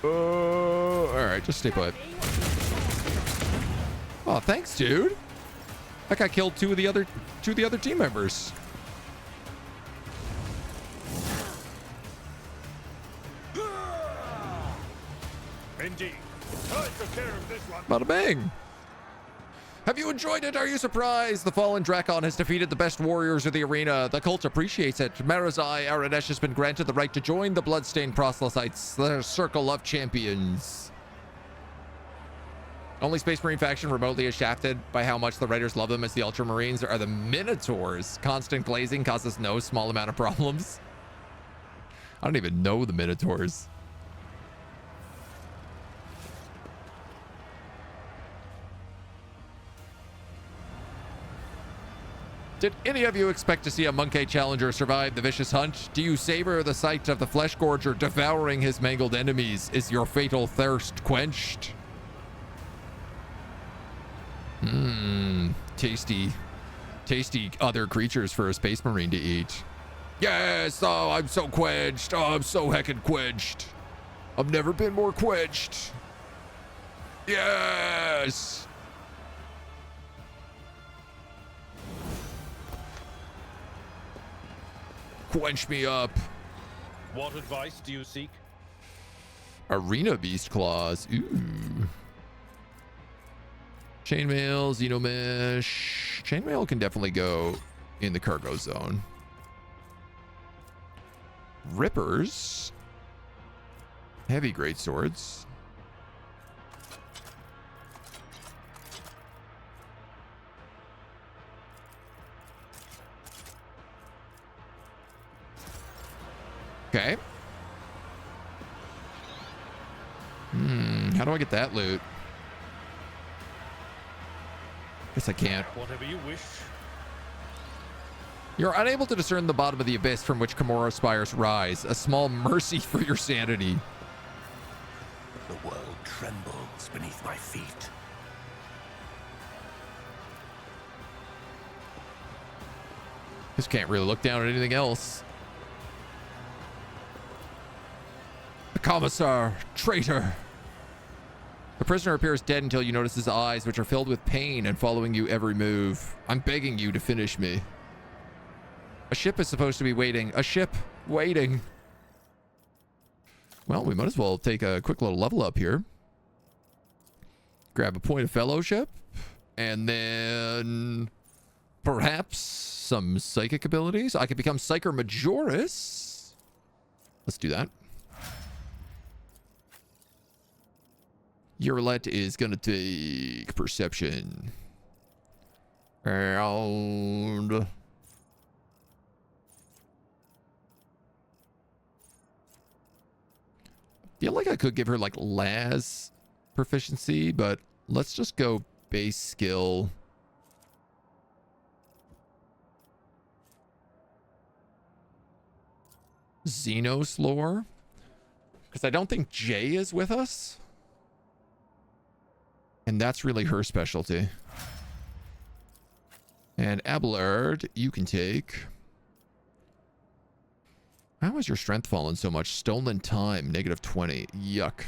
All right, just stay put. Oh, thanks, dude. That guy killed two of the other team members. Indeed. I took care of this one. Bada bang. Have you enjoyed it? Are you surprised? The fallen Drakon has defeated the best warriors of the arena. The cult appreciates it. Marazai Aradesh has been granted the right to join the bloodstained proselytes, their circle of champions. Only Space Marine faction remotely is shafted by how much the writers love them as the Ultramarines are the Minotaurs. Constant glazing causes no small amount of problems. I don't even know the Minotaurs. Did any of you expect to see a Monkey Challenger survive the vicious hunt? Do you savor the sight of the Flesh Gorger devouring his mangled enemies? Is your fatal thirst quenched? Tasty other creatures for a Space Marine to eat. Yes, oh, I'm so quenched. Oh, I'm so heckin' quenched. I've never been more quenched. Yes. Quench me up. What advice do you seek? Arena Beast Claws. Ooh. Chainmail, Xenomesh. Chainmail can definitely go in the cargo zone. Rippers. Heavy greatswords. Okay. How do I get that loot? Guess I can't. Whatever you wish. You're unable to discern the bottom of the abyss from which Commorragh spires rise. A small mercy for your sanity. The world trembles beneath my feet. Just can't really look down at anything else. The commissar, traitor. The prisoner appears dead until you notice his eyes, which are filled with pain and following you every move. I'm begging you to finish me. A ship is supposed to be waiting. A ship waiting. Well, we might as well take a quick little level up here. Grab a point of fellowship. And then perhaps some psychic abilities. I could become Psyker Majoris. Let's do that. Your roulette is going to take perception. And feel like I could give her like Laz proficiency, but let's just go base skill. Xenos lore. Because I don't think Jay is with us. And that's really her specialty. And Abelard, you can take. How has your strength fallen so much? Stolen time, -20. Yuck.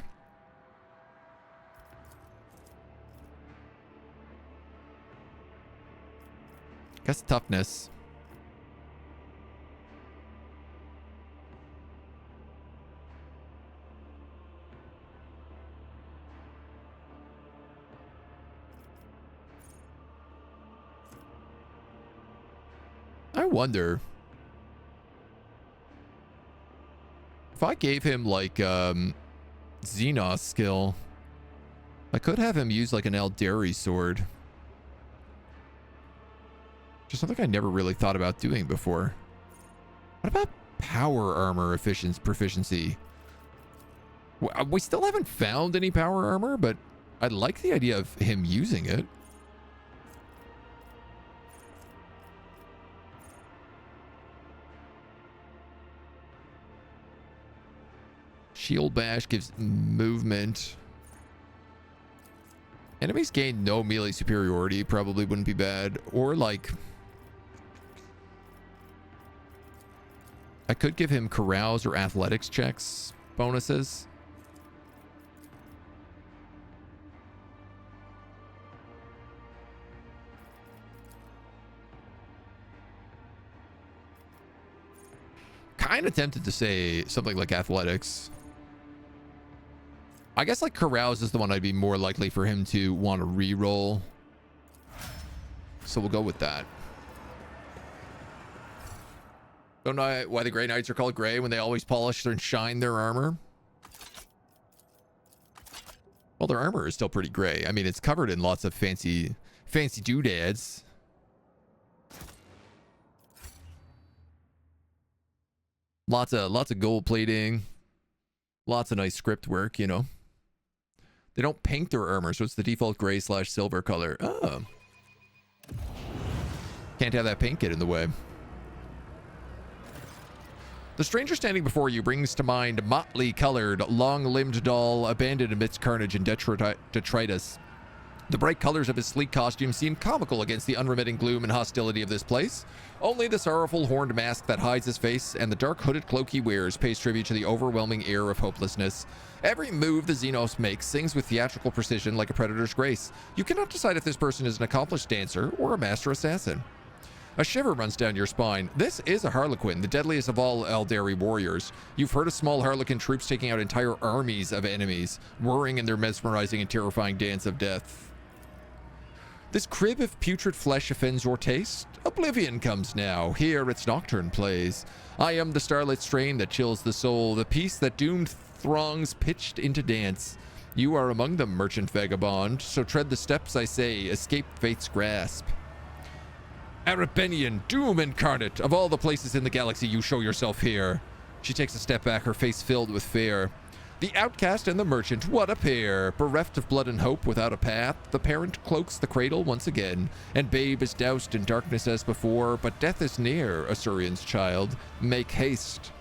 Guess toughness. I wonder if I gave him like Xenos skill, I could have him use like an Eldari sword. Just something I never really thought about doing before. What about power armor proficiency? We still haven't found any power armor, but I like the idea of him using it. Shield bash gives movement. Enemies gain no melee superiority, probably wouldn't be bad. Or like, I could give him carouse or athletics checks bonuses. Kind of tempted to say something like athletics. I guess like carouse is the one I'd be more likely for him to want to re-roll. So we'll go with that. Don't know why the Grey Knights are called Grey when they always polish and shine their armor. Well, their armor is still pretty gray. I mean, it's covered in lots of fancy doodads. Lots of gold plating. Lots of nice script work, you know. They don't paint their armor, so it's the default gray/silver color. Oh. Can't have that paint get in the way. The stranger standing before you brings to mind motley colored, long-limbed doll abandoned amidst carnage and detritus. The bright colors of his sleek costume seem comical against the unremitting gloom and hostility of this place. Only the sorrowful horned mask that hides his face and the dark hooded cloak he wears pays tribute to the overwhelming air of hopelessness. Every move the Xenos makes sings with theatrical precision like a predator's grace. You cannot decide if this person is an accomplished dancer or a master assassin. A shiver runs down your spine. This is a Harlequin, the deadliest of all Eldari warriors. You've heard of small Harlequin troops taking out entire armies of enemies, whirring in their mesmerizing and terrifying dance of death. This crib of putrid flesh offends your taste? Oblivion comes now. Here its nocturne plays. I am the starlit strain that chills the soul, the piece that doomed throngs pitched into dance. You are among them, merchant vagabond, so tread the steps, I say, escape fate's grasp. Arabenian, doom incarnate, of all the places in the galaxy you show yourself here. She takes a step back, her face filled with fear. The outcast and the merchant, what a pair! Bereft of blood and hope, without a path, the parent cloaks the cradle once again, and babe is doused in darkness as before, but death is near, Asurian's child. Make haste.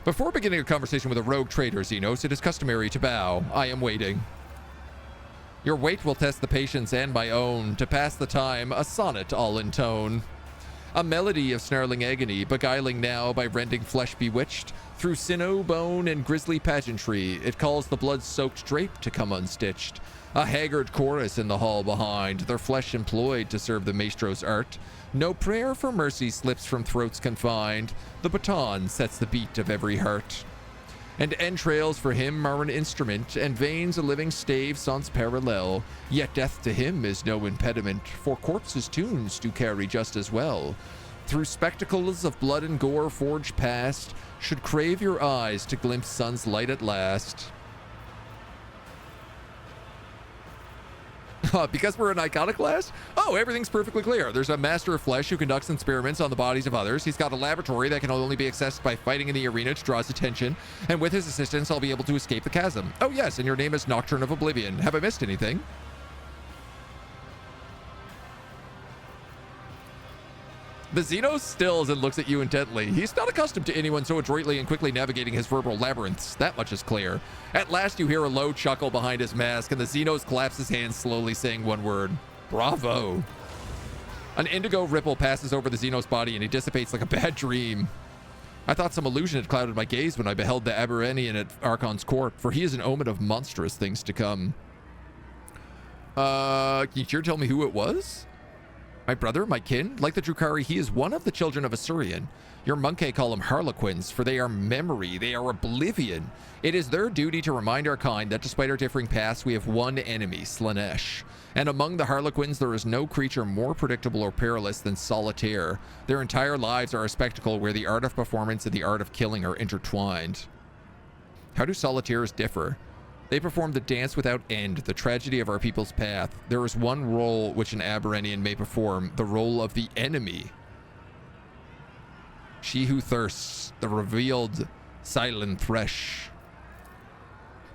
Before beginning a conversation with a rogue trader, Xenos, it is customary to bow. I am waiting. Your wait will test the patience and my own. To pass the time, a sonnet all in tone. A melody of snarling agony, beguiling now by rending flesh bewitched. Through sinew, bone, and grisly pageantry, it calls the blood-soaked drape to come unstitched. A haggard chorus in the hall behind, their flesh employed to serve the maestro's art. No prayer for mercy slips from throats confined. The baton sets the beat of every heart. And entrails for him are an instrument, and veins a living stave sans parallel. Yet death to him is no impediment, for corpses' tunes do carry just as well. Through spectacles of blood and gore forged past, should crave your eyes to glimpse sun's light at last. Because we're an iconoclast? Oh, everything's perfectly clear. There's a master of flesh who conducts experiments on the bodies of others. He's got a laboratory that can only be accessed by fighting in the arena to draw his attention. And with his assistance, I'll be able to escape the chasm. Oh yes, and your name is Nocturne of Oblivion. Have I missed anything? The Xenos stills and looks at you intently. He's not accustomed to anyone so adroitly and quickly navigating his verbal labyrinths. That much is clear. At last you hear a low chuckle behind his mask, and the Xenos claps his hands slowly, saying one word. Bravo. An indigo ripple passes over the Xenos body, and he dissipates like a bad dream. I thought some illusion had clouded my gaze when I beheld the Aberranian at Archon's court, for he is an omen of monstrous things to come. Can you sure tell me who it was? My brother, my kin, like the Drukhari, he is one of the children of Asurian. Your Monkey call him Harlequins, for they are memory, they are oblivion. It is their duty to remind our kind that despite our differing paths, we have one enemy, Slaanesh. And among the Harlequins, there is no creature more predictable or perilous than Solitaire. Their entire lives are a spectacle where the art of performance and the art of killing are intertwined. How do Solitaires differ? They perform the dance without end, the tragedy of our people's path. There is one role which an Aberranian may perform, the role of the enemy. She who thirsts, the revealed silent thresh.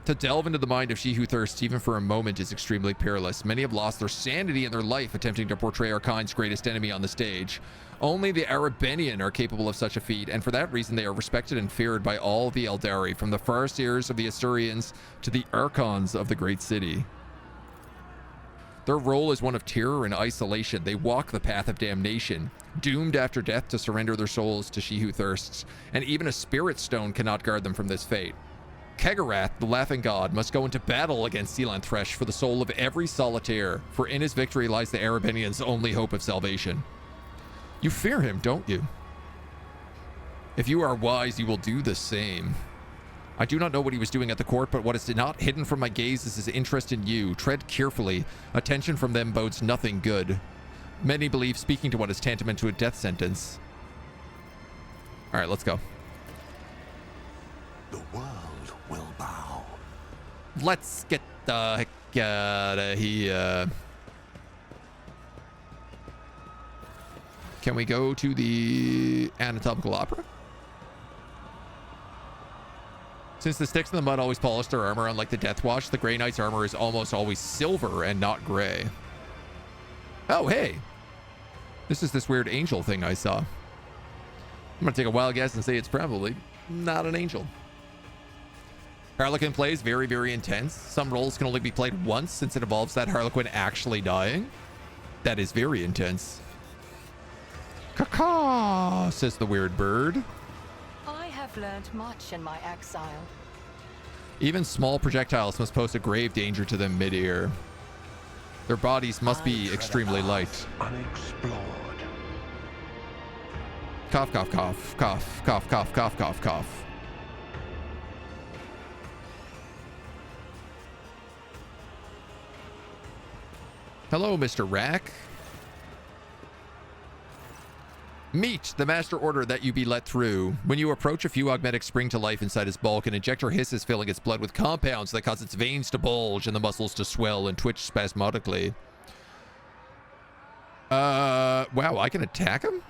To delve into the mind of she who thirsts, even for a moment, is extremely perilous. Many have lost their sanity and their life attempting to portray our kind's greatest enemy on the stage. Only the Arabenian are capable of such a feat, and for that reason they are respected and feared by all the Eldari, from the Farseers of the Asurians to the Archons of the great city. Their role is one of terror and isolation. They walk the path of damnation, doomed after death to surrender their souls to she who thirsts, and even a spirit stone cannot guard them from this fate. Kegarath, the laughing god, must go into battle against Sealand Thresh for the soul of every Solitaire, for in his victory lies the Arabenian's only hope of salvation. You fear him, don't you? If you are wise, you will do the same. I do not know what he was doing at the court, but what is not hidden from my gaze is his interest in you. Tread carefully. Attention from them bodes nothing good. Many believe speaking to one is tantamount to a death sentence. All right, let's go. The world will bow. Let's get the heck out of here. Can we go to the anatomical opera? Since the sticks in the mud always polish their armor, unlike the Death Watch, the Grey Knight's armor is almost always silver and not gray. Oh, hey. This is this weird angel thing I saw. I'm going to take a wild guess and say it's probably not an angel. Harlequin play is very, very intense. Some roles can only be played once since it involves that Harlequin actually dying. That is very intense. Caw-caw, says the weird bird. I have learned much in my exile. Even small projectiles must pose a grave danger to them mid-air. Their bodies must be extremely light. Unexplored. Cough, cough, cough, cough, cough, cough, cough, cough, cough. Hello, Mr. Rack. Meet the master order that you be let through. When you approach, a few augmentics spring to life inside his bulk. An injector hisses, filling its blood with compounds that cause its veins to bulge and the muscles to swell and twitch spasmodically. Wow, I can attack him?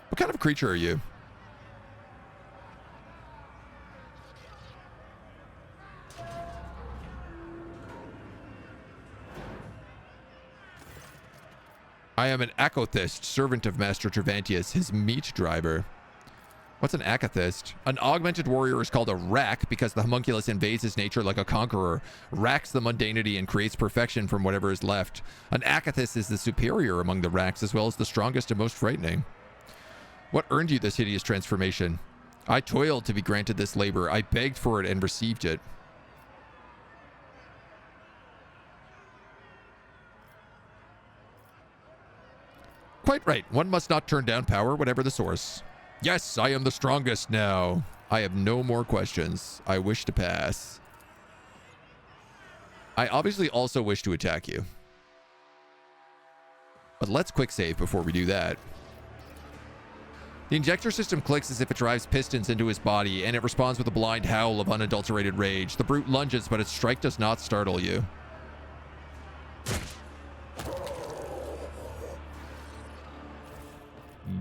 What kind of creature are you? I am an Acothist, servant of Master Trevantius, his meat driver. What's an Acothist? An augmented warrior is called a Rack because the homunculus invades his nature like a conqueror, racks the mundanity, and creates perfection from whatever is left. An Acothist is the superior among the Racks, as well as the strongest and most frightening. What earned you this hideous transformation? I toiled to be granted this labor. I begged for it and received it. Quite right. One must not turn down power, whatever the source. Yes, I am the strongest now. I have no more questions. I wish to pass. I obviously also wish to attack you. But let's quick save before we do that. The injector system clicks as if it drives pistons into his body, and it responds with a blind howl of unadulterated rage. The brute lunges, but its strike does not startle you.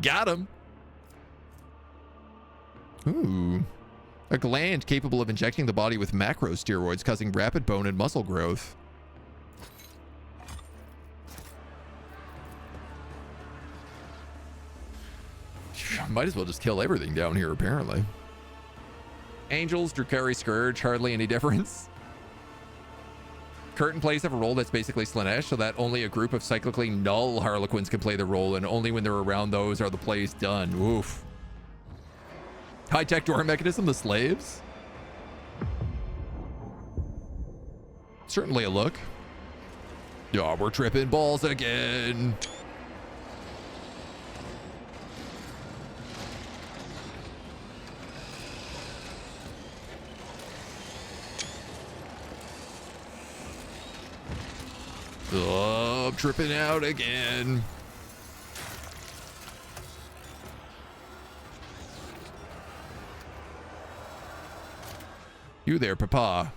Got him. Ooh. A gland capable of injecting the body with macro steroids, causing rapid bone and muscle growth. Might as well just kill everything down here, apparently. Angels, Drukari Scourge, hardly any difference. Curtain plays have a role that's basically Slanesh, so that only a group of cyclically null Harlequins can play the role, and only when they're around those are the plays done. Oof. High-tech door mechanism, the slaves? Certainly a look. Yeah, we're tripping balls again. Oh, I'm tripping out again. You there, Papa.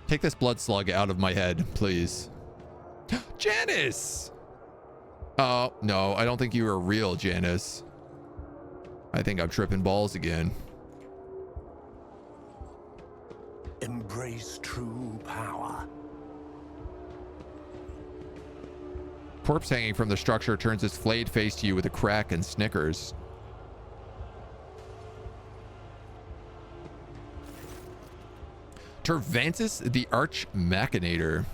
Take this blood slug out of my head, please. Janice! Oh, no, I don't think you are real, Janice. I think I'm tripping balls again. Embrace true power. Corpse hanging from the structure turns its flayed face to you with a crack and snickers. Tervantis the Arch Machinator.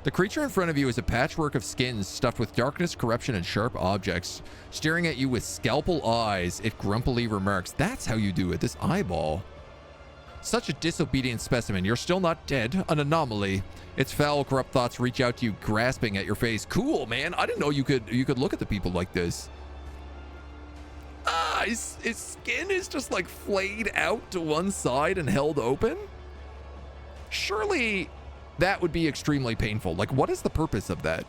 The creature in front of you is a patchwork of skins stuffed with darkness, corruption, and sharp objects. Staring at you with scalpel eyes, it grumpily remarks, "That's how you do it, this eyeball." Such a disobedient specimen. You're still not dead. An anomaly. Its foul, corrupt thoughts reach out to you, grasping at your face. Cool, man. I didn't know you could look at the people like this. Ah, his skin is just like flayed out to one side and held open. Surely that would be extremely painful. Like, what is the purpose of that?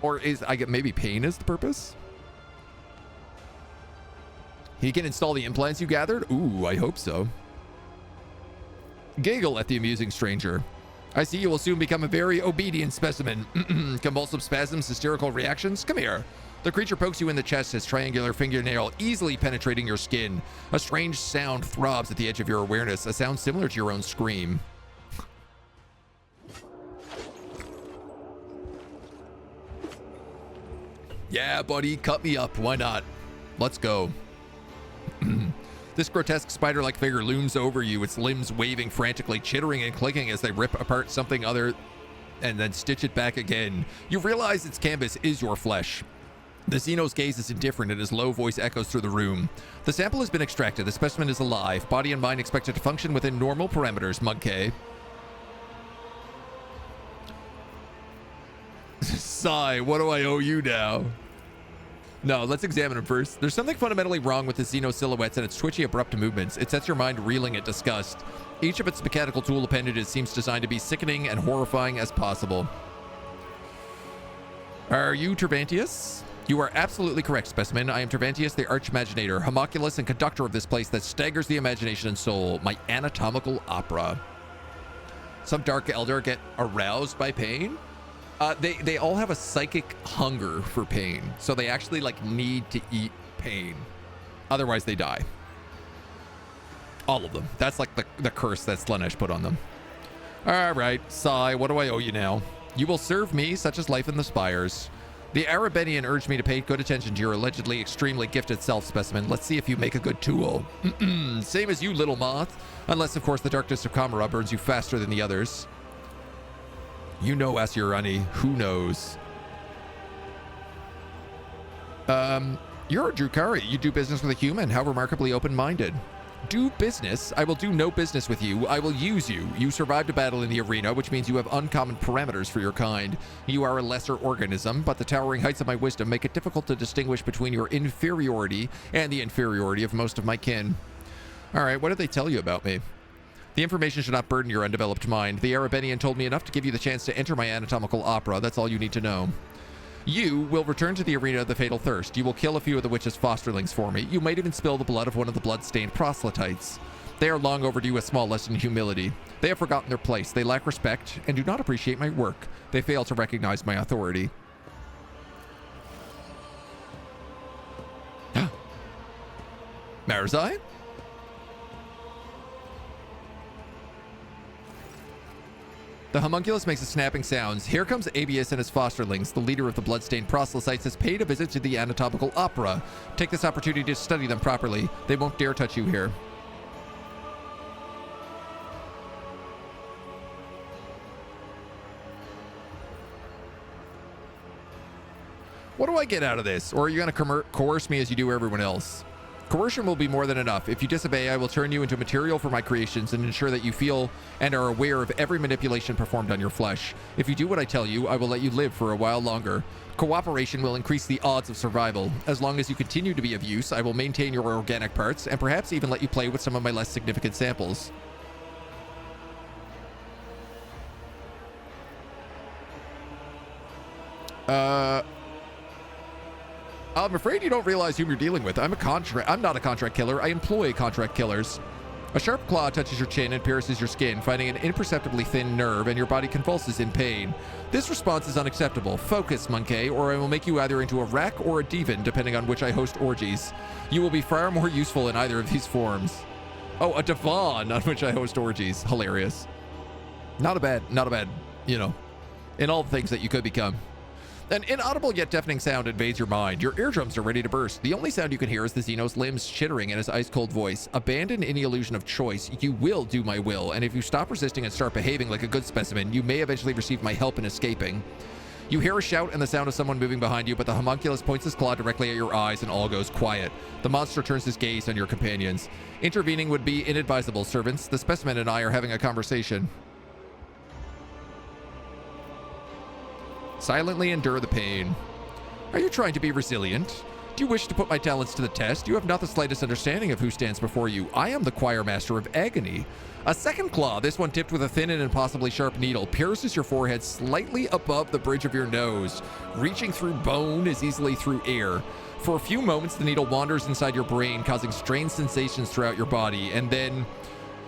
Or is, I get, maybe pain is the purpose? He can install the implants you gathered? Ooh, I hope so. Giggle at the amusing stranger. I see you will soon become a very obedient specimen. Convulsive spasms, hysterical reactions? Come here. The creature pokes you in the chest, his triangular fingernail easily penetrating your skin. A strange sound throbs at the edge of your awareness, a sound similar to your own scream. Yeah, buddy, cut me up. Why not? Let's go. This grotesque spider-like figure looms over you, its limbs waving frantically, chittering and clicking as they rip apart something other and then stitch it back again. You realize its canvas is your flesh. The Xeno's gaze is indifferent and his low voice echoes through the room. The sample has been extracted. The specimen is alive. Body and mind expected to function within normal parameters, Mugkay. Sigh, what do I owe you now? No, let's examine him first. There's something fundamentally wrong with the Xeno silhouettes and its twitchy, abrupt movements. It sets your mind reeling at disgust. Each of its mechanical tool appendages seems designed to be sickening and horrifying as possible. Are you Tervantius? You are absolutely correct, specimen. I am Tervantius, the Archimaginator, homunculus and conductor of this place that staggers the imagination and soul, my anatomical opera. Some dark elder get aroused by pain? They all have a psychic hunger for pain, so they actually like need to eat pain. Otherwise they die. All of them. That's like the curse that Slaanesh put on them. All right, sigh, what do I owe you now? You will serve me, such as life in the spires. The Arabenian urged me to pay good attention to your allegedly extremely gifted self-specimen. Let's see if you make a good tool. Same as you, little moth. Unless, of course, the darkness of Commorragh burns you faster than the others. You know, Asurani, who knows? You're a Drukari. You do business with a human. How remarkably open-minded. Do business? I will do no business with you. I will use you. You survived a battle in the arena, which means you have uncommon parameters for your kind. You are a lesser organism, but the towering heights of my wisdom make it difficult to distinguish between your inferiority and the inferiority of most of my kin. All right, what did they tell you about me? The information should not burden your undeveloped mind. The Arabenian told me enough to give you the chance to enter my anatomical opera. That's all you need to know. You will return to the arena of the Fatal Thirst. You will kill a few of the witch's fosterlings for me. You might even spill the blood of one of the blood-stained proselytes. They are long overdue a small lesson in humility. They have forgotten their place. They lack respect and do not appreciate my work. They fail to recognize my authority. Marzai? The homunculus makes a snapping sounds. Here comes Abius and his fosterlings. The leader of the bloodstained proselytes has paid a visit to the anatomical opera. Take this opportunity to study them properly. They won't dare touch you here. What do I get out of this? Or are you going to coerce me as you do everyone else? Coercion will be more than enough. If you disobey, I will turn you into material for my creations and ensure that you feel and are aware of every manipulation performed on your flesh. If you do what I tell you, I will let you live for a while longer. Cooperation will increase the odds of survival. As long as you continue to be of use, I will maintain your organic parts and perhaps even let you play with some of my less significant samples. I'm afraid you don't realize whom you're dealing with. I'm not a contract killer. I employ contract killers. A sharp claw touches your chin and pierces your skin, finding an imperceptibly thin nerve, and your body convulses in pain. This response is unacceptable. Focus, Mugkay, or I will make you either into a rack or a divan, depending on which I host orgies. You will be far more useful in either of these forms. Oh, a divan on which I host orgies. Hilarious. Not a bad, you know, in all the things that you could become. An inaudible yet deafening sound invades your mind. Your eardrums are ready to burst. The only sound you can hear is the Xeno's limbs chittering in his ice-cold voice. Abandon any illusion of choice. You will do my will, and if you stop resisting and start behaving like a good specimen, you may eventually receive my help in escaping. You hear a shout and the sound of someone moving behind you, but the homunculus points his claw directly at your eyes and all goes quiet. The monster turns his gaze on your companions. Intervening would be inadvisable, servants. The specimen and I are having a conversation. Silently endure the pain. Are you trying to be resilient? Do you wish to put my talents to the test? You have not the slightest understanding of who stands before you. I am the choir master of agony. A second claw, this one tipped with a thin and impossibly sharp needle, pierces your forehead slightly above the bridge of your nose, reaching through bone as easily through air. For a few moments, the needle wanders inside your brain, causing strange sensations throughout your body, and then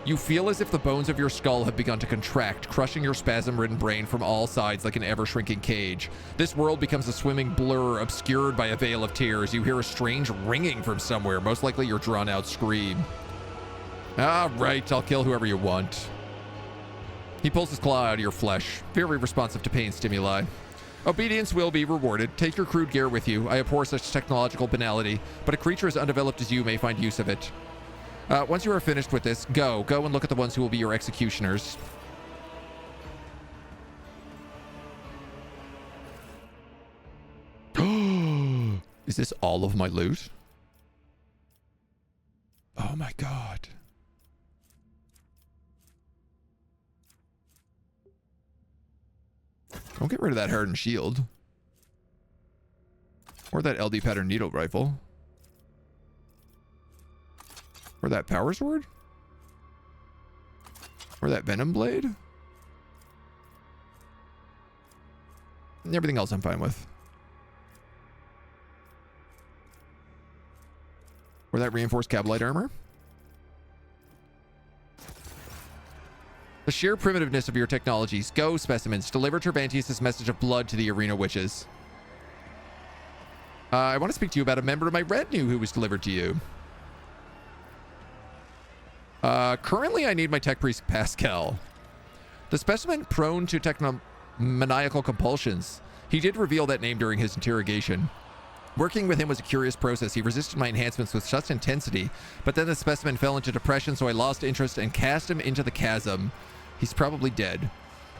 you feel as if the bones of your skull have begun to contract, crushing your spasm-ridden brain from all sides like an ever-shrinking cage. This world becomes a swimming blur, obscured by a veil of tears. You hear a strange ringing from somewhere, most likely your drawn-out scream. All right, I'll kill whoever you want. He pulls his claw out of your flesh, very responsive to pain stimuli. Obedience will be rewarded. Take your crude gear with you. I abhor such technological banality, but a creature as undeveloped as you may find use of it. Once you are finished with this, go and look at the ones who will be your executioners. Is this all of my loot? Oh my god. Don't get rid of that hardened shield. Or that LD pattern needle rifle. Or that power sword? Or that venom blade? And everything else I'm fine with. Or that reinforced cabalite armor? The sheer primitiveness of your technologies. Go, specimens. Deliver Tervantius' message of blood to the arena witches. I want to speak to you about a member of my retinue who was delivered to you. Currently, I need my tech priest, Pascal. The specimen prone to technomaniacal compulsions. He did reveal that name during his interrogation. Working with him was a curious process. He resisted my enhancements with such intensity, but then the specimen fell into depression, so I lost interest and cast him into the chasm. He's probably dead.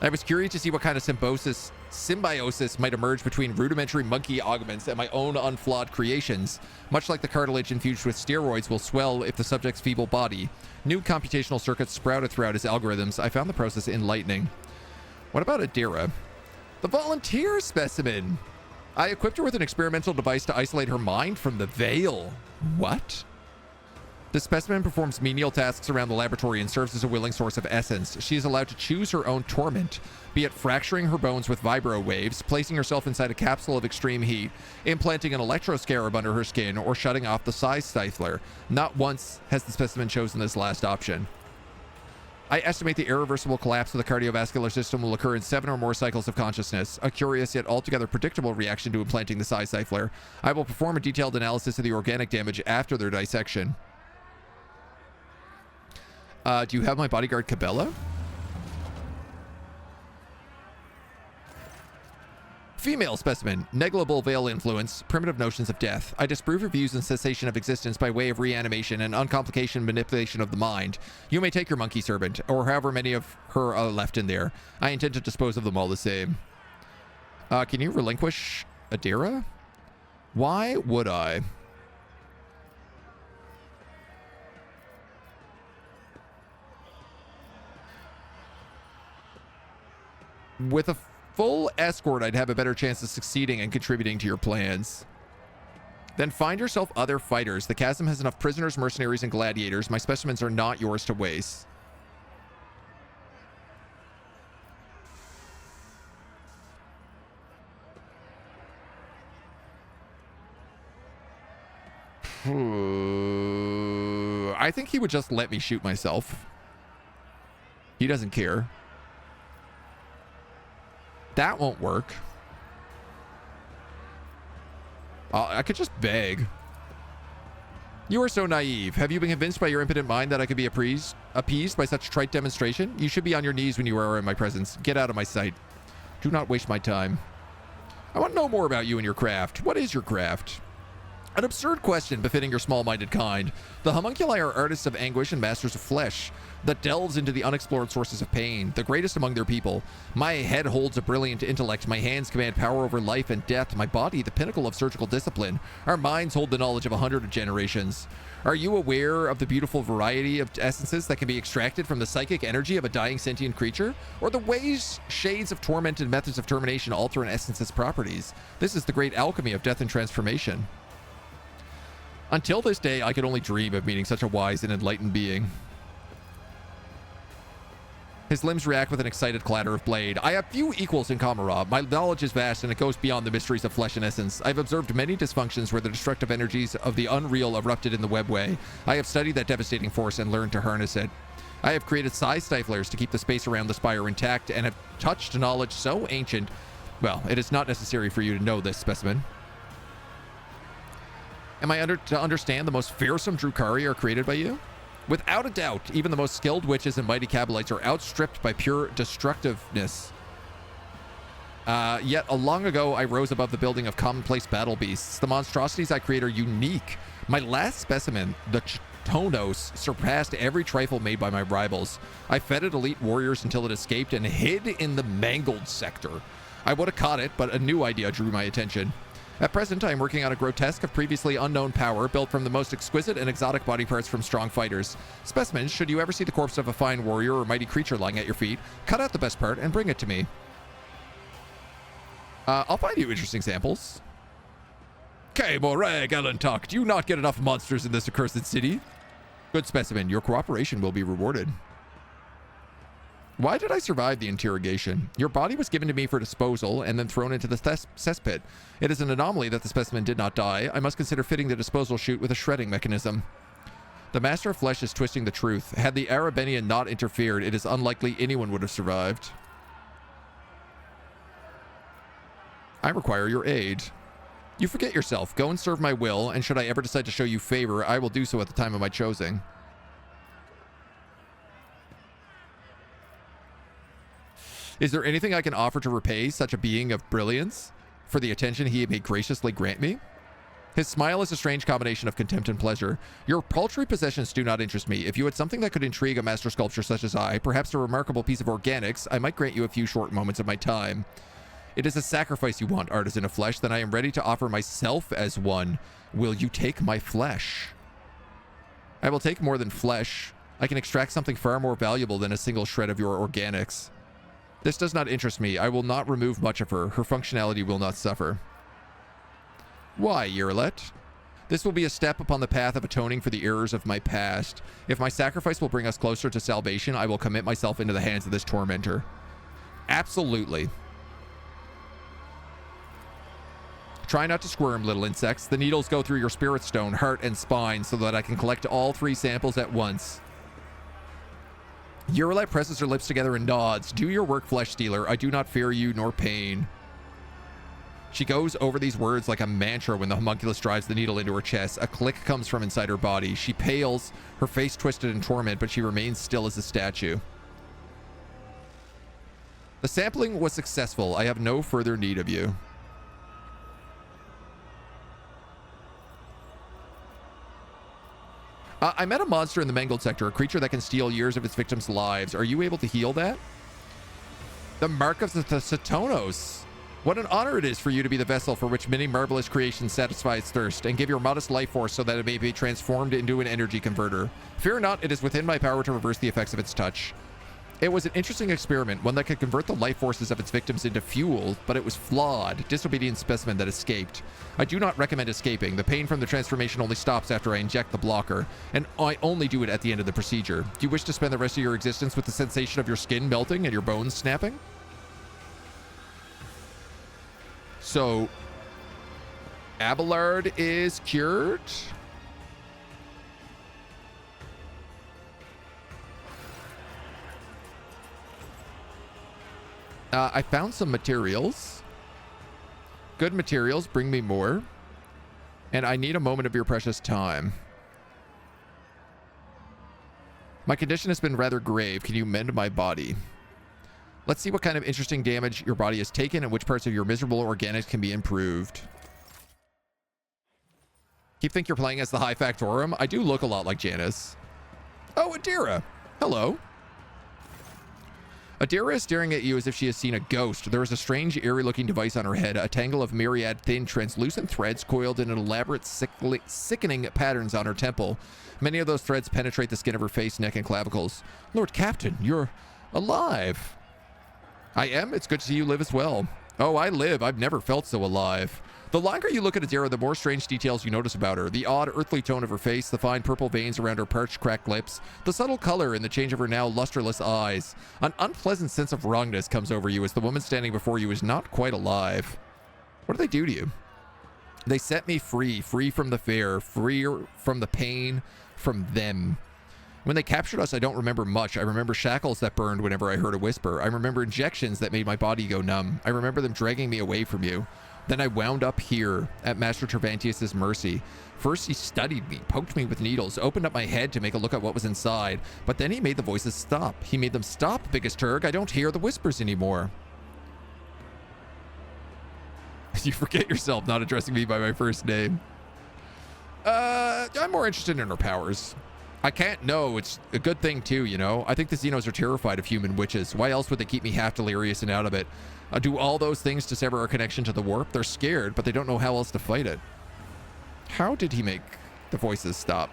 I was curious to see what kind of symbiosis might emerge between rudimentary monkey augments and my own unflawed creations. Much like the cartilage infused with steroids will swell if the subject's feeble body. New computational circuits sprouted throughout his algorithms. I found the process enlightening. What about Adira? The volunteer specimen. I equipped her with an experimental device to isolate her mind from the veil. What? The specimen performs menial tasks around the laboratory and serves as a willing source of essence. She is allowed to choose her own torment, be it fracturing her bones with vibro waves, placing herself inside a capsule of extreme heat, implanting an electroscarab under her skin, or shutting off the size stifler. Not once has the specimen chosen this last option. I estimate the irreversible collapse of the cardiovascular system will occur in 7 or more cycles of consciousness, a curious yet altogether predictable reaction to implanting the size stifler. I will perform a detailed analysis of the organic damage after their dissection. Do you have my bodyguard Cabela? Female specimen, negligible veil influence, primitive notions of death. I disprove her views and cessation of existence by way of reanimation and uncomplication manipulation of the mind. You may take your monkey servant, or however many of her are left in there. I intend to dispose of them all the same. Can you relinquish Adira? Why would I? With a full escort, I'd have a better chance of succeeding and contributing to your plans. Then find yourself other fighters. The chasm has enough prisoners, mercenaries, and gladiators. My specimens are not yours to waste. I think he would just let me shoot myself. He doesn't care. That won't work. I could just beg. You are so naive. Have you been convinced by your impotent mind that I could be appeased by such trite demonstration? You should be on your knees when you are in my presence. Get out of my sight. Do not waste my time. I want to know more about you and your craft. What is your craft? An absurd question befitting your small-minded kind. The homunculi are artists of anguish and masters of flesh that delves into the unexplored sources of pain, the greatest among their people. My head holds a brilliant intellect. My hands command power over life and death. My body, the pinnacle of surgical discipline. Our minds hold the knowledge of 100 generations. Are you aware of the beautiful variety of essences that can be extracted from the psychic energy of a dying sentient creature? Or the ways, shades of torment and methods of termination alter an essence's properties? This is the great alchemy of death and transformation. Until this day, I could only dream of meeting such a wise and enlightened being. His limbs react with an excited clatter of blade. I have few equals in Commorragh. My knowledge is vast and it goes beyond the mysteries of flesh and essence. I've observed many dysfunctions where the destructive energies of the unreal erupted in the webway. I have studied that devastating force and learned to harness it. I have created size stiflers to keep the space around the spire intact and have touched knowledge so ancient. Well, it is not necessary for you to know this, specimen. Am I to understand the most fearsome Drukhari are created by you? Without a doubt, even the most skilled witches and mighty Kabalites are outstripped by pure destructiveness. Yet, long ago, I rose above the building of commonplace battle beasts. The monstrosities I create are unique. My last specimen, the Tonos, surpassed every trifle made by my rivals. I fed it elite warriors until it escaped and hid in the mangled sector. I would have caught it, but a new idea drew my attention. At present, I am working on a grotesque of previously unknown power built from the most exquisite and exotic body parts from strong fighters. Specimens, should you ever see the corpse of a fine warrior or mighty creature lying at your feet, cut out the best part and bring it to me. I'll find you interesting samples. Commorragh, Galantok, do you not get enough monsters in this accursed city? Good specimen, your cooperation will be rewarded. Why did I survive the interrogation? Your body was given to me for disposal and then thrown into the cesspit. It is an anomaly that the specimen did not die. I must consider fitting the disposal chute with a shredding mechanism. The Master of Flesh is twisting the truth. Had the Arabenian not interfered, it is unlikely anyone would have survived. I require your aid. You forget yourself. Go and serve my will, and should I ever decide to show you favor, I will do so at the time of my choosing. Is there anything I can offer to repay such a being of brilliance for the attention he may graciously grant me? His smile is a strange combination of contempt and pleasure. Your paltry possessions do not interest me. If you had something that could intrigue a master sculptor such as I, perhaps a remarkable piece of organics, I might grant you a few short moments of my time. It is a sacrifice you want, artisan of flesh, then I am ready to offer myself as one. Will you take my flesh? I will take more than flesh. I can extract something far more valuable than a single shred of your organics. This does not interest me. I will not remove much of her. Her functionality will not suffer. Why, Yerlet? This will be a step upon the path of atoning for the errors of my past. If my sacrifice will bring us closer to salvation, I will commit myself into the hands of this tormentor. Absolutely. Try not to squirm, little insects. The needles go through your spirit stone, heart, and spine so that I can collect all three samples at once. Yerlet presses her lips together and nods. Do your work, flesh stealer. I do not fear you nor pain. She goes over these words like a mantra when the homunculus drives the needle into her chest. A click comes from inside her body. She pales, her face twisted in torment, but she remains still as a statue. The sampling was successful. I have no further need of you. I met a monster in the mangled sector, a creature that can steal years of its victims' lives. Are you able to heal that? The mark of the Satonos. What an honor it is for you to be the vessel for which many marvelous creations satisfy its thirst, and give your modest life force so that it may be transformed into an energy converter. Fear not, it is within my power to reverse the effects of its touch. It was an interesting experiment, one that could convert the life forces of its victims into fuel, but it was flawed. Disobedient specimen that escaped. I do not recommend escaping. The pain from the transformation only stops after I inject the blocker, and I only do it at the end of the procedure. Do you wish to spend the rest of your existence with the sensation of your skin melting and your bones snapping? So, Abelard is cured? I found some materials. Good materials, bring me more. And I need a moment of your precious time. My condition has been rather grave. Can you mend my body? Let's see what kind of interesting damage your body has taken and which parts of your miserable organics can be improved. You think you're playing as the High Factorum? I do look a lot like Janice. Oh, Adira. Hello. Adira is staring at you as if she has seen a ghost. There is a strange, eerie-looking device on her head, a tangle of myriad thin, translucent threads coiled in an elaborate, sickening patterns on her temple. Many of those threads penetrate the skin of her face, neck, and clavicles. Lord Captain, you're alive. I am. It's good to see you live as well. Oh, I live. I've never felt so alive. The longer you look at Adira, the more strange details you notice about her. The odd earthly tone of her face, the fine purple veins around her parched, cracked lips, the subtle color in the change of her now lusterless eyes. An unpleasant sense of wrongness comes over you as the woman standing before you is not quite alive. What do they do to you? They set me free, free from the fear, free from the pain, from them. When they captured us, I don't remember much. I remember shackles that burned whenever I heard a whisper. I remember injections that made my body go numb. I remember them dragging me away from you. Then I wound up here at Master Tervantius' mercy. First he studied me, poked me with needles, opened up my head to make a look at what was inside, but then he made the voices stop. He made them stop, biggest turg. I don't hear the whispers anymore. You forget yourself not addressing me by my first name. I'm more interested in her powers. I can't know. It's a good thing too, you know? I think the Xenos are terrified of human witches. Why else would they keep me half delirious and out of it? Do all those things to sever our connection to the warp? They're scared, but they don't know how else to fight it. How did he make the voices stop?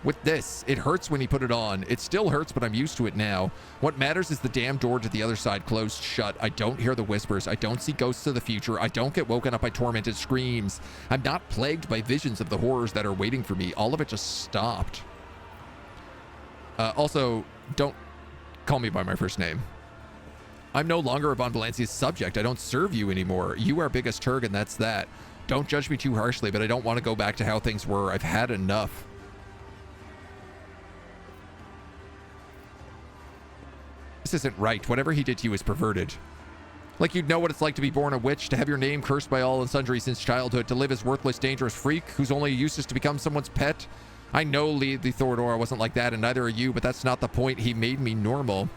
With this, it hurts when he put it on. It still hurts, but I'm used to it now. What matters is the damn door to the other side closed shut. I don't hear the whispers. I don't see ghosts of the future. I don't get woken up by tormented screams. I'm not plagued by visions of the horrors that are waiting for me. All of it just stopped. Also, don't call me by my first name. I'm no longer a Von Valancia's subject. I don't serve you anymore. You are biggest turg, and that's that. Don't judge me too harshly, but I don't want to go back to how things were. I've had enough. This isn't right. Whatever he did to you is perverted. Like you'd know what it's like to be born a witch, to have your name cursed by all and sundry since childhood, to live as worthless, dangerous freak whose only use is to become someone's pet. I know Lee the Thorador wasn't like that, and neither are you, but that's not the point. He made me normal.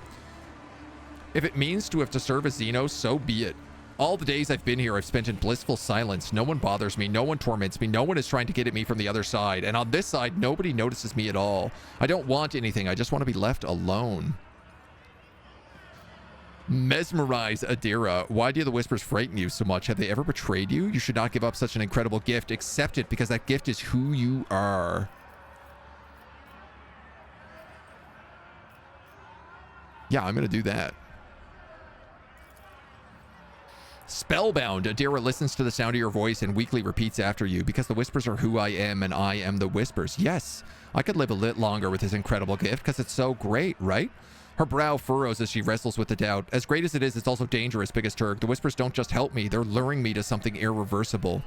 If it means to have to serve a Xeno, so be it. All the days I've been here, I've spent in blissful silence. No one bothers me. No one torments me. No one is trying to get at me from the other side. And on this side, nobody notices me at all. I don't want anything. I just want to be left alone. Mesmerize Adira. Why do the whispers frighten you so much? Have they ever betrayed you? You should not give up such an incredible gift. Accept it, because that gift is who you are. Yeah, I'm going to do that. Spellbound. Adira listens to the sound of your voice and weakly repeats after you, because the whispers are who I am and I am the whispers. Yes, I could live a lit longer with this incredible gift because it's so great, right? Her brow furrows as she wrestles with the doubt. As great as it is, it's also dangerous, biggest turg. The whispers don't just help me, they're luring me to something irreversible.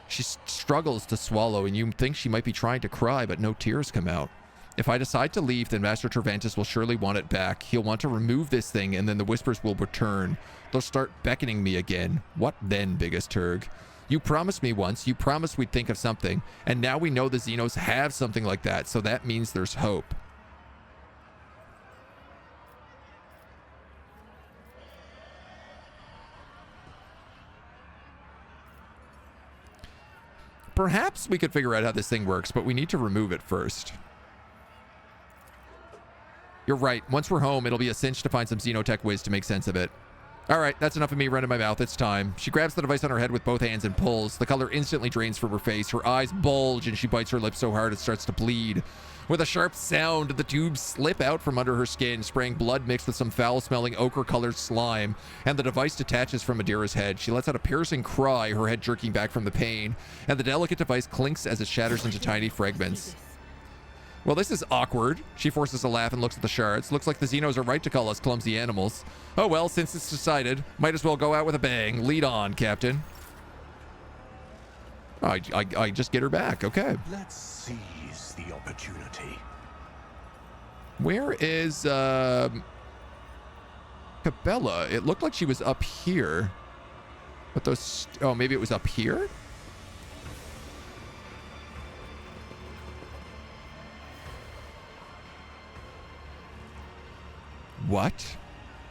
She struggles to swallow, and you think she might be trying to cry, but no tears come out. If I decide to leave, then Master Tervantis will surely want it back. He'll want to remove this thing, and then the whispers will return. They'll start beckoning me again. What then, biggest turg? You promised me once. You promised we'd think of something. And now we know the Xenos have something like that, so that means there's hope. Perhaps we could figure out how this thing works, but we need to remove it first. You're right. Once we're home, it'll be a cinch to find some Xenotech whiz to make sense of it. All right, that's enough of me running my mouth. It's time. She grabs the device on her head with both hands and pulls. The color instantly drains from her face. Her eyes bulge, and she bites her lip so hard it starts to bleed. With a sharp sound, the tubes slip out from under her skin, spraying blood mixed with some foul-smelling ochre-colored slime, and the device detaches from Adira's head. She lets out a piercing cry, her head jerking back from the pain, and the delicate device clinks as it shatters into tiny fragments. Well, this is awkward. She forces a laugh and looks at the shards. Looks like the Xenos are right to call us clumsy animals. Oh well, since it's decided, might as well go out with a bang. Lead on, Captain. I just get her back. Okay. Let's seize the opportunity. Where is Cabela? It looked like she was up here. But those... Oh, maybe it was up here? What?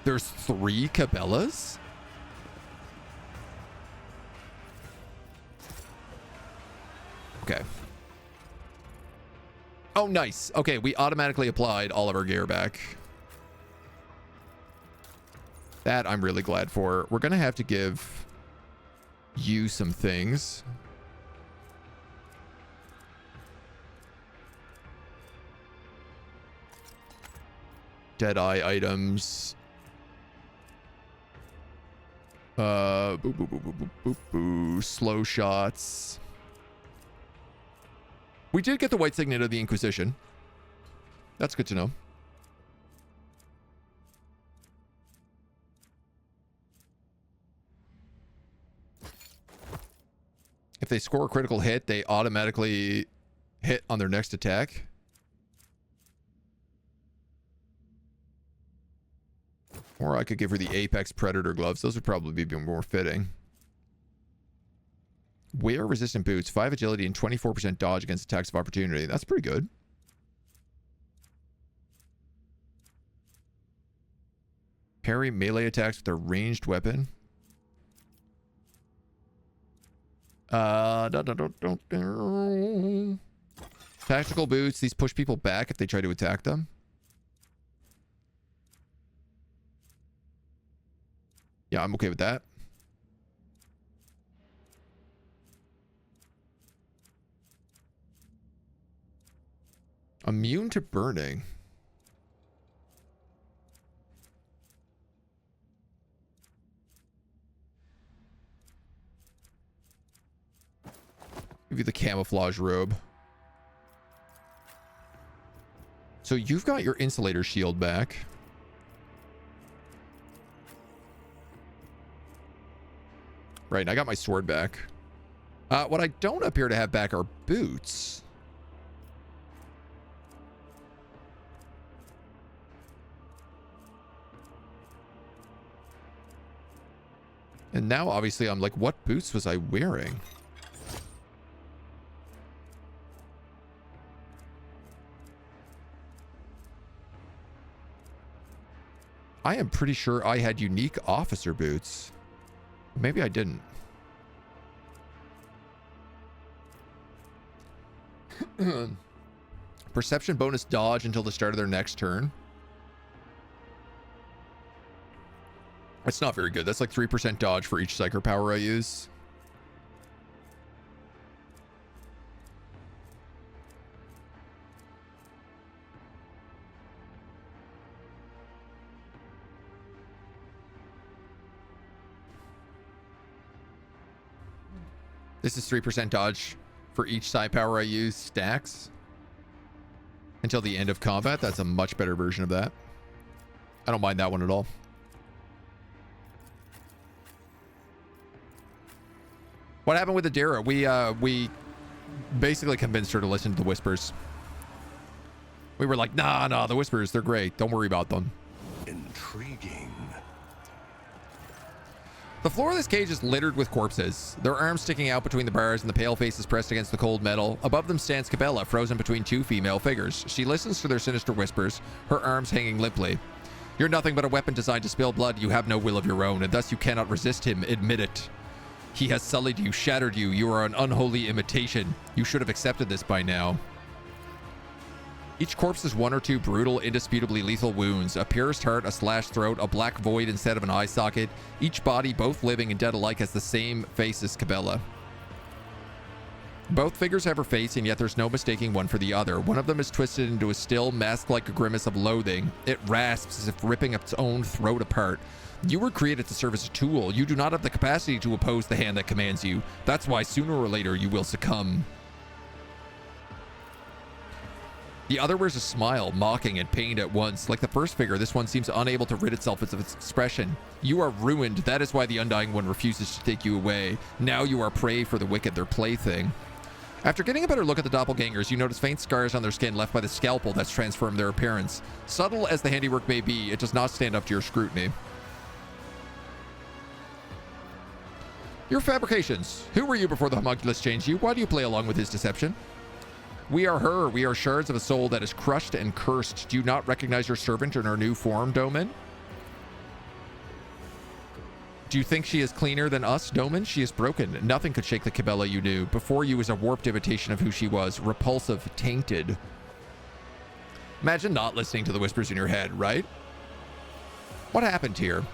There's 3 Cabelas? Okay. Oh, nice. Okay, we automatically applied all of our gear back. That I'm really glad for. We're going to have to give you some things. Deadeye items. Boo, boo, boo, boo, boo, boo, boo. Slow shots. We did get the white signet of the Inquisition. That's good to know. If they score a critical hit, they automatically hit on their next attack. Or I could give her the Apex Predator gloves. Those would probably be more fitting. Wear resistant boots, 5 agility and 24% dodge against attacks of opportunity. That's pretty good. Parry melee attacks with a ranged weapon. Tactical boots. These push people back if they try to attack them. Yeah, I'm okay with that. Immune to burning. Give you the camouflage robe. So you've got your insulator shield back. Right, and I got my sword back. What I don't appear to have back are boots. And now, obviously, I'm like, what boots was I wearing? I am pretty sure I had unique officer boots. Maybe I didn't. Perception bonus dodge until the start of their next turn. That's not very good. That's like 3% dodge for each psyker power I use. This is 3% dodge for each psi power I use stacks until the end of combat. That's a much better version of that. I don't mind that one at all. What happened with Adira? We basically convinced her to listen to the whispers. We were like, nah, the whispers, they're great. Don't worry about them. Intriguing. The floor of this cage is littered with corpses, their arms sticking out between the bars and the pale faces pressed against the cold metal. Above them stands Cabela, frozen between two female figures. She listens to their sinister whispers, her arms hanging limply. You're nothing but a weapon designed to spill blood. You have no will of your own, and thus you cannot resist him. Admit it. He has sullied you, shattered you. You are an unholy imitation. You should have accepted this by now. Each corpse has 1 or 2 brutal, indisputably lethal wounds. A pierced heart, a slashed throat, a black void instead of an eye socket. Each body, both living and dead alike, has the same face as Cabela. Both figures have her face, and yet there's no mistaking one for the other. One of them is twisted into a still, mask-like grimace of loathing. It rasps as if ripping its own throat apart. You were created to serve as a tool. You do not have the capacity to oppose the hand that commands you. That's why sooner or later you will succumb. The other wears a smile, mocking and pained at once. Like the first figure, this one seems unable to rid itself of its expression. You are ruined. That is why the Undying One refuses to take you away. Now you are prey for the wicked, their plaything. After getting a better look at the doppelgangers, you notice faint scars on their skin left by the scalpel that's transformed their appearance. Subtle as the handiwork may be, it does not stand up to your scrutiny. Your fabrications. Who were you before the homunculus changed you? Why do you play along with his deception? We are her. We are shards of a soul that is crushed and cursed. Do you not recognize your servant in her new form, Doman? Do you think she is cleaner than us, Doman? She is broken. Nothing could shake the Cabela you knew. Before you was a warped imitation of who she was. Repulsive, tainted. Imagine not listening to the whispers in your head, right? What happened here?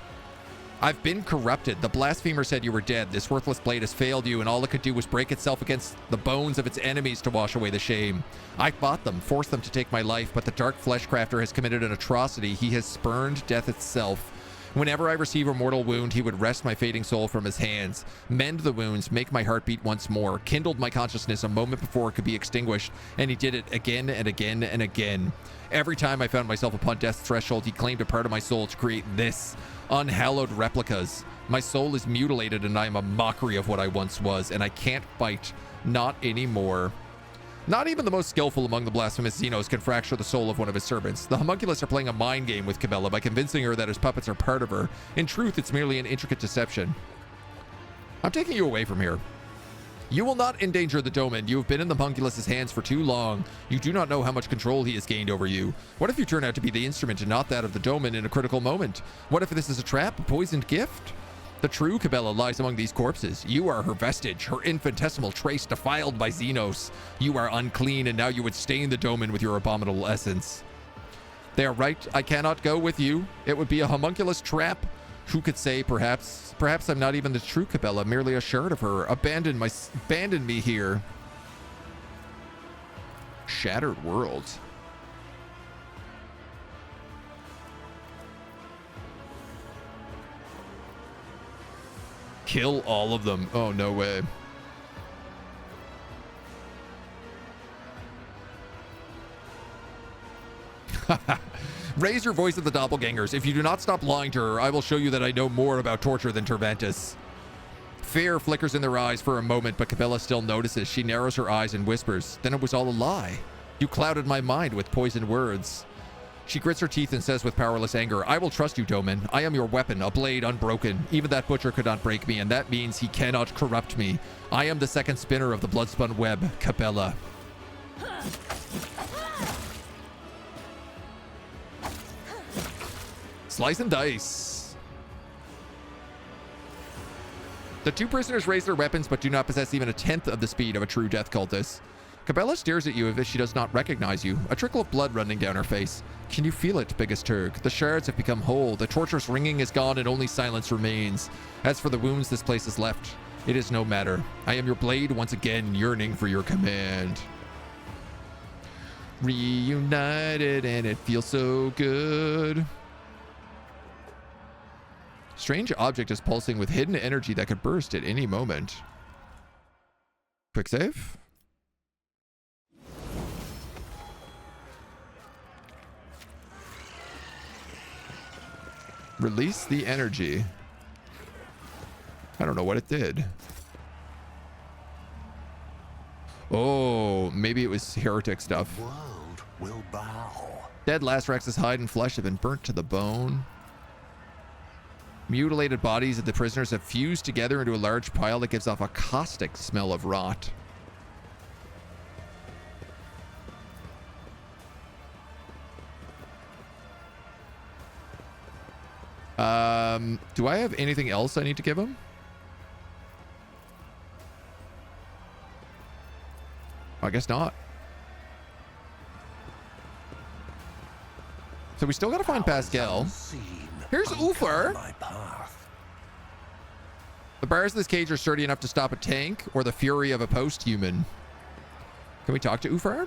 I've been corrupted. The blasphemer said you were dead. This worthless blade has failed you, and all it could do was break itself against the bones of its enemies to wash away the shame. I fought them, forced them to take my life, but the dark fleshcrafter has committed an atrocity. He has spurned death itself. Whenever I receive a mortal wound, he would wrest my fading soul from his hands, mend the wounds, make my heart beat once more, kindled my consciousness a moment before it could be extinguished, and he did it again and again and again. Every time I found myself upon death's threshold, he claimed a part of my soul to create this. Unhallowed replicas. My soul is mutilated and I am a mockery of what I once was, and I can't fight. Not anymore. Not even the most skillful among the blasphemous Xenos can fracture the soul of one of his servants. The homunculus are playing a mind game with Cabela by convincing her that his puppets are part of her. In truth, it's merely an intricate deception. I'm taking you away from here. You will not endanger the Doman. You have been in the homunculus's hands for too long. You do not know how much control he has gained over you. What if you turn out to be the instrument and not that of the Doman in a critical moment? What if this is a trap, a poisoned gift? The true Cabela lies among these corpses. You are her vestige, her infinitesimal trace defiled by Xenos. You are unclean, and now you would stain the Doman with your abominable essence. They are right. I cannot go with you. It would be a homunculus trap. Who could say, perhaps I'm not even the true Cabela, merely a shard of her. Abandon me here. Shattered world. Kill all of them. Oh, no way. Raise your voice at the doppelgangers. If you do not stop lying to her, I will show you that I know more about torture than Tervantus. Fear flickers in their eyes for a moment, but Cabela still notices. She narrows her eyes and whispers, "Then it was all a lie. You clouded my mind with poisoned words." She grits her teeth and says with powerless anger, "I will trust you, Doman. I am your weapon, a blade unbroken. Even that butcher could not break me, and that means he cannot corrupt me. I am the second spinner of the bloodspun web, Cabela." Slice and dice. The two prisoners raise their weapons but do not possess even a tenth of the speed of a true death cultist. Cabela stares at you as if she does not recognize you, a trickle of blood running down her face. Can you feel it, biggest Turg? The shards have become whole, the torturous ringing is gone, and only silence remains. As for the wounds this place has left, it is no matter. I am your blade once again, yearning for your command. Reunited, and it feels so good. Strange object is pulsing with hidden energy that could burst at any moment. Quick save. Release the energy. I don't know what it did. Oh, maybe it was heretic stuff. World will bow. Dead Lasrax's hide and flesh have been burnt to the bone. Mutilated bodies of the prisoners have fused together into a large pile that gives off a caustic smell of rot. Do I have anything else I need to give him? I guess not. So we still gotta find Pascal. Here's Ufar. The bars of this cage are sturdy enough to stop a tank or the fury of a post-human. Can we talk to Ufar?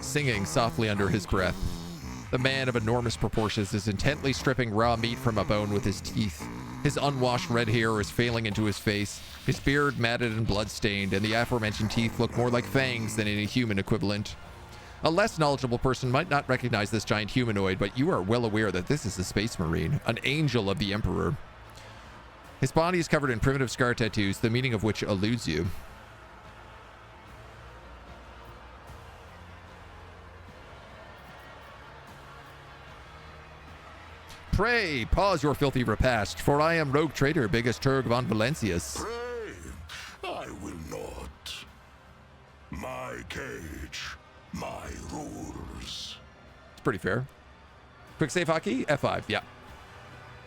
Singing softly under his breath. The man of enormous proportions is intently stripping raw meat from a bone with his teeth. His unwashed red hair is failing into his face, his beard matted and blood-stained, and the aforementioned teeth look more like fangs than any human equivalent. A less knowledgeable person might not recognize this giant humanoid, but you are well aware that this is a space marine, an angel of the Emperor. His body is covered in primitive scar tattoos, the meaning of which eludes you. Pray, pause your filthy repast, for I am rogue traitor, biggest Turg von Valencius. Pray, I will not. My cage, my rules. It's pretty fair. Quick save hockey, F5, yeah.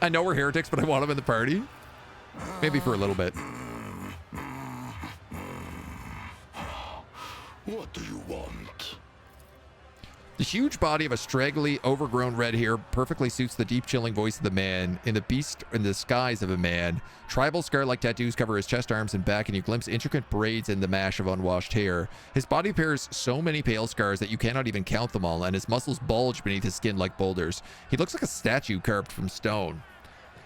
I know we're heretics, but I want them in the party. Maybe for a little bit. What do you want? The huge body of a straggly, overgrown red hair perfectly suits the deep, chilling voice of the man. In the beast in the disguise of a man, tribal scar-like tattoos cover his chest, arms, and back, and you glimpse intricate braids in the mash of unwashed hair. His body bears so many pale scars that you cannot even count them all, and his muscles bulge beneath his skin like boulders. He looks like a statue carved from stone.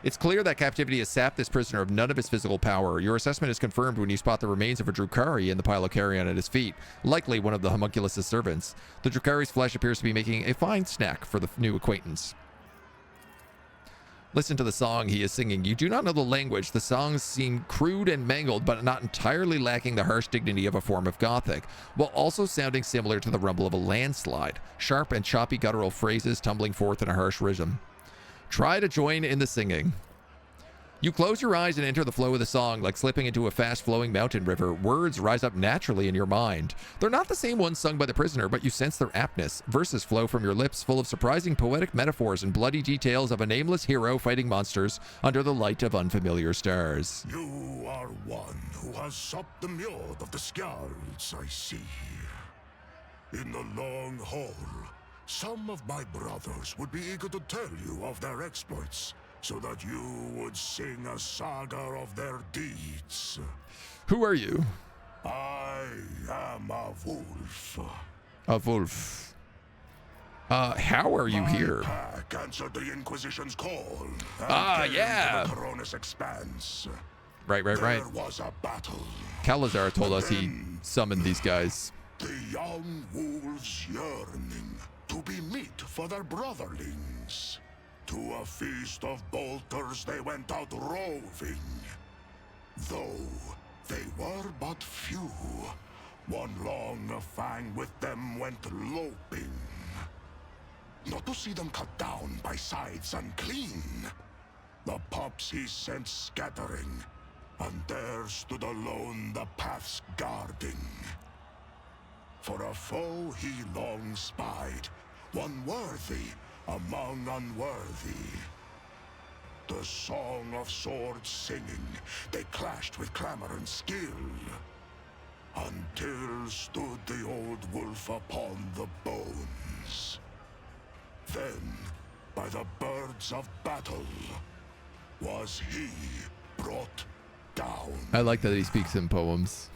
It's clear that captivity has sapped this prisoner of none of his physical power. Your assessment is confirmed when you spot the remains of a Drukhari in the pile of carrion at his feet, likely one of the homunculus' servants. The Drukhari's flesh appears to be making a fine snack for the new acquaintance. Listen to the song he is singing. You do not know the language. The songs seem crude and mangled, but not entirely lacking the harsh dignity of a form of Gothic, while also sounding similar to the rumble of a landslide. Sharp and choppy guttural phrases tumbling forth in a harsh rhythm. Try to join in the singing. You close your eyes and enter the flow of the song like slipping into a fast-flowing mountain river. Words rise up naturally in your mind. They're not the same ones sung by the prisoner, but you sense their aptness. Verses flow from your lips full of surprising poetic metaphors and bloody details of a nameless hero fighting monsters under the light of unfamiliar stars. You are one who has supped the mute of the scalds, I see. In the long hall, some of my brothers would be eager to tell you of their exploits, so that you would sing a saga of their deeds. Who are you? I am a wolf. A wolf. How are you here? My pack answered the Inquisition's call. Yeah. To the Koronus Expanse. Right. There was a battle. Calazar told us he summoned these guys. The young wolves yearning to be meat for their brotherlings. To a feast of bolters they went out roving. Though they were but few, one long fang with them went loping. Not to see them cut down by scythes unclean. The pups he sent scattering, and there stood alone the paths guarding. For a foe he long spied, one worthy among unworthy. The song of swords singing, they clashed with clamor and skill, until stood the old wolf upon the bones. Then, by the birds of battle, was he brought down. I like that he speaks in poems.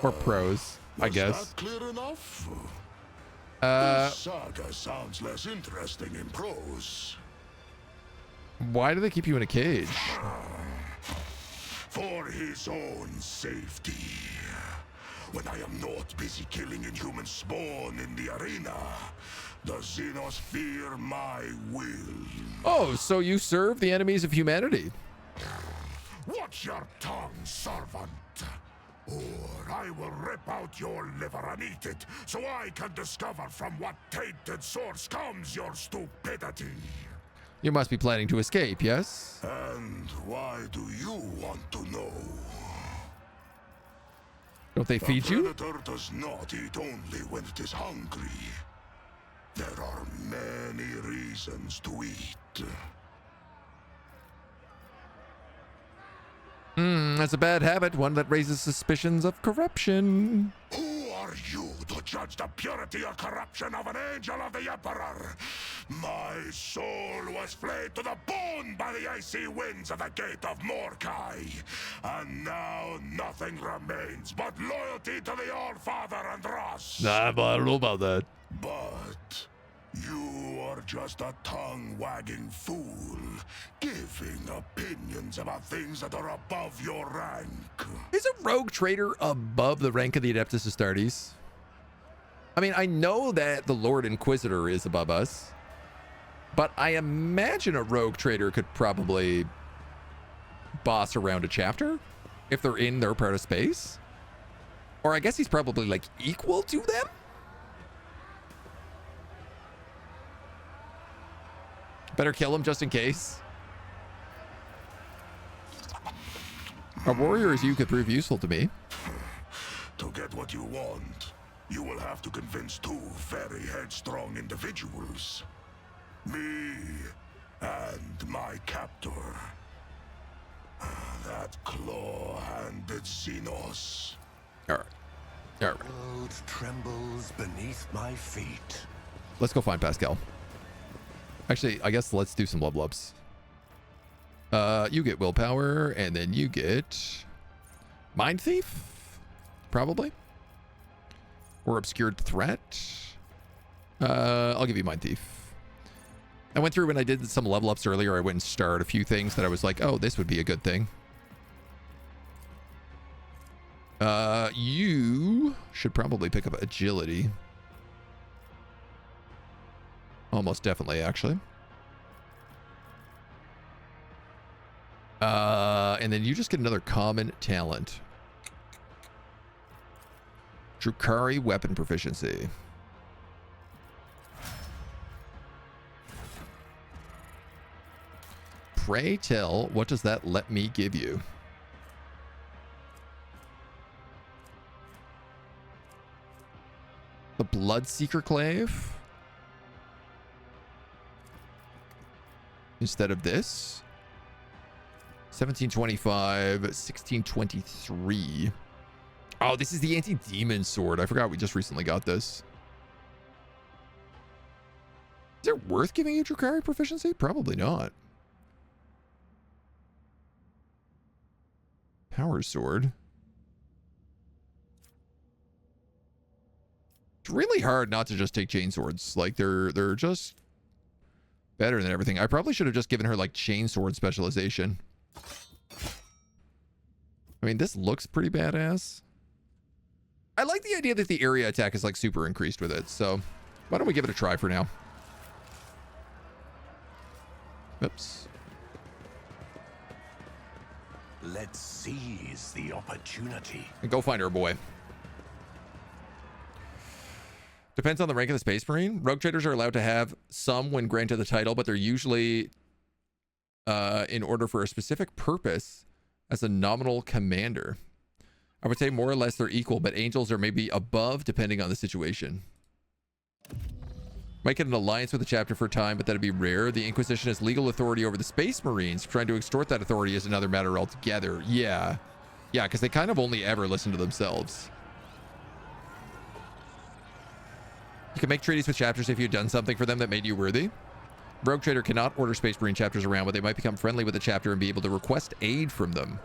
Or prose, I guess. Was that clear enough? Uh, This saga sounds less interesting in prose. Why do they keep you in a cage? For his own safety. When I am not busy killing inhuman spawn in the arena, the Xenos fear my will. Oh, so you serve the enemies of humanity. Watch your tongue, servant, or I will rip out your liver and eat it, so I can discover from what tainted source comes your stupidity. You must be planning to escape, yes? And why do you want to know? Don't they feed you? The predator does not eat only when it is hungry. There are many reasons to eat. That's a bad habit, one that raises suspicions of corruption. Who are you to judge the purity or corruption of an angel of the Emperor? My soul was flayed to the bone by the icy winds of the gate of Morkai, and now nothing remains but loyalty to the All-Father and Ross. I don't know about that. But you are just a tongue-wagging fool, giving opinions about things that are above your rank. Is a rogue trader above the rank of the Adeptus Astartes? I mean, I know that the Lord Inquisitor is above us, but I imagine a rogue trader could probably boss around a chapter if they're in their part of space. Or I guess he's probably like equal to them? Better kill him just in case. A warrior as you could prove useful to me. To get what you want, you will have to convince two very headstrong individuals. Me and my captor. That claw-handed Xenos. All right. All right. The world trembles beneath my feet. Let's go find Pascal. Actually, I guess let's do some level ups. You get willpower, and then you get Mind Thief, probably, or Obscured Threat. I'll give you Mind Thief. I went through when I did some level ups earlier. I went and starred a few things that I was like, oh, this would be a good thing. You should probably pick up Agility. Almost definitely, actually. And then you just get another common talent. Drukhari weapon proficiency. Pray tell, what does that let me give you? The Bloodseeker Clave? Instead of this? 1725, 1623. Oh, this is the anti-demon sword. I forgot we just recently got this. Is it worth giving you Drukhari proficiency? Probably not. Power sword. It's really hard not to just take chain swords. Like they're just better than everything. I probably should have just given her like chain sword specialization. I mean, this looks pretty badass. I like the idea that the area attack is like super increased with it. So why don't we give it a try for now? Oops. Let's seize the opportunity. And go find her, boy. Depends on the rank of the Space Marine. Rogue traders are allowed to have some when granted the title, but they're usually in order for a specific purpose as a nominal commander. I would say more or less they're equal, but angels are maybe above depending on the situation. Might get an alliance with a chapter for a time, but that'd be rare. The Inquisition has legal authority over the Space Marines. Trying to extort that authority is another matter altogether. Yeah, because they kind of only ever listen to themselves. You can make treaties with chapters if you've done something for them that made you worthy. Rogue Trader cannot order Space Marine chapters around, but they might become friendly with the chapter and be able to request aid from them.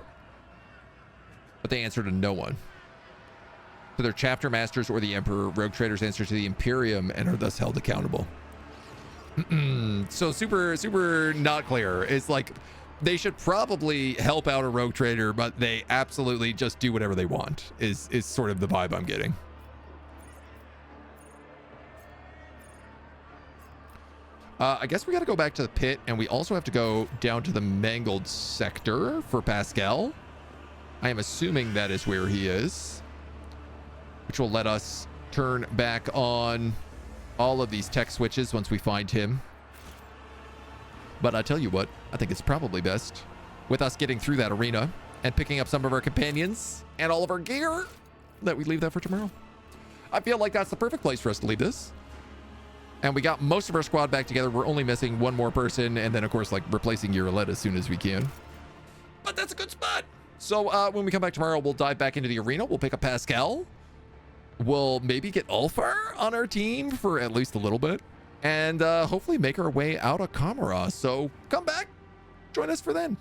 But they answer to no one. To their chapter masters or the Emperor. Rogue Traders answer to the Imperium and are thus held accountable. So super not clear. It's like they should probably help out a Rogue Trader, but they absolutely just do whatever they want is sort of the vibe I'm getting. I guess we got to go back to the pit, and we also have to go down to the mangled sector for Pascal. I am assuming that is where he is, which will let us turn back on all of these tech switches once we find him. But I tell you what, I think it's probably best with us getting through that arena and picking up some of our companions and all of our gear that we leave that for tomorrow. I feel like that's the perfect place for us to leave this. And we got most of our squad back together. We're only missing one more person. And then, of course, like replacing Eurolette as soon as we can. But that's a good spot. So when we come back tomorrow, we'll dive back into the arena. We'll pick up Pascal. We'll maybe get Ulfar on our team for at least a little bit. And hopefully make our way out of Commorragh. So come back. Join us for then.